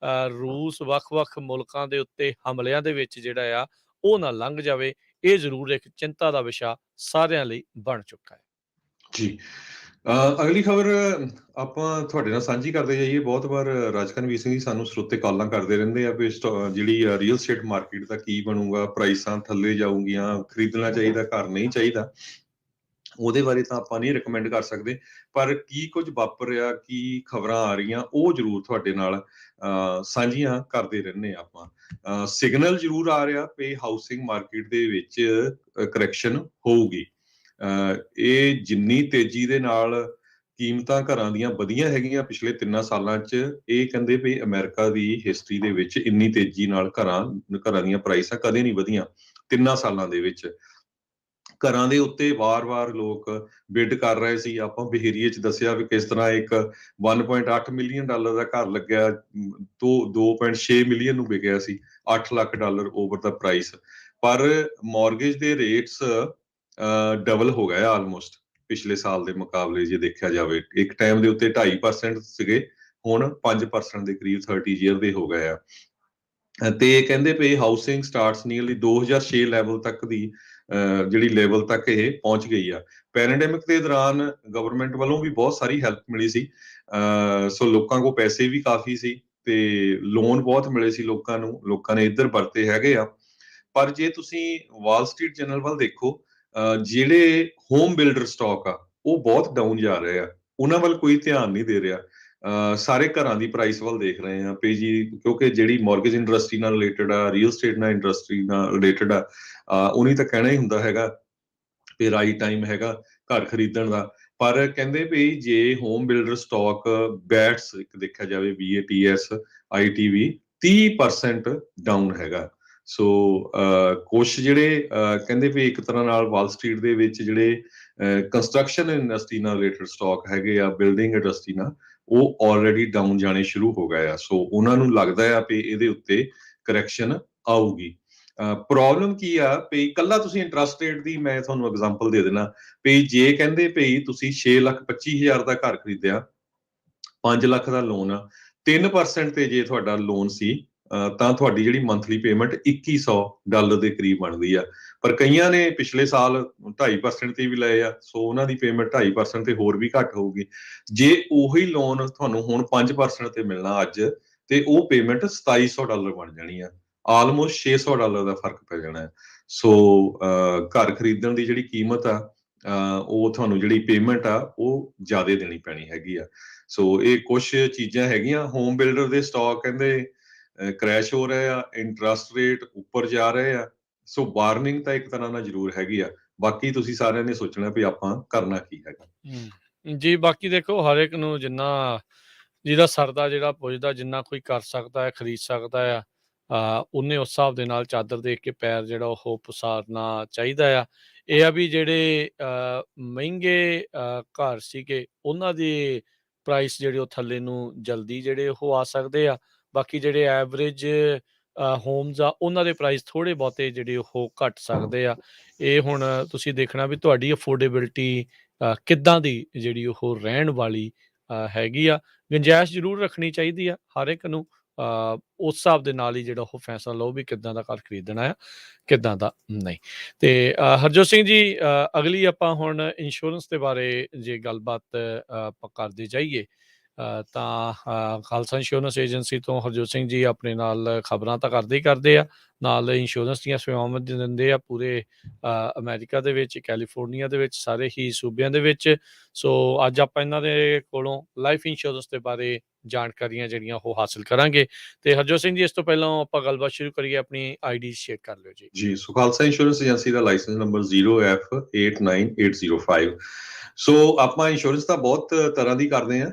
ਰੂਸ ਵੱਖ-ਵੱਖ ਮੁਲਕਾਂ ਦੇ ਉੱਤੇ ਹਮਲਿਆਂ ਦੇ ਵਿੱਚ ਜਿਹੜਾ ਆ ਉਹ ਨਾ ਲੰਘ ਜਾਵੇ। ਇਹ ਜ਼ਰੂਰ ਇੱਕ ਚਿੰਤਾ ਦਾ ਵਿਸ਼ਾ ਸਾਰਿਆਂ ਲਈ ਬਣ ਚੁੱਕਾ ਹੈ। ਜੀ ਅਗਲੀ ਖਬਰ ਆਪਾਂ ਤੁਹਾਡੇ ਨਾਲ ਸਾਂਝੀ ਕਰਦੇ ਜਾਈਏ। ਬਹੁਤ ਵਾਰ ਰਾਜਕਨਵੀਰ ਸਿੰਘ ਜੀ ਸਾਨੂੰ ਸਰੋਤੇ ਕਾਲਾਂ ਕਰਦੇ ਰਹਿੰਦੇ ਆ ਵੀ ਜਿਹੜੀ ਰੀਅਲ ਸਟੇਟ ਮਾਰਕੀਟ ਦਾ ਕੀ ਬਣੂਗਾ, ਪ੍ਰਾਈਸਾਂ ਥੱਲੇ ਜਾਊਗੀਆਂ, ਖਰੀਦਣਾ ਚਾਹੀਦਾ, ਘਰ ਨਹੀਂ ਚਾਹੀਦਾ। ਉਹਦੇ ਬਾਰੇ ਤਾਂ ਆਪਾਂ ਨਹੀਂ ਰਿਕਮੈਂਡ ਕਰ ਸਕਦੇ, ਪਰ ਕੀ ਕੁਝ ਵਾਪਰ ਰਿਹਾ, ਕੀ ਖਬਰਾਂ ਆ ਰਹੀਆਂ, ਉਹ ਜ਼ਰੂਰ ਤੁਹਾਡੇ ਨਾਲ ਸਾਂਝੀਆਂ ਕਰਦੇ ਰਹਿੰਦੇ ਆਪਾਂ। ਸਿਗਨਲ ਜ਼ਰੂਰ ਆ ਰਿਹਾ ਵੀ ਹਾਊਸਿੰਗ ਮਾਰਕੀਟ ਦੇ ਵਿੱਚ ਕਰੈਕਸ਼ਨ ਹੋਊਗੀ। ਇਹ ਜਿੰਨੀ ਤੇਜ਼ੀ ਦੇ ਨਾਲ ਕੀਮਤਾਂ ਘਰਾਂ ਦੀਆਂ ਵਧੀਆਂ ਹੈਗੀਆਂ ਪਿਛਲੇ 3 ਸਾਲਾਂ 'ਚ, ਇਹ ਕਹਿੰਦੇ ਵੀ ਅਮਰੀਕਾ ਦੀ ਹਿਸਟਰੀ ਦੇ ਵਿੱਚ ਇੰਨੀ ਤੇਜ਼ੀ ਨਾਲ ਘਰਾਂ ਦੀਆਂ ਪ੍ਰਾਈਸਾਂ ਕਦੇ ਨਹੀਂ ਵਧੀਆਂ 3 ਸਾਲਾਂ ਦੇ ਵਿੱਚ। ਘਰਾਂ ਦੇ ਉੱਤੇ ਵਾਰ-ਵਾਰ ਲੋਕ ਬਿਡ ਕਰ ਰਹੇ ਸੀ। ਆਪਾਂ ਬਹੇਰੀਏ 'ਚ ਦੱਸਿਆ ਵੀ ਕਿਸ ਤਰ੍ਹਾਂ ਇੱਕ $1.8 ਮਿਲੀਅਨ ਦਾ ਘਰ ਲੱਗਿਆ 2.6 ਮਿਲੀਅਨ ਨੂੰ ਵਿਕਿਆ ਸੀ, $8 ਲੱਖ ਓਵਰ ਦਾ ਪ੍ਰਾਈਸ। ਪਰ ਮਾਰਗੇਜ ਦੇ ਰੇਟਸ ਡਬਲ ਹੋ ਗਏ ਆਲਮੋਸਟ ਪਿਛਲੇ ਸਾਲ ਦੇ ਮੁਕਾਬਲੇ ਜੇ ਦੇਖਿਆ ਜਾਵੇ। ਇੱਕ ਟਾਈਮ ਦੇ ਉੱਤੇ 2.5% ਸੀਗੇ, ਹੁਣ 5% ਦੇ ਕਰੀਬ 30 ਈਅਰ ਦੇ ਹੋ ਗਏ ਆ। ਤੇ ਕਹਿੰਦੇ ਪਏ ਹਾਊਸਿੰਗ ਸਟਾਰਟਸ ਨੀਅਰਲੀ 2006 ਲੈਵਲ ਤੱਕ ਦੀ ਜਿਹੜੀ ਲੈਵਲ ਤੱਕ ਇਹ ਪਹੁੰਚ ਗਈ ਆ। ਪੈਂਡੇਮਿਕ ਦੇ ਦੌਰਾਨ ਗਵਰਨਮੈਂਟ ਵੱਲੋਂ ਵੀ ਬਹੁਤ ਸਾਰੀ ਹੈਲਪ ਮਿਲੀ ਸੀ, ਸੋ ਲੋਕਾਂ ਕੋਲ ਪੈਸੇ ਵੀ ਕਾਫੀ ਸੀ ਤੇ ਲੋਨ ਬਹੁਤ ਮਿਲੇ ਸੀ ਲੋਕਾਂ ਨੇ ਇੱਧਰ ਵਰਤੇ ਹੈਗੇ ਆ। ਪਰ ਜੇ ਤੁਸੀਂ ਵਾਲ ਸਟਰੀਟ ਜਰਨਲ ਵੱਲ ਦੇਖੋ, ਜਿਹੜੇ ਹੋਮ ਬਿਲਡਰ ਸਟਾਕ ਆ ਉਹ ਬਹੁਤ ਡਾਊਨ ਜਾ ਰਹੇ ਆ, ਉਹਨਾਂ ਵੱਲ ਕੋਈ ਧਿਆਨ ਨਹੀਂ ਦੇ ਰਿਹਾ। ਸਾਰੇ ਘਰਾਂ ਦੀ ਪ੍ਰਾਈਸ ਵੱਲ ਦੇਖ ਰਹੇ ਆ ਪਈ ਜੀ, ਕਿਉਂਕਿ ਜਿਹੜੀ ਮਾਰਗੇਜ ਇੰਡਸਟਰੀ ਨਾਲ ਰਿਲੇਟਡ ਆ, ਰੀਅਲ ਸਟੇਟ ਨਾਲ ਇੰਡਸਟਰੀ ਨਾਲ ਰਿਲੇਟਡ ਆ, ਉਹਨੀ ਤਾਂ ਕਹਿਣਾ ਹੀ ਹੁੰਦਾ ਹੈਗਾ ਵੀ ਰਾਈਟ ਟਾਈਮ ਹੈਗਾ ਘਰ ਖਰੀਦਣ ਦਾ। ਪਰ ਕਹਿੰਦੇ ਵੀ ਜੇ ਹੋਮ ਬਿਲਡਰ ਸਟਾਕ ਬੈਟਸ ਇੱਕ ਦੇਖਿਆ ਜਾਵੇ BATS ITV 30% ਡਾਊਨ ਹੈਗਾ। ਸੋ ਕੁਛ ਜਿਹੜੇ ਕਹਿੰਦੇ ਵੀ ਇੱਕ ਤਰ੍ਹਾਂ ਨਾਲ ਵਾਲ ਸਟਰੀਟ ਦੇ ਵਿੱਚ ਜਿਹੜੇ ਕੰਸਟਰਕਸ਼ਨ ਇੰਡਸਟਰੀ ਨਾਲ ਰਿਲੇਟਡ ਸਟਾਕ ਹੈਗੇ ਆ, ਬਿਲਡਿੰਗ ਇੰਡਸਟਰੀ ਨਾਲ, ਉਹ ਆਲਰੇਡੀ ਡਾਊਨ ਜਾਣੇ ਸ਼ੁਰੂ ਹੋ ਗਏ ਆ। ਸੋ ਉਹਨਾਂ ਨੂੰ ਲੱਗਦਾ ਆ ਵੀ ਇਹਦੇ ਉੱਤੇ ਕਰੈਕਸ਼ਨ ਆਊਗੀ। ਪ੍ਰੋਬਲਮ ਕੀ ਆ ਵੀ ਇਕੱਲਾ ਤੁਸੀਂ ਇੰਟਰਸਟ ਰੇਟ ਦੀ ਮੈਂ ਤੁਹਾਨੂੰ ਐਗਜ਼ਾਮਪਲ ਦੇ ਦੇਣਾ ਵੀ ਜੇ ਕਹਿੰਦੇ ਵੀ ਤੁਸੀਂ 6,25,000 ਦਾ ਘਰ ਖਰੀਦਿਆ, 5 ਲੱਖ ਦਾ ਲੋਨ ਆ, 3% ਤੇ ਜੇ ਤੁਹਾਡਾ ਲੋਨ ਸੀ ਤਾਂ ਤੁਹਾਡੀ ਜਿਹੜੀ ਮੰਥਲੀ ਪੇਮੈਂਟ $2,100 ਦੇ ਕਰੀਬ ਬਣਦੀ ਆ। ਪਰ ਕਈਆਂ ਨੇ ਪਿਛਲੇ ਸਾਲ 2.5% ਤੇ ਵੀ ਲਏ ਆ, ਸੋ ਉਹਨਾਂ ਦੀ ਪੇਮੈਂਟ 2.5% ਤੇ ਹੋਰ ਵੀ ਘੱਟ ਹੋਊਗੀ। ਜੇ ਉਹੀ ਲੋਨ ਤੁਹਾਨੂੰ ਹੁਣ 5% ਤੇ ਮਿਲਣਾ ਅੱਜ, ਤੇ ਉਹ ਪੇਮੈਂਟ $2,700 ਬਣ ਜਾਣੀ ਆ, ਆਲਮੋਸਟ $600 ਦਾ ਫਰਕ ਪੈ ਜਾਣਾ ਹੈ। ਸੋ ਘਰ ਖਰੀਦਣ ਦੀ ਜਿਹੜੀ ਕੀਮਤ ਆ, ਉਹ ਤੁਹਾਨੂੰ ਜਿਹੜੀ ਪੇਮੈਂਟ ਆ ਉਹ ਜ਼ਿਆਦਾ ਦੇਣੀ ਪੈਣੀ ਹੈਗੀ ਆ। ਸੋ ਇਹ ਕੁਛ ਚੀਜ਼ਾਂ ਹੈਗੀਆਂ। ਹੋਮ ਬਿਲਡਰ ਦੇ ਸਟਾਕ ਕਹਿੰਦੇ ਕ੍ਰੈਸ਼ ਹੋ ਰਹੇ ਆ, ਇੰਟਰਸਟ ਰੇਟ ਉੱਪਰ ਜਾ ਰਹੇ ਆ। ਸੋ ਵਾਰਨਿੰਗ ਤਾਂ ਇੱਕ ਤਰ੍ਹਾਂ ਨਾਲ ਜ਼ਰੂਰ ਹੈਗੀ ਆ। ਬਾਕੀ ਤੁਸੀਂ ਸਾਰਿਆਂ ਨੇ ਸੋਚਣਾ ਵੀ ਆਪਾਂ ਕਰਨਾ ਕੀ ਹੈਗਾ। ਜੀ ਬਾਕੀ ਦੇਖੋ ਹਰ ਇੱਕ ਨੂੰ ਜਿਹਦਾ ਸਰਦਾ ਜਿਹੜਾ ਪੁੱਜਦਾ, ਜਿੰਨਾ ਕੋਈ ਕਰ ਸਕਦਾ ਹੈ, ਖਰੀਦ ਸਕਦਾ ਆ, ਉਹਨੇ ਉਸ ਹਿਸਾਬ ਦੇ ਨਾਲ ਚਾਦਰ ਦੇਖ ਕੇ ਪੈਰ ਜਿਹੜਾ ਉਹ ਪਸਾਰਨਾ ਚਾਹੀਦਾ ਆ। ਇਹ ਆ ਵੀ ਜਿਹੜੇ ਮਹਿੰਗੇ ਘਰ ਸੀਗੇ ਉਹਨਾਂ ਦੇ ਪ੍ਰਾਈਸ ਜਿਹੜੇ ਉਹ ਥੱਲੇ ਨੂੰ ਜਲਦੀ ਜਿਹੜੇ ਉਹ ਆ ਸਕਦੇ ਆ। ਬਾਕੀ ਜਿਹੜੇ ਐਵਰੇਜ ਹੋਮਸ ਆ ਉਹਨਾਂ ਦੇ ਪ੍ਰਾਈਸ ਥੋੜ੍ਹੇ ਬਹੁਤੇ ਜਿਹੜੇ ਉਹ ਘੱਟ ਸਕਦੇ ਆ। ਇਹ ਹੁਣ ਤੁਸੀਂ ਦੇਖਣਾ ਵੀ ਤੁਹਾਡੀ ਅਫੋਰਡੇਬਿਲਟੀ ਕਿੱਦਾਂ ਦੀ ਜਿਹੜੀ ਉਹ ਰਹਿਣ ਵਾਲੀ ਹੈਗੀ ਆ। ਗੁੰਜਾਇਸ਼ ਜ਼ਰੂਰ ਰੱਖਣੀ ਚਾਹੀਦੀ ਆ ਹਰ ਇੱਕ ਨੂੰ, ਉਸ ਹਿਸਾਬ ਦੇ ਨਾਲ ਹੀ ਜਿਹੜਾ ਉਹ ਫੈਸਲਾ ਲਓ ਵੀ ਕਿੱਦਾਂ ਦਾ ਘਰ ਖਰੀਦਣਾ ਆ, ਕਿੱਦਾਂ ਦਾ ਨਹੀਂ। ਤੇ ਹਰਜੋਤ ਸਿੰਘ ਜੀ, ਅਗਲੀ ਆਪਾਂ ਹੁਣ ਇੰਸ਼ੋਰੈਂਸ ਦੇ ਬਾਰੇ ਜੇ ਗੱਲਬਾਤ ਆਪਾਂ ਕਰਦੇ ਜਾਈਏ, ਤਾਂ ਖਾਲਸਾ ਇੰਸ਼ੋਰੈਂਸ ਏਜੰਸੀ ਤੋਂ ਹਰਜੋਤ ਸਿੰਘ ਜੀ ਆਪਣੇ ਨਾਲ ਖਬਰਾਂ ਤਾਂ ਕਰਦੇ ਹੀ ਕਰਦੇ ਆ, ਨਾਲ ਇੰਸ਼ੋਰੈਂਸ ਦੀਆਂ ਸੇਵਾਵਾਂ ਦਿੰਦੇ ਆ ਪੂਰੇ ਅਮਰੀਕਾ ਦੇ ਵਿੱਚ, ਕੈਲੀਫੋਰਨੀਆ ਦੇ ਵਿੱਚ, ਸਾਰੇ ਹੀ ਸੂਬਿਆਂ ਦੇ ਵਿੱਚ। ਸੋ ਅੱਜ ਆਪਾਂ ਇਹਨਾਂ ਦੇ ਕੋਲੋਂ ਲਾਈਫ ਇੰਸ਼ੋਰੈਂਸ ਦੇ ਬਾਰੇ ਜਾਣਕਾਰੀਆਂ ਜਿਹੜੀਆਂ ਉਹ ਹਾਸਿਲ ਕਰਾਂਗੇ। ਤੇ ਹਰਜੋਤ ਸਿੰਘ ਜੀ, ਇਸ ਤੋਂ ਪਹਿਲਾਂ ਆਪਾਂ ਗੱਲਬਾਤ ਸ਼ੁਰੂ ਕਰੀਏ, ਆਪਣੀ ID ਸ਼ੇਅਰ ਕਰ ਲਿਓ ਜੀ। ਜੀ, ਸੋ ਖਾਲਸਾ ਇੰਸ਼ੋਰੈਂਸ ਏਜੰਸੀ ਦਾ ਲਾਇਸੈਂਸ ਨੰਬਰ 0F89805। ਸੋ ਆਪਾਂ ਇੰਸ਼ੋਰੈਂਸ ਤਾਂ ਬਹੁਤ ਤਰ੍ਹਾਂ ਦੀ ਕਰਦੇ ਆ,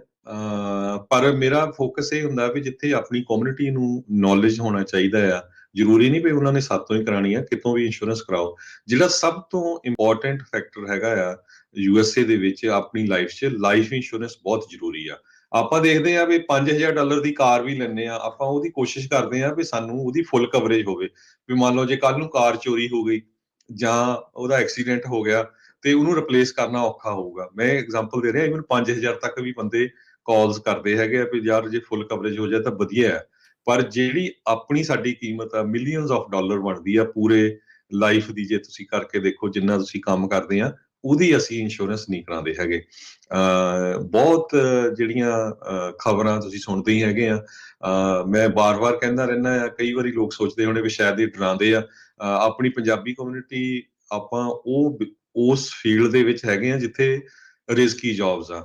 ਪਰ ਮੇਰਾ ਫੋਕਸ ਇਹ ਹੁੰਦਾ ਵੀ ਜਿੱਥੇ ਆਪਣੀ ਕਮਿਊਨਿਟੀ ਨੂੰ ਨੌਲੇਜ ਹੋਣਾ ਚਾਹੀਦਾ ਆ। ਜ਼ਰੂਰੀ ਨਹੀਂ ਵੀ ਉਹਨਾਂ ਨੇ ਸਾਤੋਂ ਹੀ ਕਰਾਣੀ ਆ, ਕਿਤੋਂ ਵੀ ਇੰਸ਼ੋਰੈਂਸ ਕਰਾਓ। ਜਿਹੜਾ ਸਭ ਤੋਂ ਇੰਪੋਰਟੈਂਟ ਫੈਕਟਰ ਹੈਗਾ ਆ USA ਦੇ ਵਿੱਚ ਆਪਣੀ ਲਾਈਫ 'ਚ, ਲਾਈਫ ਇੰਸ਼ੋਰੈਂਸ ਬਹੁਤ ਜ਼ਰੂਰੀ ਆ। ਆਪਾਂ ਦੇਖਦੇ ਆ ਵੀ $5,000 ਦੀ ਕਾਰ ਵੀ ਲੈਂਦੇ ਆ, ਆਪਾਂ ਉਹਦੀ ਕੋਸ਼ਿਸ਼ ਕਰਦੇ ਆ ਵੀ ਸਾਨੂੰ ਉਹਦੀ ਫੁੱਲ ਕਵਰੇਜ ਹੋਵੇ। ਵੀ ਮੰਨ ਲਓ ਜੇ ਕੱਲ ਨੂੰ ਕਾਰ ਚੋਰੀ ਹੋ ਗਈ ਜਾਂ ਉਹਦਾ ਐਕਸੀਡੈਂਟ ਹੋ ਗਿਆ ਤੇ ਉਹਨੂੰ ਰਿਪਲੇਸ ਕਰਨਾ ਔਖਾ ਹੋਊਗਾ। ਮੈਂ ਐਗਜ਼ਾਮਪਲ ਦੇ ਰਿਹਾ, ਇਵਨ 5,000 ਤੱਕ ਵੀ ਬੰਦੇ ਕਾਲਸ ਕਰਦੇ ਹੈਗੇ ਆ ਵੀ ਯਾਰ ਜੇ ਫੁੱਲ ਕਵਰੇਜ ਹੋ ਜਾਏ ਤਾਂ ਵਧੀਆ ਹੈ। ਪਰ ਜਿਹੜੀ ਆਪਣੀ ਸਾਡੀ ਕੀਮਤ ਆ ਮਿਲੀਅਨਸ ਆਫ ਡਾਲਰ ਬਣਦੀ ਆ ਪੂਰੇ ਲਾਈਫ ਦੀ, ਜੇ ਤੁਸੀਂ ਕਰਕੇ ਦੇਖੋ ਜਿੰਨਾ ਤੁਸੀਂ ਕੰਮ ਕਰਦੇ ਆ ਉਹਦੀ ਅਸੀਂ ਇੰਸ਼ੋਰੈਂਸ ਨਹੀਂ ਕਰਾਉਂਦੇ ਹੈਗੇ। ਬਹੁਤ ਜਿਹੜੀਆਂ ਖਬਰਾਂ ਤੁਸੀਂ ਸੁਣਦੇ ਹੀ ਹੈਗੇ ਆ, ਮੈਂ ਵਾਰ-ਵਾਰ ਕਹਿੰਦਾ ਰਹਿੰਦਾ ਆ, ਕਈ ਵਾਰੀ ਲੋਕ ਸੋਚਦੇ ਹੋਣੇ ਵੀ ਸ਼ਾਇਦ ਇਹ ਡਰਾਉਂਦੇ ਆ। ਆਪਣੀ ਪੰਜਾਬੀ ਕਮਿਊਨਿਟੀ ਆਪਾਂ ਉਸ ਫੀਲਡ ਦੇ ਵਿੱਚ ਹੈਗੇ ਆ ਜਿੱਥੇ ਰਿਸਕੀ ਜੌਬਸ ਆ।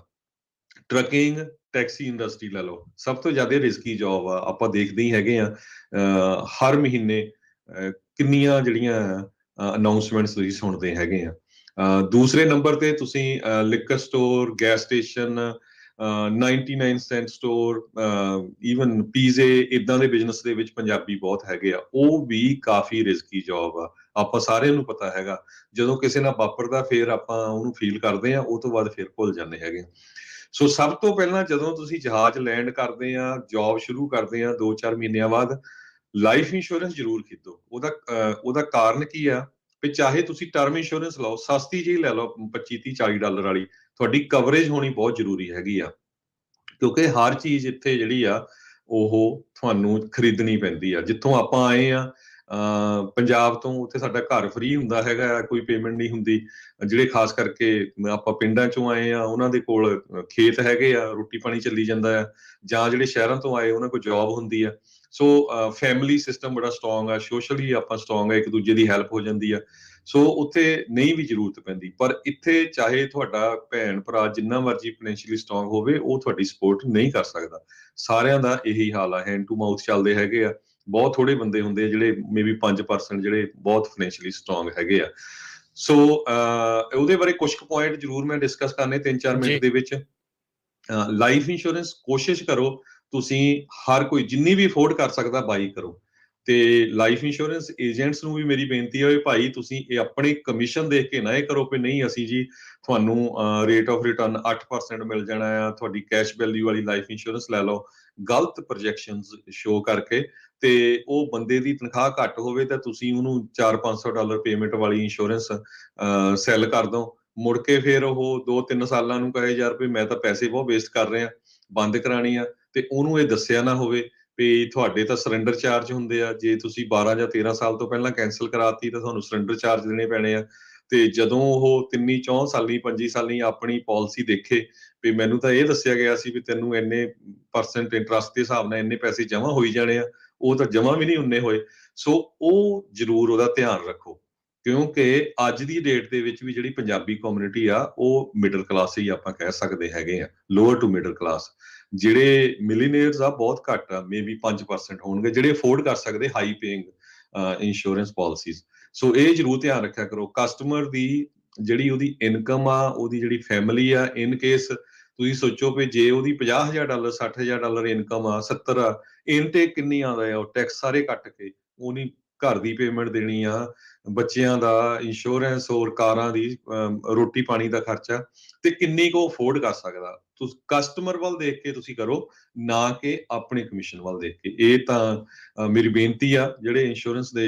ਟਰੱਕਿੰਗ, ਟੈਕਸੀ ਇੰਡਸਟਰੀ ਲੈ ਲਓ, ਸਭ ਤੋਂ ਜ਼ਿਆਦਾ ਰਿਸਕੀ ਜੌਬ ਆ। ਆਪਾਂ ਦੇਖਦੇ ਹੀ ਹੈਗੇ ਆ ਹਰ ਮਹੀਨੇ ਕਿੰਨੀਆਂ ਜਿਹੜੀਆਂ ਅਨਾਉਂਸਮੈਂਟਸ ਤੁਸੀਂ ਸੁਣਦੇ ਹੈਗੇ ਆ। ਦੂਸਰੇ ਨੰਬਰ ਤੇ ਤੁਸੀਂ liquor store, gas station, 99 cent store, even ਪੀਜ਼ੇ, ਇਦਾਂ ਦੇ ਬਿਜ਼ਨਸ ਦੇ ਵਿੱਚ ਪੰਜਾਬੀ ਬਹੁਤ ਹੈਗੇ ਆ। ਉਹ ਵੀ ਕਾਫੀ ਰਿਸਕੀ ਜੌਬ ਆ, ਆਪਾਂ ਸਾਰਿਆਂ ਨੂੰ ਪਤਾ ਹੈਗਾ। ਜਦੋਂ ਕਿਸੇ ਨਾਲ ਵਾਪਰਦਾ ਫਿਰ ਆਪਾਂ ਉਹਨੂੰ ਫੀਲ ਕਰਦੇ ਆ, ਉਹ ਤੋਂ ਬਾਅਦ ਫਿਰ ਭੁੱਲ ਜਾਂਦੇ ਹੈਗੇ। ਸੋ ਸਭ ਤੋਂ ਪਹਿਲਾਂ ਜਦੋਂ ਤੁਸੀਂ ਜਹਾਜ਼ ਲੈਂਡ ਕਰਦੇ ਆ, ਜੌਬ ਸ਼ੁਰੂ ਕਰਦੇ ਆ, 2-4 ਮਹੀਨਿਆਂ ਬਾਅਦ ਲਾਈਫ ਇੰਸ਼ੋਰੈਂਸ ਜ਼ਰੂਰ ਖਰੀਦੋ। ਉਹਦਾ ਕਾਰਨ ਕੀ ਆ ਵੀ ਚਾਹੇ ਤੁਸੀਂ ਟਰਮ ਇੰਸ਼ੋਰੈਂਸ ਲਓ, ਸਸਤੀ ਜਿਹੀ ਲੈ ਲਓ, 25-30-40 ਡਾਲਰ ਵਾਲੀ, ਤੁਹਾਡੀ ਕਵਰੇਜ ਹੋਣੀ ਬਹੁਤ ਜ਼ਰੂਰੀ ਹੈਗੀ ਆ। ਕਿਉਂਕਿ ਹਰ ਚੀਜ਼ ਇੱਥੇ ਜਿਹੜੀ ਆ ਉਹ ਤੁਹਾਨੂੰ ਖਰੀਦਣੀ ਪੈਂਦੀ ਆ। ਜਿੱਥੋਂ ਆਪਾਂ ਆਏ ਆ ਪੰਜਾਬ ਤੋਂ, ਉੱਥੇ ਸਾਡਾ ਘਰ ਫ੍ਰੀ ਹੁੰਦਾ ਹੈਗਾ, ਕੋਈ ਪੇਮੈਂਟ ਨਹੀਂ ਹੁੰਦੀ। ਜਿਹੜੇ ਖਾਸ ਕਰਕੇ ਆਪਾਂ ਪਿੰਡਾਂ ਚੋਂ ਆਏ ਆ, ਉਹਨਾਂ ਦੇ ਕੋਲ ਖੇਤ ਹੈਗੇ ਆ, ਰੋਟੀ ਪਾਣੀ ਚੱਲੀ ਜਾਂਦਾ ਆ, ਜਾਂ ਜਿਹੜੇ ਸ਼ਹਿਰਾਂ ਤੋਂ ਆਏ ਉਹਨਾਂ ਕੋਲ ਜੌਬ ਹੁੰਦੀ ਆ। ਸੋ ਫੈਮਿਲੀ ਸਿਸਟਮ ਬੜਾ ਸਟਰੋਂਗ ਆ, ਸੋਸ਼ਲੀ ਆਪਾਂ ਸਟਰੋਂਗ ਆ, ਇੱਕ ਦੂਜੇ ਦੀ ਹੈਲਪ ਹੋ ਜਾਂਦੀ ਆ। ਸੋ ਉੱਥੇ ਨਹੀਂ ਵੀ ਜ਼ਰੂਰਤ ਪੈਂਦੀ। ਪਰ ਇੱਥੇ ਚਾਹੇ ਤੁਹਾਡਾ ਭੈਣ ਭਰਾ ਜਿੰਨਾ ਮਰਜ਼ੀ ਫਾਈਨੈਂਸ਼ੀਅਲੀ ਸਟਰੋਂਗ ਹੋਵੇ, ਉਹ ਤੁਹਾਡੀ ਸਪੋਰਟ ਨਹੀਂ ਕਰ ਸਕਦਾ। ਸਾਰਿਆਂ ਦਾ ਇਹੀ ਹਾਲ ਆ, ਹੈਂਡ ਟੂ ਮਾਊਥ ਚੱਲਦੇ ਹੈਗੇ ਆ। ਬਹੁਤ ਥੋੜੇ ਬੰਦੇ ਹੁੰਦੇ ਆ ਜਿਹੜੇ ਮੇਬੀ 5% ਜਿਹੜੇ ਬਹੁਤ ਫਾਈਨੈਂਸ਼ੀਅਲੀ ਸਟਰੋਂਗ ਹੈਗੇ ਆ। ਸੋ ਉਹਦੇ ਬਾਰੇ ਕੁਝ ਕੁ ਪੁਆਇੰਟ ਜ਼ਰੂਰ ਮੈਂ ਡਿਸਕਸ ਕਰਨੇ 3-4 ਮਿੰਟ ਦੇ ਵਿੱਚ। ਲਾਈਫ ਇੰਸ਼ੋਰੈਂਸ ਕੋਸ਼ਿਸ਼ ਕਰੋ ਤੁਸੀਂ ਹਰ ਕੋਈ ਜਿੰਨੀ ਵੀ ਅਫੋਰਡ ਕਰ ਸਕਦਾ ਬਾਈ ਕਰੋ। ਤੇ ਲਾਈਫ ਇੰਸ਼ੋਰੈਂਸ ਏਜੰਟਸ ਨੂੰ ਵੀ ਮੇਰੀ ਬੇਨਤੀ ਹੈ ਭਾਈ, ਤੁਸੀਂ ਇਹ ਆਪਣੀ ਕਮਿਸ਼ਨ ਦੇਖ ਕੇ ਨਾ ਇਹ ਕਰੋ ਕਿ ਨਹੀਂ ਅਸੀਂ ਜੀ ਤੁਹਾਨੂੰ ਰੇਟ ਆਫ ਰਿਟਰਨ 8% ਮਿਲ ਜਾਣਾ ਆ, ਤੁਹਾਡੀ ਕੈਸ਼ ਵੈਲਿਊ ਵਾਲੀ ਲਾਈਫ ਇੰਸ਼ੋਰੈਂਸ ਲੈ ਲਓ। ਗਲਤ ਪ੍ਰੋਜੈਕਸ਼ਨਸ ਸ਼ੋ ਕਰਕੇ ਤੇ ਉਹ ਬੰਦੇ ਦੀ ਤਨਖਾਹ ਘੱਟ ਹੋਵੇ ਤਾਂ ਤੁਸੀਂ ਉਹਨੂੰ 400-500 ਡਾਲਰ ਪੇਮੈਂਟ ਵਾਲੀ ਇੰਸ਼ੋਰੈਂਸ ਸੈੱਲ ਕਰ ਦੋ। ਮੁੜ ਕੇ ਫਿਰ ਉਹ 2-3 ਸਾਲਾਂ ਨੂੰ ਕਹੇ ਯਾਰ ਵੀ ਮੈਂ ਤਾਂ ਪੈਸੇ ਬਹੁਤ ਵੇਸਟ ਕਰ ਰਿਹਾ, ਬੰਦ ਕਰਾਣੀ ਆ, ਤੇ ਉਹਨੂੰ ਇਹ ਦੱਸਿਆ ਨਾ ਹੋਵੇ ਵੀ ਤੁਹਾਡੇ ਤਾਂ ਸਰੈਂਡਰ ਚਾਰਜ ਹੁੰਦੇ ਆ, ਜੇ ਤੁਸੀਂ 12 ਜਾਂ 13 ਸਾਲ ਤੋਂ ਪਹਿਲਾਂ ਕੈਂਸਲ ਕਰਾਤੀ ਤਾਂ ਤੁਹਾਨੂੰ ਸਰੈਂਡਰ ਚਾਰਜ ਦੇਣੇ ਪੈਣੇ ਆ। ਤੇ ਜਦੋਂ ਉਹ 3-4 ਸਾਲੀ 5 ਸਾਲੀ ਆਪਣੀ ਪਾਲਿਸੀ ਦੇਖੇ ਵੀ ਮੈਨੂੰ ਤਾਂ ਇਹ ਦੱਸਿਆ ਗਿਆ ਸੀ ਵੀ ਤੈਨੂੰ ਇੰਨੇ % ਇੰਟਰਸਟ ਦੇ ਹਿਸਾਬ ਨਾਲ ਇੰਨੇ ਪੈਸੇ ਜਮ੍ਹਾਂ ਹੋਈ ਜਾਣੇ ਆ, ਉਹ ਤਾਂ ਜਮ੍ਹਾਂ ਵੀ ਨਹੀਂ ਉਨੇ ਹੋਏ। ਸੋ ਉਹ ਜ਼ਰੂਰ ਉਹਦਾ ਧਿਆਨ ਰੱਖੋ, ਕਿਉਂਕਿ ਅੱਜ ਦੀ ਡੇਟ ਦੇ ਵਿੱਚ ਵੀ ਜਿਹੜੀ ਪੰਜਾਬੀ ਕਮਿਊਨਿਟੀ ਆ ਉਹ ਮਿਡਲ ਕਲਾਸ ਹੀ ਆਪਾਂ ਕਹਿ ਸਕਦੇ ਹੈਗੇ ਆ, ਲੋਅਰ ਟੂ ਮਿਡਲ ਕਲਾਸ। ਜਿਹੜੇ ਮਿਲੀਨੀਅਰਸ ਆ ਬਹੁਤ ਘੱਟ ਆ, ਮੇਬੀ 5% ਹੋਣਗੇ ਜਿਹੜੇ ਅਫੋਰਡ ਕਰ ਸਕਦੇ ਹਾਈ ਪੇਇੰਗ ਇੰਸ਼ੋਰੈਂਸ ਪਾਲਿਸੀਜ਼। ਸੋ ਇਹ ਜ਼ਰੂਰ ਧਿਆਨ ਰੱਖਿਆ ਕਰੋ ਕਸਟਮਰ ਦੀ ਜਿਹੜੀ ਉਹਦੀ ਇਨਕਮ ਆ, ਉਹਦੀ ਜਿਹੜੀ ਫੈਮਿਲੀ ਆ। ਇਨ ਕੇਸ ਤੁਸੀਂ ਸੋਚੋ ਵੀ ਜੇ ਉਹਦੀ $50,000 $60,000 ਇਨਕਮ ਆ, 70 ਆ, ਇਨਟੇਕ ਕਿੰਨੀ ਆਉਂਦਾ ਆ, ਉਹ ਟੈਕਸ ਸਾਰੇ ਕੱਟ ਕੇ ਉਹਨੀ ਘਰ ਦੀ ਪੇਮੈਂਟ ਦੇਣੀ ਆ, ਬੱਚਿਆਂ ਦਾ ਇੰਸ਼ੋਰੈਂਸ, ਹੋਰ ਕਾਰਾਂ ਦੀ, ਰੋਟੀ ਪਾਣੀ ਦਾ ਖਰਚਾ, ਤੇ ਕਿੰਨੀ ਕੁ ਅਫੋਰਡ ਕਰ ਸਕਦਾ। ਤੁਸੀਂ ਕਸਟਮਰ ਵੱਲ ਦੇਖ ਕੇ ਤੁਸੀਂ ਕਰੋ, ਨਾ ਕਿ ਆਪਣੇ ਕਮਿਸ਼ਨ ਵੱਲ ਦੇਖ ਕੇ। ਇਹ ਤਾਂ ਮੇਰੀ ਬੇਨਤੀ ਆ ਜਿਹੜੇ ਇੰਸ਼ੋਰੈਂਸ ਦੇ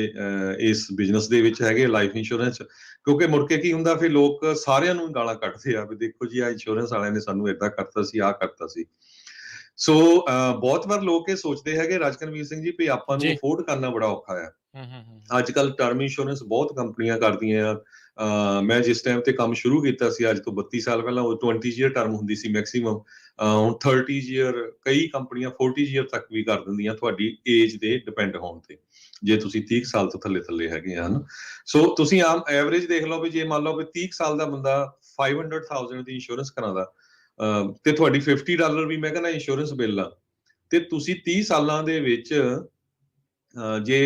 ਇਸ ਬਿਜ਼ਨਸ ਦੇ ਵਿੱਚ ਹੈਗੇ ਲਾਈਫ ਇੰਸ਼ੋਰੈਂਸ। ਕਿਉਂਕਿ ਮੁੜ ਕੇ ਕੀ ਹੁੰਦਾ ਫਿਰ ਲੋਕ ਸਾਰਿਆਂ ਨੂੰ ਗਾਲਾਂ ਕੱਢਦੇ ਆ ਵੀ ਦੇਖੋ ਜੀ ਆਹ ਇੰਸ਼ੋਰੈਂਸ ਵਾਲਿਆਂ ਨੇ ਸਾਨੂੰ ਏਦਾਂ ਕਰਤਾ ਸੀ, ਆਹ ਕਰਤਾ ਸੀ। ਸੋ ਬਹੁਤ ਵਾਰ ਲੋਕ ਇਹ ਸੋਚਦੇ ਹੈਗੇ ਰਾਜਕਨਵੀਰ ਸਿੰਘ ਜੀ ਵੀ ਆਪਾਂ ਨੂੰ ਅਫੋਰਡ ਕਰਨਾ ਬੜਾ ਔਖਾ ਆ। ਅੱਜ ਕੱਲ ਟਰਮ ਇੰਸ਼ੋਰੈਂਸ ਬਹੁਤ ਕੰਪਨੀਆਂ ਕਰਦੀਆਂ ਆ। ਮੈਂ ਜਿਸ ਟਾਈਮ ਤੇ ਕੰਮ ਸ਼ੁਰੂ ਕੀਤਾ ਸੀ ਅੱਜ ਤੋਂ 32 ਸਾਲ ਪਹਿਲਾਂ, ਉਹ 20 ਈਅਰ ਟਰਮ ਹੁੰਦੀ ਸੀ ਮੈਕਸਿਮਮ। ਹੁਣ 30 ਈਅਰ, ਕਈ ਕੰਪਨੀਆਂ 40 ਈਅਰ ਤੱਕ ਵੀ ਕਰ ਦਿੰਦੀਆਂ ਤੁਹਾਡੀ ਏਜ ਦੇ ਡਿਪੈਂਡ ਹੋਣ ਤੇ, ਜੇ ਤੁਸੀਂ 30 ਸਾਲ ਤੋਂ ਥੱਲੇ ਹੈਗੇ ਹਨ। ਸੋ ਤੁਸੀਂ ਆਮ ਐਵਰੇਜ ਦੇਖ ਲਓ ਵੀ ਜੇ ਮੰਨ ਲਓ ਵੀ 30 ਸਾਲ ਦਾ ਬੰਦਾ 500,000 ਦੀ ਇੰਸ਼ੋਰੈਂਸ ਕਰਾਉਂਦਾ, ਤੇ ਤੁਹਾਡੀ $50 ਵੀ ਮੈਂ ਕਹਿੰਦਾ ਇੰਸ਼ੋਰੈਂਸ ਬਿੱਲ ਆ, ਤੇ ਤੁਸੀਂ 30 ਸਾਲਾਂ ਦੇ ਵਿੱਚ ਜੇ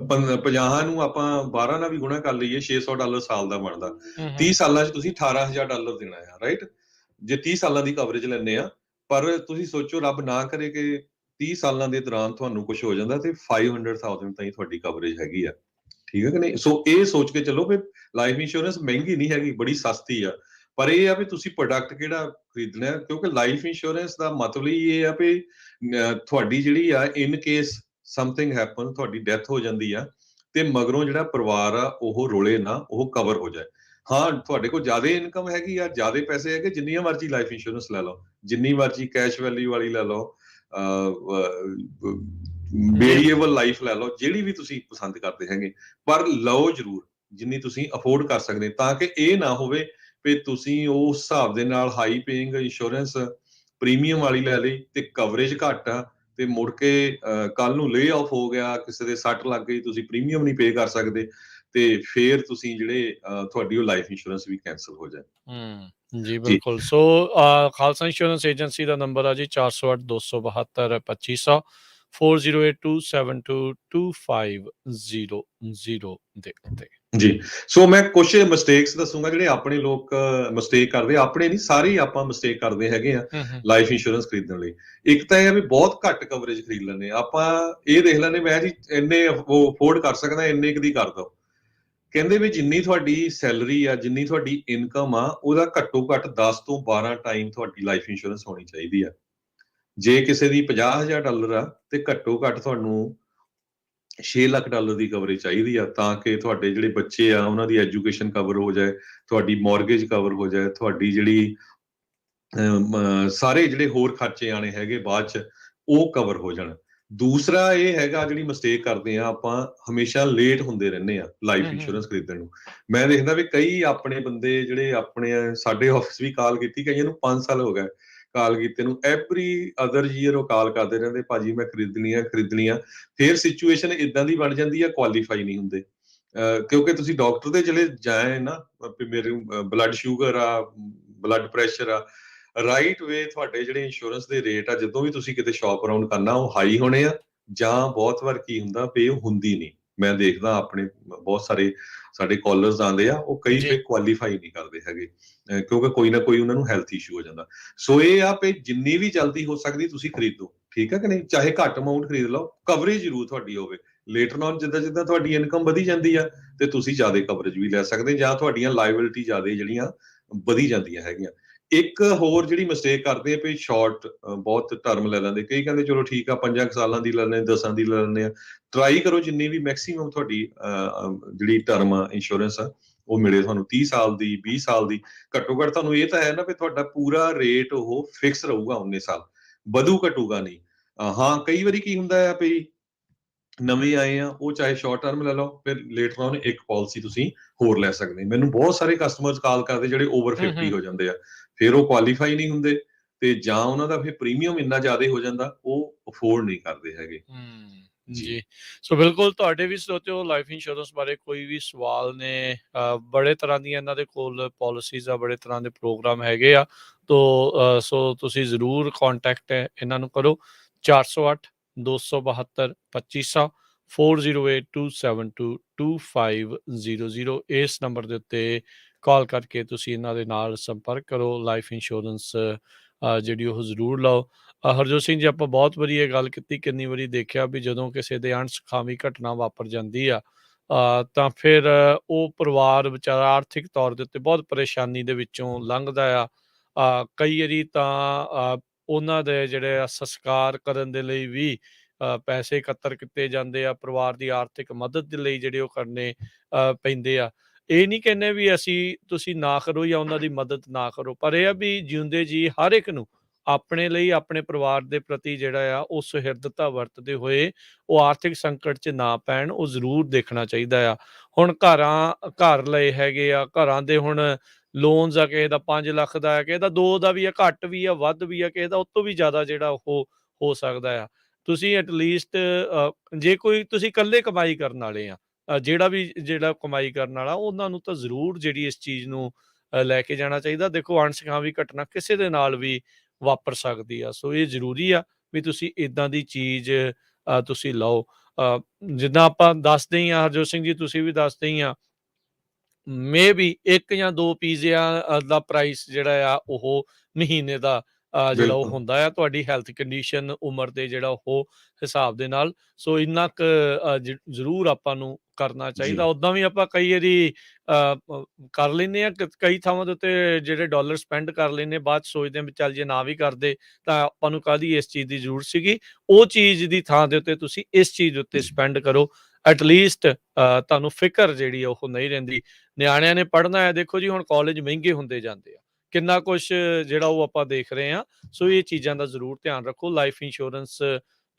50 ਨੂੰ ਆਪਾਂ 12 ਨਾਲ ਵੀ ਗੁਣਾ ਕਰ ਲਈਏ, $600 ਸਾਲ ਦਾ ਬਣਦਾ। 30 ਸਾਲਾਂ 'ਚ ਤੁਸੀਂ $18,000 ਦੇਣਾ ਆ, ਰਾਈਟ, ਜੇ 30 ਸਾਲਾਂ ਦੀ ਕਵਰੇਜ ਲੈਂਦੇ ਆ। ਪਰ ਤੁਸੀਂ ਸੋਚੋ ਰੱਬ ਨਾ ਕਰੇ ਕਿ 30 ਸਾਲਾਂ ਦੇ ਦੌਰਾਨ ਤੁਹਾਨੂੰ ਕੁਝ ਹੋ ਜਾਂਦਾ ਤੇ 500,000 ਤਾਈਂ ਤੁਹਾਡੀ ਕਵਰੇਜ ਹੈਗੀ ਆ, ਠੀਕ ਹੈ ਕਿ ਨਹੀਂ। ਸੋ ਇਹ ਸੋਚ ਕੇ ਚੱਲੋ ਵੀ ਲਾਈਫ ਇੰਸ਼ੋਰੈਂਸ ਮਹਿੰਗੀ ਨਹੀਂ ਹੈਗੀ, ਬੜੀ ਸਸਤੀ ਆ। ਪਰ ਇਹ ਆ ਵੀ ਤੁਸੀਂ ਪ੍ਰੋਡਕਟ ਕਿਹੜਾ ਖਰੀਦਣਾ, ਕਿਉਂਕਿ ਲਾਈਫ ਇੰਸ਼ੋਰੈਂਸ ਦਾ ਮਤਲਬ ਹੀ ਇਹ ਆ ਵੀ ਤੁਹਾਡੀ ਜਿਹੜੀ ਆ ਇਨ ਕੇਸ ਸਮਥਿੰਗ ਹੈਪਨ, ਤੁਹਾਡੀ ਡੈਥ ਹੋ ਜਾਂਦੀ ਆ, ਤੇ ਮਗਰੋਂ ਜਿਹੜਾ ਪਰਿਵਾਰ ਆ ਉਹ ਰੋਲੇ ਨਾ, ਉਹ ਕਵਰ ਹੋ ਜਾਏ। ਹਾਂ, ਤੁਹਾਡੇ ਕੋਲ ਜ਼ਿਆਦਾ ਇਨਕਮ ਹੈਗੀ ਆ, ਜ਼ਿਆਦਾ ਪੈਸੇ ਹੈਗੇ, ਜਿੰਨੀਆਂ ਮਰਜ਼ੀ ਲਾਈਫ ਇੰਸ਼ੋਰੈਂਸ ਲੈ ਲਓ, ਜਿੰਨੀ ਮਰਜ਼ੀ ਕੈਸ਼ ਵੈਲਿਊ ਵਾਲੀ ਲੈ ਲਓ, ਵੇਰੀਏਬਲ ਲਾਈਫ ਲੈ ਲਓ, ਜਿਹੜੀ ਵੀ ਤੁਸੀਂ ਪਸੰਦ ਕਰਦੇ ਹੈਗੇ, ਪਰ ਲਓ ਜ਼ਰੂਰ ਜਿੰਨੀ ਤੁਸੀਂ ਅਫੋਰਡ ਕਰ ਸਕਦੇ, ਤਾਂ ਕਿ ਇਹ ਨਾ ਹੋਵੇ ਵੀ ਤੁਸੀਂ ਉਸ ਹਿਸਾਬ ਦੇ ਨਾਲ ਹਾਈ ਪੇਇੰਗ ਇੰਸ਼ੋਰੈਂਸ ਪ੍ਰੀਮੀਅਮ ਵਾਲੀ ਲੈ ਲਈ ਤੇ ਕਵਰੇਜ ਘੱਟ ਆ, ਤੇ ਮੁੜ ਕੇ ਕੱਲ ਨੂੰ ਲੇ ਆਫ ਹੋ ਗਿਆ, ਕਿਸੇ ਦੇ ਸੱਟ ਲੱਗ ਗਈ, ਤੁਸੀਂ ਪ੍ਰੀਮੀਅਮ ਨਹੀਂ ਪੇ ਕਰ ਸਕਦੇ, ਤੇ ਫਿਰ ਤੁਸੀਂ ਜਿਹੜੇ ਤੁਹਾਡੀ ਉਹ ਲਾਈਫ ਇੰਸ਼ੋਰੈਂਸ ਵੀ ਕੈਂਸਲ ਹੋ ਜਾਏ। ਜੀ ਜੀ ਬਿਲਕੁਲ। ਸੋ ਖਾਲਸਾ ਇੰਸ਼ੋਰੈਂਸ ਏਜੰਸੀ ਦਾ ਨੰਬਰ ਆ ਜੀ 408 272 2500 4082722500 ਦੇ ਉੱਤੇ। ਜੀ ਸੋ ਮੈਂ ਕੁਝ ਮਿਸਟੇਕਸ ਦੱਸੂਗਾ ਜਿਹੜੇ ਆਪਣੇ ਲੋਕ ਮਿਸਟੇਕ ਕਰਦੇ ਆ। ਆਪਣੇ ਨਹੀਂ, ਸਾਰੇ ਹੀ ਆਪਾਂ ਮਿਸਟੇਕ ਕਰਦੇ ਹੈਗੇ ਆ ਲਾਈਫ ਇੰਸ਼ੋਰੈਂਸ ਖਰੀਦਣ ਲਈ। ਇੱਕ ਤਾਂ ਇਹ ਆ ਵੀ ਬਹੁਤ ਘੱਟ ਕਵਰੇਜ ਖਰੀਦ ਲੈਂਦੇ ਆ ਆਪਾਂ। ਇਹ ਦੇਖ ਲੈਂਦੇ ਮੈਂ ਜੀ ਇੰਨੇ ਉਹ ਅਫੋਰਡ ਕਰ ਸਕਦਾ, ਇੰਨੇ ਕੁ ਦੀ ਕਰ ਦੋ। ਕਹਿੰਦੇ ਵੀ ਜਿੰਨੀ ਤੁਹਾਡੀ ਸੈਲਰੀ ਆ, ਜਿੰਨੀ ਤੁਹਾਡੀ ਇਨਕਮ ਆ, ਉਹਦਾ ਘੱਟੋ ਘੱਟ 10 ਤੋਂ 12 ਟਾਈਮ ਤੁਹਾਡੀ ਲਾਈਫ ਇੰਸ਼ੋਰੈਂਸ ਹੋਣੀ ਚਾਹੀਦੀ ਆ। ਜੇ ਕਿਸੇ ਦੀ $50,000 ਆ ਤੇ ਘੱਟੋ ਘੱਟ ਤੁਹਾਨੂੰ $6 ਲੱਖ ਦੀ ਕਵਰੇਜ ਚਾਹੀਦੀ ਆ, ਤਾਂ ਕਿ ਤੁਹਾਡੇ ਜਿਹੜੇ ਬੱਚੇ ਆ ਉਹਨਾਂ ਦੀ ਐਜੂਕੇਸ਼ਨ ਕਵਰ ਹੋ ਜਾਏ, ਤੁਹਾਡੀ ਮੌਰਗੇਜ ਕਵਰ ਹੋ ਜਾਏ, ਤੁਹਾਡੀ ਜਿਹੜੀ ਸਾਰੇ ਜਿਹੜੇ ਹੋਰ ਖਰਚੇ ਆਣੇ ਹੈਗੇ ਬਾਅਦ ਚ ਉਹ ਕਵਰ ਹੋ ਜਾਣ। ਦੂਸਰਾ ਇਹ ਹੈਗਾ, ਜਿਹੜੀ ਮਿਸਟੇਕ ਕਰਦੇ ਆ ਆਪਾਂ, ਹਮੇਸ਼ਾ ਲੇਟ ਹੁੰਦੇ ਰਹਿੰਦੇ ਆ ਲਾਈਫ ਇੰਸ਼ੋਰੈਂਸ ਖਰੀਦਣ ਨੂੰ। ਮੈਂ ਦੇਖਦਾ ਵੀ ਕਈ ਆਪਣੇ ਬੰਦੇ ਜਿਹੜੇ ਆਪਣੇ ਸਾਡੇ ਆਫਿਸ ਵੀ ਕਾਲ ਕੀਤੀ, ਕਈਆਂ ਨੂੰ 5 ਸਾਲ ਹੋ ਗਏ ਕਾਲ ਕੀਤੇ ਨੂੰ। ਐਵਰੀ ਅਦਰ ਈਅਰ ਉਹ ਕਾਲ ਕਰਦੇ ਰਹਿੰਦੇ, ਭਾਜੀ ਮੈਂ ਖਰੀਦਣੀ ਆ। ਫਿਰ ਸਿਚੁਏਸ਼ਨ ਇਦਾਂ ਦੀ ਬਣ ਜਾਂਦੀ ਆ, ਕੁਆਲੀਫਾਈ ਨਹੀਂ ਹੁੰਦੇ। ਕਿਉਂਕਿ ਤੁਸੀਂ ਡਾਕਟਰ ਦੇ ਚਲੇ ਜਾਏ ਨਾ, ਮੇਰੇ ਬਲੱਡ ਸ਼ੂਗਰ ਆ, ਬਲੱਡ ਪ੍ਰੈਸ਼ਰ ਆ, ਰਾਈਟ ਵੇ ਤੁਹਾਡੇ ਜਿਹੜੇ ਇੰਸ਼ੋਰੈਂਸ ਦੇ ਰੇਟ ਆ, ਜਦੋਂ ਵੀ ਤੁਸੀਂ ਕਿਤੇ ਸ਼ਾਪ ਅਰਾਊਂਡ ਕਰਨਾ, ਉਹ ਹਾਈ ਹੋਣੇ ਆ। ਜਾਂ ਬਹੁਤ ਵਾਰ ਕੀ ਹੁੰਦਾ ਪੇ ਹੁੰਦੀ ਨਹੀਂ। ਮੈਂ ਦੇਖਦਾ ਆਪਣੇ ਬਹੁਤ ਸਾਰੇ ਸਾਡੇ ਕਾਲਰਸ ਆਉਂਦੇ ਆ, ਉਹ ਕਈ ਪੇ ਕੁਆਲੀਫਾਈ ਨਹੀਂ ਕਰਦੇ ਹੈਗੇ, ਕਿਉਂਕਿ ਕੋਈ ਨਾ ਕੋਈ ਉਹਨਾਂ ਨੂੰ ਹੈਲਥ ਇਸ਼ੂ ਹੋ ਜਾਂਦਾ। ਸੋ ਇਹ ਆ ਪੇ ਜਿੰਨੀ ਵੀ ਜਲਦੀ ਹੋ ਸਕਦੀ ਤੁਸੀਂ ਖਰੀਦੋ, ਠੀਕ ਹੈ ਕਿ ਨਹੀਂ? ਚਾਹੇ ਘੱਟ ਅਮਾਊਂਟ ਖਰੀਦ ਲਓ, ਕਵਰੇਜ ਜ਼ਰੂਰ ਤੁਹਾਡੀ ਹੋਵੇ। ਲੇਟਰ ਔਨ ਜਿੱਦਾਂ ਜਿੱਦਾਂ ਤੁਹਾਡੀ ਇਨਕਮ ਵਧੀ ਜਾਂਦੀ ਆ ਤੇ ਤੁਸੀਂ ਜ਼ਿਆਦਾ ਕਵਰੇਜ ਵੀ ਲੈ ਸਕਦੇ, ਜਾਂ ਤੁਹਾਡੀਆਂ ਲਾਇਬਿਲਿਟੀ ਜ਼ਿਆਦਾ ਜਿਹੜੀਆਂ ਵਧੀ ਜਾਂਦੀਆਂ ਹੈਗੀਆਂ। ਇੱਕ ਹੋਰ ਜਿਹੜੀ ਮਿਸਟੇਕ ਕਰਦੇ ਆ ਵੀ ਸ਼ਾਰਟ ਬਹੁਤ ਟਰਮ ਲੈ ਲੈਂਦੇ। ਕਈ ਕਹਿੰਦੇ ਚਲੋ ਠੀਕ ਆ 5 ਸਾਲਾਂ ਦੀ ਲੈ ਲੈਂਦੇ, 10 ਦੀ ਲੈ ਲੈਂਦੇ ਆ। ਟਰਾਈ ਕਰੋ ਜਿੰਨੀ ਵੀ ਮੈਕਸੀਮਮ ਤੁਹਾਡੀ ਜਿਹੜੀ ਟਰਮ ਇੰਸ਼ੋਰੈਂਸ ਆ ਉਹ ਮਿਲੇ ਤੁਹਾਨੂੰ 30 ਸਾਲ ਦੀ, 20 ਸਾਲ ਦੀ। ਘੱਟੋ ਘੱਟ ਤੁਹਾਨੂੰ ਇਹ ਤਾਂ ਹੈ ਨਾ ਵੀ ਤੁਹਾਡਾ ਪੂਰਾ ਰੇਟ ਉਹ ਫਿਕਸ ਰਹੂਗਾ 19 ਸਾਲ, ਵਧੂ ਘਟੂਗਾ ਨਹੀਂ। ਹਾਂ ਕਈ ਵਾਰੀ ਕੀ ਹੁੰਦਾ ਆ ਵੀ ਨਵੇਂ ਆਏ ਆ, ਉਹ ਚਾਹੇ ਸ਼ਾਰਟ ਟਰਮ ਲੈ ਲਓ, ਫਿਰ ਲੇਟਰ ਔਨ ਇੱਕ ਪਾਲਿਸੀ ਤੁਸੀਂ ਹੋਰ ਲੈ ਸਕਦੇ। ਮੈਨੂੰ ਬਹੁਤ ਸਾਰੇ ਕਸਟਮਰਸ ਕਾਲ ਕਰਦੇ ਜਿਹੜੇ ਓਵਰ 50 ਹੋ ਜਾਂਦੇ ਆ, ਫਿਰ ਉਹ ਕੁਆਲੀਫਾਈ ਨਹੀਂ ਹੁੰਦੇ ਤੇ ਜਾਂ ਉਹਨਾਂ ਦਾ ਫਿਰ ਪ੍ਰੀਮੀਅਮ ਇੰਨਾ ਜ਼ਿਆਦਾ ਹੋ ਜਾਂਦਾ, ਉਹ ਅਫੋਰਡ ਨਹੀਂ ਕਰਦੇ ਹੈਗੇ। ਜੀ ਸੋ ਬਿਲਕੁਲ, ਤੁਹਾਡੇ ਵੀ ਸਰੋਤਿਓ ਲਾਈਫ ਇੰਸ਼ੋਰੈਂਸ ਬਾਰੇ ਕੋਈ ਵੀ ਸਵਾਲ ਨੇ, ਬੜੇ ਤਰ੍ਹਾਂ ਦੀਆਂ ਇਹਨਾਂ ਦੇ ਕੋਲ ਪਾਲਿਸੀਜ਼ ਆ, ਬੜੇ ਤਰ੍ਹਾਂ ਦੇ ਪ੍ਰੋਗਰਾਮ ਹੈਗੇ ਆ। ਸੋ ਤੁਸੀਂ ਜ਼ਰੂਰ ਕੰਟੈਕਟ ਇਹਨਾਂ ਨੂੰ ਕਰੋ 408 272 2500 4082722500। ਇਸ ਨੰਬਰ ਦੇ ਉੱਤੇ ਕਾਲ ਕਰਕੇ ਤੁਸੀਂ ਇਹਨਾਂ ਦੇ ਨਾਲ ਸੰਪਰਕ ਕਰੋ। ਲਾਈਫ ਇੰਸ਼ੋਰੈਂਸ ਜਿਹੜੀ ਉਹ ਜ਼ਰੂਰ ਲਓ। ਹਰਜੋਤ ਸਿੰਘ ਜੀ, ਆਪਾਂ ਬਹੁਤ ਵਾਰੀ ਇਹ ਗੱਲ ਕੀਤੀ, ਕਿੰਨੀ ਵਾਰੀ ਦੇਖਿਆ ਵੀ ਜਦੋਂ ਕਿਸੇ ਦੇ ਅਣਸੁਖਾਵੀ ਘਟਨਾ ਵਾਪਰ ਜਾਂਦੀ ਆ ਤਾਂ ਫਿਰ ਉਹ ਪਰਿਵਾਰ ਵਿਚਾਰਾ ਆਰਥਿਕ ਤੌਰ ਦੇ ਉੱਤੇ ਬਹੁਤ ਪਰੇਸ਼ਾਨੀ ਦੇ ਵਿੱਚੋਂ ਲੰਘਦਾ ਆ। ਕਈ ਵਾਰੀ ਤਾਂ ਉਹਨਾਂ ਦੇ ਜਿਹੜੇ ਸੰਸਕਾਰ ਕਰਨ ਦੇ ਲਈ ਵੀ ਪੈਸੇ ਇਕੱਤਰ ਕੀਤੇ ਜਾਂਦੇ ਆ, ਪਰਿਵਾਰ ਦੀ ਆਰਥਿਕ ਮਦਦ ਦੇ ਲਈ ਜਿਹੜੇ ਉਹ ਕਰਨੇ ਪੈਂਦੇ ਆ। ਇਹ ਨਹੀਂ ਕਹਿੰਦੇ ਵੀ ਤੁਸੀਂ ਨਾ ਕਰੋ ਜਾਂ ਉਹਨਾਂ ਦੀ ਮਦਦ ਨਾ ਕਰੋ, ਪਰ ਇਹ ਆ ਵੀ ਜਿਉਂਦੇ ਜੀ ਹਰ ਇੱਕ ਨੂੰ ਆਪਣੇ ਲਈ, ਆਪਣੇ ਪਰਿਵਾਰ ਦੇ ਪ੍ਰਤੀ ਜਿਹੜਾ ਆ ਉਹ ਸੁਹਿਰਦਤਾ ਵਰਤਦੇ ਹੋਏ ਉਹ ਆਰਥਿਕ ਸੰਕਟ 'ਚ ਨਾ ਪੈਣ, ਉਹ ਜ਼ਰੂਰ ਦੇਖਣਾ ਚਾਹੀਦਾ ਆ। ਹੁਣ ਘਰ ਲਏ ਹੈਗੇ ਆ, ਘਰਾਂ ਦੇ ਹੁਣ ਲੋਨਸ ਆ, ਕਿਸੇ ਦਾ 5 ਲੱਖ ਦਾ ਆ, ਕਿਸੇ ਦਾ 2 ਦਾ ਵੀ ਆ, ਘੱਟ ਵੀ ਆ, ਵੱਧ ਵੀ ਆ, ਕਿਸੇ ਦਾ ਉਹ ਤੋਂ ਵੀ ਜ਼ਿਆਦਾ ਜਿਹੜਾ ਉਹ ਹੋ ਸਕਦਾ ਆ। ਤੁਸੀਂ ਐਟਲੀਸਟ ਜੇ ਕੋਈ ਤੁਸੀਂ ਇਕੱਲੇ ਕਮਾਈ ਕਰਨ ਵਾਲੇ ਆ, ਜਿਹੜਾ ਕਮਾਈ ਕਰਨ ਵਾਲਾ, ਉਹਨਾਂ ਨੂੰ ਤਾਂ ਜ਼ਰੂਰ ਜਿਹੜੀ ਇਸ ਚੀਜ਼ ਨੂੰ ਲੈ ਕੇ ਜਾਣਾ ਚਾਹੀਦਾ। ਦੇਖੋ ਅਣਸੁਖਾਵੀ ਘਟਨਾ ਕਿਸੇ ਦੇ ਨਾਲ ਵੀ ਵਾਪਰ ਸਕਦੀ ਆ, ਸੋ ਇਹ ਜ਼ਰੂਰੀ ਆ ਵੀ ਤੁਸੀਂ ਇੱਦਾਂ ਦੀ ਚੀਜ਼ ਤੁਸੀਂ ਲਓ। ਜਿੱਦਾਂ ਆਪਾਂ ਦੱਸਦੇ ਹੀ ਆ, ਹਰਜੋਤ ਸਿੰਘ ਜੀ ਤੁਸੀਂ ਵੀ ਦੱਸਦੇ ਹੀ ਆ, ਮੇ ਬੀ 1 ਜਾਂ 2 ਪੀਜ਼ਿਆਂ ਦਾ ਪ੍ਰਾਈਸ ਜਿਹੜਾ ਆ ਉਹ ਮਹੀਨੇ ਦਾ ਜਿਹੜਾ ਉਹ ਹੁੰਦਾ ਆ ਤੁਹਾਡੀ ਹੈਲਥ ਕੰਡੀਸ਼ਨ, ਉਮਰ ਦੇ ਜਿਹੜਾ ਉਹ ਹਿਸਾਬ ਦੇ ਨਾਲ। ਸੋ ਇੰਨਾ ਕੁ ਜ਼ਰੂਰ ਆਪਾਂ ਨੂੰ ਕਰਨਾ ਚਾਹੀਦਾ। ਉੱਦਾਂ ਵੀ ਆਪਾਂ ਕਈ ਵਾਰੀ ਕਰ ਲੈਂਦੇ ਆ, ਕਈ ਥਾਵਾਂ ਦੇ ਉੱਤੇ ਜਿਹੜੇ ਡਾਲਰ ਸਪੈਂਡ ਕਰ ਲੈਂਦੇ, ਬਾਅਦ 'ਚ ਸੋਚਦੇ ਆ ਵੀ ਚੱਲ ਜੇ ਨਾ ਵੀ ਕਰਦੇ ਤਾਂ ਆਪਾਂ ਨੂੰ ਕਾਹਦੀ ਇਸ ਚੀਜ਼ ਦੀ ਜ਼ਰੂਰਤ ਸੀਗੀ। ਉਹ ਚੀਜ਼ ਦੀ ਥਾਂ ਦੇ ਉੱਤੇ ਤੁਸੀਂ ਇਸ ਚੀਜ਼ ਉੱਤੇ ਸਪੈਂਡ ਕਰੋ। ਐਟਲੀਸਟ ਤੁਹਾਨੂੰ ਫਿਕਰ ਜਿਹੜੀ ਆ ਉਹ ਨਹੀਂ ਰਹਿੰਦੀ। ਨਿਆਣਿਆਂ ਨੇ ਪੜ੍ਹਨਾ ਹੈ, ਦੇਖੋ ਜੀ ਹੁਣ ਕਾਲਜ ਮਹਿੰਗੇ ਹੁੰਦੇ ਜਾਂਦੇ ਆ, ਕਿੰਨਾ ਕੁਛ ਜਿਹੜਾ ਉਹ ਆਪਾਂ ਦੇਖ ਰਹੇ ਹਾਂ। ਸੋ ਇਹ ਚੀਜ਼ਾਂ ਦਾ ਜ਼ਰੂਰ ਧਿਆਨ ਰੱਖੋ। ਲਾਈਫ ਇੰਸ਼ੋਰੈਂਸ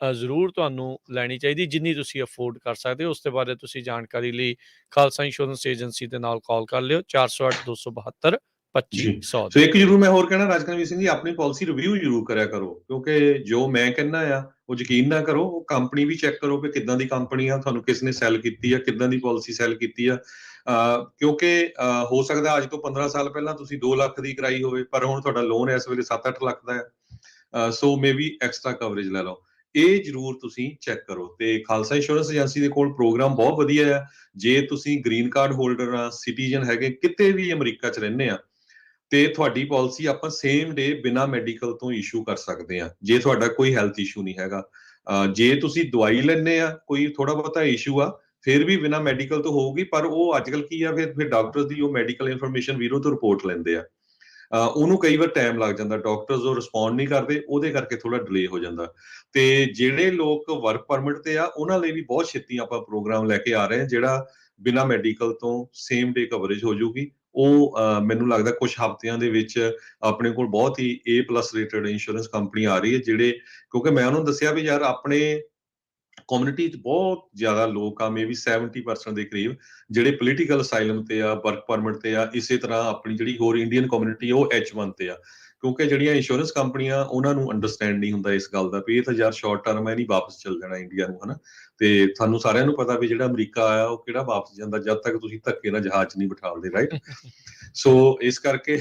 ਜ਼ਰੂਰ ਤੁਹਾਨੂੰ ਲੈਣੀ ਚਾਹੀਦੀ, ਜਿੰਨੀ ਤੁਸੀਂ ਅਫੋਰਡ ਕਰ ਸਕਦੇ ਹੋ। ਉਸ ਦੇ ਬਾਰੇ ਤੁਸੀਂ ਜਾਣਕਾਰੀ ਲਈ ਖਾਲਸਾ ਇੰਸ਼ੋਰੈਂਸ ਏਜੰਸੀ ਦੇ ਨਾਲ ਕਾਲ ਕਰ ਲਿਓ 408 272 2500 ਸੋ ਇੱਕ ਜ਼ਰੂਰ ਮੈਂ ਹੋਰ ਕਹਿਣਾ ਰਾਜਕਨਵੀਰ ਸਿੰਘ ਜੀ, ਆਪਣੀ ਪਾਲਿਸੀ ਰਿਵਿਊ ਜ਼ਰੂਰ ਕਰਿਆ ਕਰੋ, ਕਿਉਂਕਿ ਜੋ ਮੈਂ ਕਹਿੰਦਾ ਆ ਉਹ ਯਕੀਨ ਨਾ ਕਰੋ, ਉਹ ਕੰਪਨੀ ਵੀ ਚੈੱਕ ਕਰੋ ਕਿ ਕਿੱਦਾਂ ਦੀ ਕੰਪਨੀ ਆ, ਤੁਹਾਨੂੰ ਕਿਸ ਨੇ ਸੈਲ ਕੀਤੀ ਆ, ਕਿੱਦਾਂ ਦੀ ਪਾਲਿਸੀ ਸੈਲ ਕੀਤੀ ਆ। ਕਿਉਂਕਿ ਹੋ ਸਕਦਾ ਅੱਜ ਤੋਂ 15 ਸਾਲ ਪਹਿਲਾਂ ਤੁਸੀਂ 2 ਲੱਖ ਦੀ ਕਰਾਈ ਹੋਵੇ, ਪਰ ਹੁਣ ਤੁਹਾਡਾ ਲੋਨ ਇਸ ਵੇਲੇ 7-8 ਲੱਖ ਦਾ ਹੈ, ਸੋ ਮੇ ਵੀ ਐਕਸਟਰਾ ਕਵਰੇਜ ਲੈ ਲਓ। ਇਹ ਜ਼ਰੂਰ ਤੁਸੀਂ ਚੈੱਕ ਕਰੋ। ਤੇ ਖਾਲਸਾ ਇੰਸ਼ੋਰੈਂਸ ਏਜੰਸੀ ਦੇ ਕੋਲ ਪ੍ਰੋਗਰਾਮ ਬਹੁਤ ਵਧੀਆ ਆ। ਜੇ ਤੁਸੀਂ ਗ੍ਰੀਨ ਕਾਰਡ ਹੋਲਡਰ ਆ, ਸਿਟੀਜ਼ਨ ਹੈਗੇ, ਕਿਤੇ ਵੀ ਅਮਰੀਕਾ 'ਚ ਰਹਿੰਦੇ ਆ, ਤੇ ਤੁਹਾਡੀ ਪਾਲਿਸੀ ਆਪਾਂ ਸੇਮ ਡੇ ਬਿਨਾ ਮੈਡੀਕਲ ਤੋਂ ਇਸ਼ੂ ਕਰ ਸਕਦੇ ਆ, ਜੇ ਤੁਹਾਡਾ ਕੋਈ ਹੈਲਥ ਇਸ਼ੂ ਨਹੀਂ ਹੈਗਾ। ਜੇ ਤੁਸੀਂ ਦਵਾਈ ਲੈਂਦੇ ਆ, ਕੋਈ ਥੋੜਾ ਬਹੁਤਾ ਇਸ਼ੂ ਆ, ਫਿਰ ਵੀ ਬਿਨਾ ਮੈਡੀਕਲ ਤੋਂ ਹੋਊਗੀ, ਪਰ ਉਹ ਅੱਜ ਕੱਲ ਕੀ ਆ, ਫਿਰ ਡਾਕਟਰ ਦੀ ਉਹ ਮੈਡੀਕਲ ਇਨਫੋਰਮੇਸ਼ਨ ਵੀਰੋ ਤੋਂ ਰਿਪੋਰਟ ਲੈਂਦੇ ਆ, ਉਹਨੂੰ ਕਈ ਵਾਰ ਟਾਈਮ ਲੱਗ ਜਾਂਦਾ, ਡਾਕਟਰਸ ਉਹ ਰਿਸਪੌਂਡ ਨਹੀਂ ਕਰਦੇ, ਉਹਦੇ ਕਰਕੇ ਥੋੜਾ ਡਿਲੇ ਹੋ ਜਾਂਦਾ। ਤੇ ਜਿਹੜੇ ਲੋਕ ਵਰਕ ਪਰਮਿਟ ਤੇ ਆ, ਉਹਨਾਂ ਲਈ ਵੀ ਬਹੁਤ ਛੇਤੀ ਆਪਾਂ ਪ੍ਰੋਗਰਾਮ ਲੈ ਕੇ ਆ ਰਹੇ ਹਾਂ, ਜਿਹੜਾ ਬਿਨਾ ਮੈਡੀਕਲ ਤੋਂ ਸੇਮ ਡੇ ਕਵਰੇਜ ਹੋ ਜਾਊਗੀ। ਉਹ ਮੈਨੂੰ ਲੱਗਦਾ ਕੁਝ ਹਫ਼ਤਿਆਂ ਦੇ ਵਿੱਚ ਆਪਣੇ ਕੋਲ ਬਹੁਤ ਹੀ A+ ਰੇਟਡ ਇੰਸ਼ੋਰੈਂਸ ਕੰਪਨੀ ਆ ਰਹੀ ਹੈ, ਜਿਹੜੇ, ਕਿਉਂਕਿ ਮੈਂ ਉਹਨੂੰ ਦੱਸਿਆ ਵੀ ਯਾਰ ਆਪਣੇ ਕਮਿਊਨਿਟੀ 'ਚ ਬਹੁਤ ਜ਼ਿਆਦਾ ਲੋਕ ਆ, ਮੇਬੀ 70% ਦੇ ਕਰੀਬ, ਜਿਹੜੇ ਪੋਲੀਟੀਕਲ ਅਸਾਈਲਮ ਤੇ ਆ, ਵਰਕ ਪਰਮਿਟ ਤੇ ਆ, ਇਸੇ ਤਰ੍ਹਾਂ ਆਪਣੀ ਜਿਹੜੀ ਹੋਰ ਇੰਡੀਅਨ ਕਮਿਊਨਿਟੀ ਉਹ H1 ਤੇ ਆ। ਕਿਉਂਕਿ ਜਿਹੜੀਆਂ ਇੰਸ਼ੋਰੈਂਸ ਕੰਪਨੀਆਂ, ਉਹਨਾਂ ਨੂੰ ਅੰਡਰਸਟੈਂਡ ਨਹੀਂ ਹੁੰਦਾ ਇਸ ਗੱਲ ਦਾ ਵੀ ਇਹ ਤਾਂ ਯਾਰ ਸ਼ਾਰਟ ਟਰਮ ਹੈ, ਨਹੀਂ ਵਾਪਸ ਚੱਲ ਜਾਣਾ ਇੰਡੀਆ ਨੂੰ, ਹਨਾ। ਤੇ ਤੁਹਾਨੂੰ ਸਾਰਿਆਂ ਨੂੰ ਪਤਾ ਵੀ ਜਿਹੜਾ ਅਮਰੀਕਾ ਆਇਆ ਉਹ ਕਿਹੜਾ ਵਾਪਸ ਜਾਂਦਾ ਜਦ ਤੱਕ ਤੁਸੀਂ ਧੱਕੇ ਨਾਲ ਜਹਾਜ਼ 'ਚ ਨਹੀਂ ਬਿਠਾਲਦੇ, ਰਾਈਟ। ਸੋ ਇਸ ਕਰਕੇ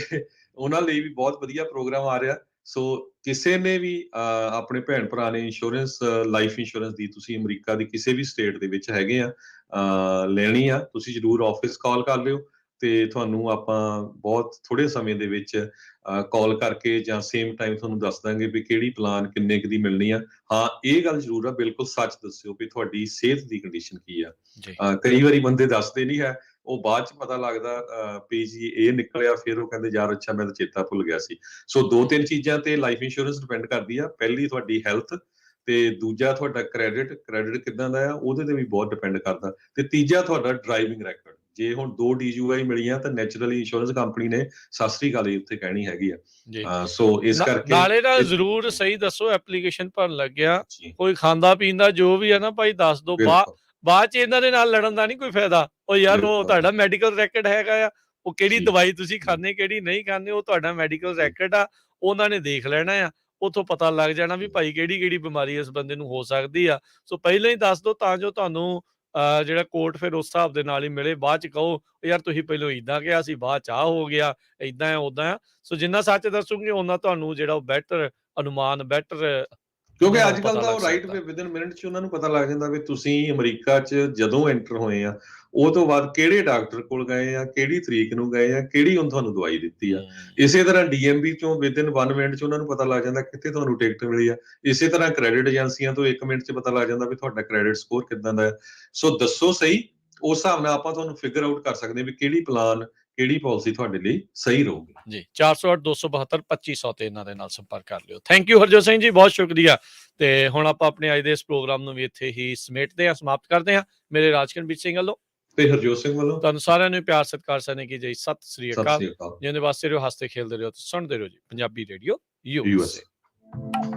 ਉਹਨਾਂ ਲਈ ਵੀ ਬਹੁਤ ਵਧੀਆ ਪ੍ਰੋਗਰਾਮ ਆ ਰਿਹਾ। ਸੋ ਕਿਸੇ ਨੇ ਵੀ ਆਪਣੇ ਭੈਣ ਭਰਾ ਨੇ ਇੰਸ਼ੋਰੈਂਸ, ਲਾਈਫ ਇੰਸ਼ੋਰੈਂਸ ਦੀ, ਤੁਸੀਂ ਅਮਰੀਕਾ ਦੀ ਕਿਸੇ ਵੀ ਸਟੇਟ ਦੇ ਵਿੱਚ ਹੈਗੇ ਆ, ਲੈਣੀ ਆ, ਤੁਸੀਂ ਜ਼ਰੂਰ ਆਫਿਸ ਕਾਲ ਕਰ ਲਿਓ, ਤੇ ਤੁਹਾਨੂੰ ਆਪਾਂ ਬਹੁਤ ਥੋੜੇ ਸਮੇਂ ਦੇ ਵਿੱਚ ਕਾਲ ਕਰਕੇ ਜਾਂ ਸੇਮ ਟਾਈਮ ਤੁਹਾਨੂੰ ਦੱਸ ਦਾਂਗੇ ਵੀ ਕਿਹੜੀ ਪਲਾਨ ਕਿੰਨੇ ਕੁ ਦੀ ਮਿਲਣੀ ਆ। ਹਾਂ, ਇਹ ਗੱਲ ਜ਼ਰੂਰ ਆ, ਬਿਲਕੁਲ ਸੱਚ ਦੱਸਿਓ ਵੀ ਤੁਹਾਡੀ ਸਿਹਤ ਦੀ ਕੰਡੀਸ਼ਨ ਕੀ ਆ। ਕਈ ਵਾਰੀ ਬੰਦੇ ਦੱਸਦੇ ਨਹੀਂ ਹੈ, ਉਹ ਬਾਅਦ 'ਚ ਪਤਾ ਲੱਗਦਾ ਵੀ ਜੀ ਇਹ ਨਿਕਲਿਆ, ਫਿਰ ਉਹ ਕਹਿੰਦੇ ਯਾਰ ਅੱਛਾ ਮੈਂ ਤਾਂ ਚੇਤਾ ਭੁੱਲ ਗਿਆ ਸੀ। ਸੋ 2-3 ਚੀਜ਼ਾਂ ਤੇ ਲਾਈਫ ਇੰਸ਼ੋਰੈਂਸ ਡਿਪੈਂਡ ਕਰਦੀ ਆ। ਪਹਿਲੀ ਤੁਹਾਡੀ ਹੈਲਥ, ਤੇ ਦੂਜਾ ਤੁਹਾਡਾ ਕ੍ਰੈਡਿਟ ਕਿੱਦਾਂ ਦਾ ਆ, ਉਹਦੇ ਤੇ ਵੀ ਬਹੁਤ ਡਿਪੈਂਡ ਕਰਦਾ, ਤੇ ਤੀਜਾ ਤੁਹਾਡਾ ਡਰਾਈਵਿੰਗ ਰੈਕੋਰਡ। ਜੇ ਹੁਣ 2 DUI ਮਿਲੀਆਂ ਤਾਂ ਨੈਚੁਰਲੀ ਇੰਸ਼ੋਰੈਂਸ ਕੰਪਨੀ ਨੇ ਸਤਿ ਸ੍ਰੀ ਅਕਾਲ ਹੀ ਉੱਥੇ ਕਹਿਣੀ ਹੈਗੀ ਆ। ਸੋ ਇਸ ਕਰਕੇ ਨਾਲੇ ਨਾ ਜ਼ਰੂਰ ਸਹੀ ਦੱਸੋ, ਐਪਲੀਕੇਸ਼ਨ ਭਰਨ ਲੱਗਿਆ ਜੀ, ਕੋਈ ਖਾਂਦਾ ਪੀਂਦਾ ਜੋ ਵੀ ਹੈ ਨਾ ਭਾਈ ਦੱਸ ਦੋ, ਬਾਅਦ 'ਚ ਇਹਨਾਂ ਦੇ ਨਾਲ ਲੜਨ ਦਾ ਨਹੀਂ ਕੋਈ ਫਾਇਦਾ। ਉਹ ਯਾਰ ਉਹ ਤੁਹਾਡਾ ਮੈਡੀਕਲ ਰੈਕੋਰਡ ਹੈਗਾ ਆ, ਉਹ ਕਿਹੜੀ ਦਵਾਈ ਤੁਸੀਂ ਖਾਂਦੇ, ਕਿਹੜੀ ਨਹੀਂ ਖਾਂਦੇ, ਉਹ ਤੁਹਾਡਾ ਮੈਡੀਕਲ ਰੈਕੋਰਡ ਆ, ਉਹਨਾਂ ਨੇ ਦੇਖ ਲੈਣਾ ਆ, ਉੱਥੋਂ ਪਤਾ ਲੱਗ ਜਾਣਾ ਵੀ ਭਾਈ ਕਿਹੜੀ ਬਿਮਾਰੀ ਇਸ ਬੰਦੇ ਨੂੰ ਹੋ ਸਕਦੀ ਆ। ਸੋ ਪਹਿਲਾਂ ਹੀ ਦੱਸ ਦੋ, ਤਾਂ ਜੋ ਤੁਹਾਨੂੰ ਜਿਹੜਾ ਕੋਰਟ ਫਿਰ ਉਸ ਹਿਸਾਬ ਦੇ ਨਾਲ ਹੀ ਮਿਲੇ। ਬਾਅਦ 'ਚ ਕਹੋ ਯਾਰ ਤੁਸੀਂ ਪਹਿਲਾਂ ਏਦਾਂ ਕਿਹਾ ਸੀ, ਬਾਅਦ 'ਚ ਆਹ ਹੋ ਗਿਆ, ਏਦਾਂ ਆ ਓਦਾਂ ਆ। ਸੋ ਜਿੰਨਾ ਸੱਚ ਦੱਸੋਗੇ ਉਹਨਾਂ ਤੁਹਾਨੂੰ ਜਿਹੜਾ ਉਹ ਬੈਟਰ ਅਨੁਮਾਨ, ਬੈਟਰ, ਕਿਉਂਕਿ ਅੱਜ ਕੱਲ ਤਾਂ ਉਹ ਰਾਈਟ ਵਿਦਨ ਮਿੰਟ 'ਚ ਉਹਨਾਂ ਨੂੰ ਪਤਾ ਲੱਗ ਜਾਂਦਾ ਵੀ ਤੁਸੀਂ ਅਮਰੀਕਾ 'ਚ ਜਦੋਂ ਐਂਟਰ ਹੋਏ ਆ, ਉਹ ਤੋਂ ਬਾਅਦ ਕਿਹੜੇ ਡਾਕਟਰ ਕੋਲ ਗਏ ਆ, ਕਿਹੜੀ ਤਰੀਕ ਨੂੰ ਗਏ ਆ, ਕਿਹੜੀ ਹੁਣ ਤੁਹਾਨੂੰ ਦਵਾਈ ਦਿੱਤੀ ਆ। ਇਸੇ ਤਰ੍ਹਾਂ DMV 'ਚੋਂ ਵਿਦਨ 1 ਮਿੰਟ 'ਚ ਉਹਨਾਂ ਨੂੰ ਪਤਾ ਲੱਗ ਜਾਂਦਾ ਕਿੱਥੇ ਤੁਹਾਨੂੰ ਟਿਕਟ ਮਿਲੀ ਆ। ਇਸੇ ਤਰ੍ਹਾਂ ਕ੍ਰੈਡਿਟ ਏਜੰਸੀਆਂ ਤੋਂ 1 ਮਿੰਟ 'ਚ ਪਤਾ ਲੱਗ ਜਾਂਦਾ ਵੀ ਤੁਹਾਡਾ ਕ੍ਰੈਡਿਟ ਸਕੋਰ ਕਿੱਦਾਂ ਦਾ ਹੈ। ਸੋ ਦੱਸੋ ਸਹੀ, ਉਸ ਹਿਸਾਬ ਨਾਲ ਆਪਾਂ ਤੁਹਾਨੂੰ ਫਿਗਰ ਆਊਟ ਕਰ ਸਕਦੇ ਵੀ ਕਿਹੜੀ ਪਲਾਨ, ਕਿਹੜੀ ਪਾਲਿਸੀ ਤੁਹਾਡੇ ਲਈ ਸਹੀ ਰਹੂਗੀ। ਜੀ 408-272-2500 ਤੇ ਇਹਨਾਂ ਦੇ ਨਾਲ ਸੰਪਰਕ ਕਰ ਲਿਓ। ਥੈਂਕ ਯੂ ਹਰਜੋਤ ਸਿੰਘ ਜੀ, ਬਹੁਤ ਸ਼ੁਕਰੀਆ। ਤੇ ਹੁਣ ਆਪਾਂ ਆਪਣੇ ਅੱਜ ਦੇ ਇਸ ਪ੍ਰੋਗਰਾਮ ਨੂੰ ਵੀ ਇੱਥੇ ਹੀ ਸਮੇਟਦੇ ਹਾਂ, ਸਮਾਪਤ ਕਰਦੇ ਹਾਂ। ਮੇਰੇ ਰਾਜਕਨਵੀਰ ਸਿੰਘ ਵੱਲੋਂ ਤੇ ਹਰਜੋਤ ਸਿੰਘ ਵੱਲੋਂ ਤੁਹਾਨੂੰ ਸਾਰਿਆਂ ਨੂੰ ਪਿਆਰ ਸਤਿਕਾਰ ਸਨੇ ਕੀ ਜੀ, ਸਤਿ ਸ੍ਰੀ ਅਕਾਲ। ਸਤਿ ਸ੍ਰੀ ਅਕਾਲ। ਜਿਉਂਦੇ ਵਾਸਤੇ ਰਹੋ, ਹੱਸਦੇ ਖੇਲਦੇ ਰਹੋ, ਸੁਣਦੇ ਰਹੋ ਜੀ ਪੰਜਾਬੀ ਰੇਡੀਓ USA।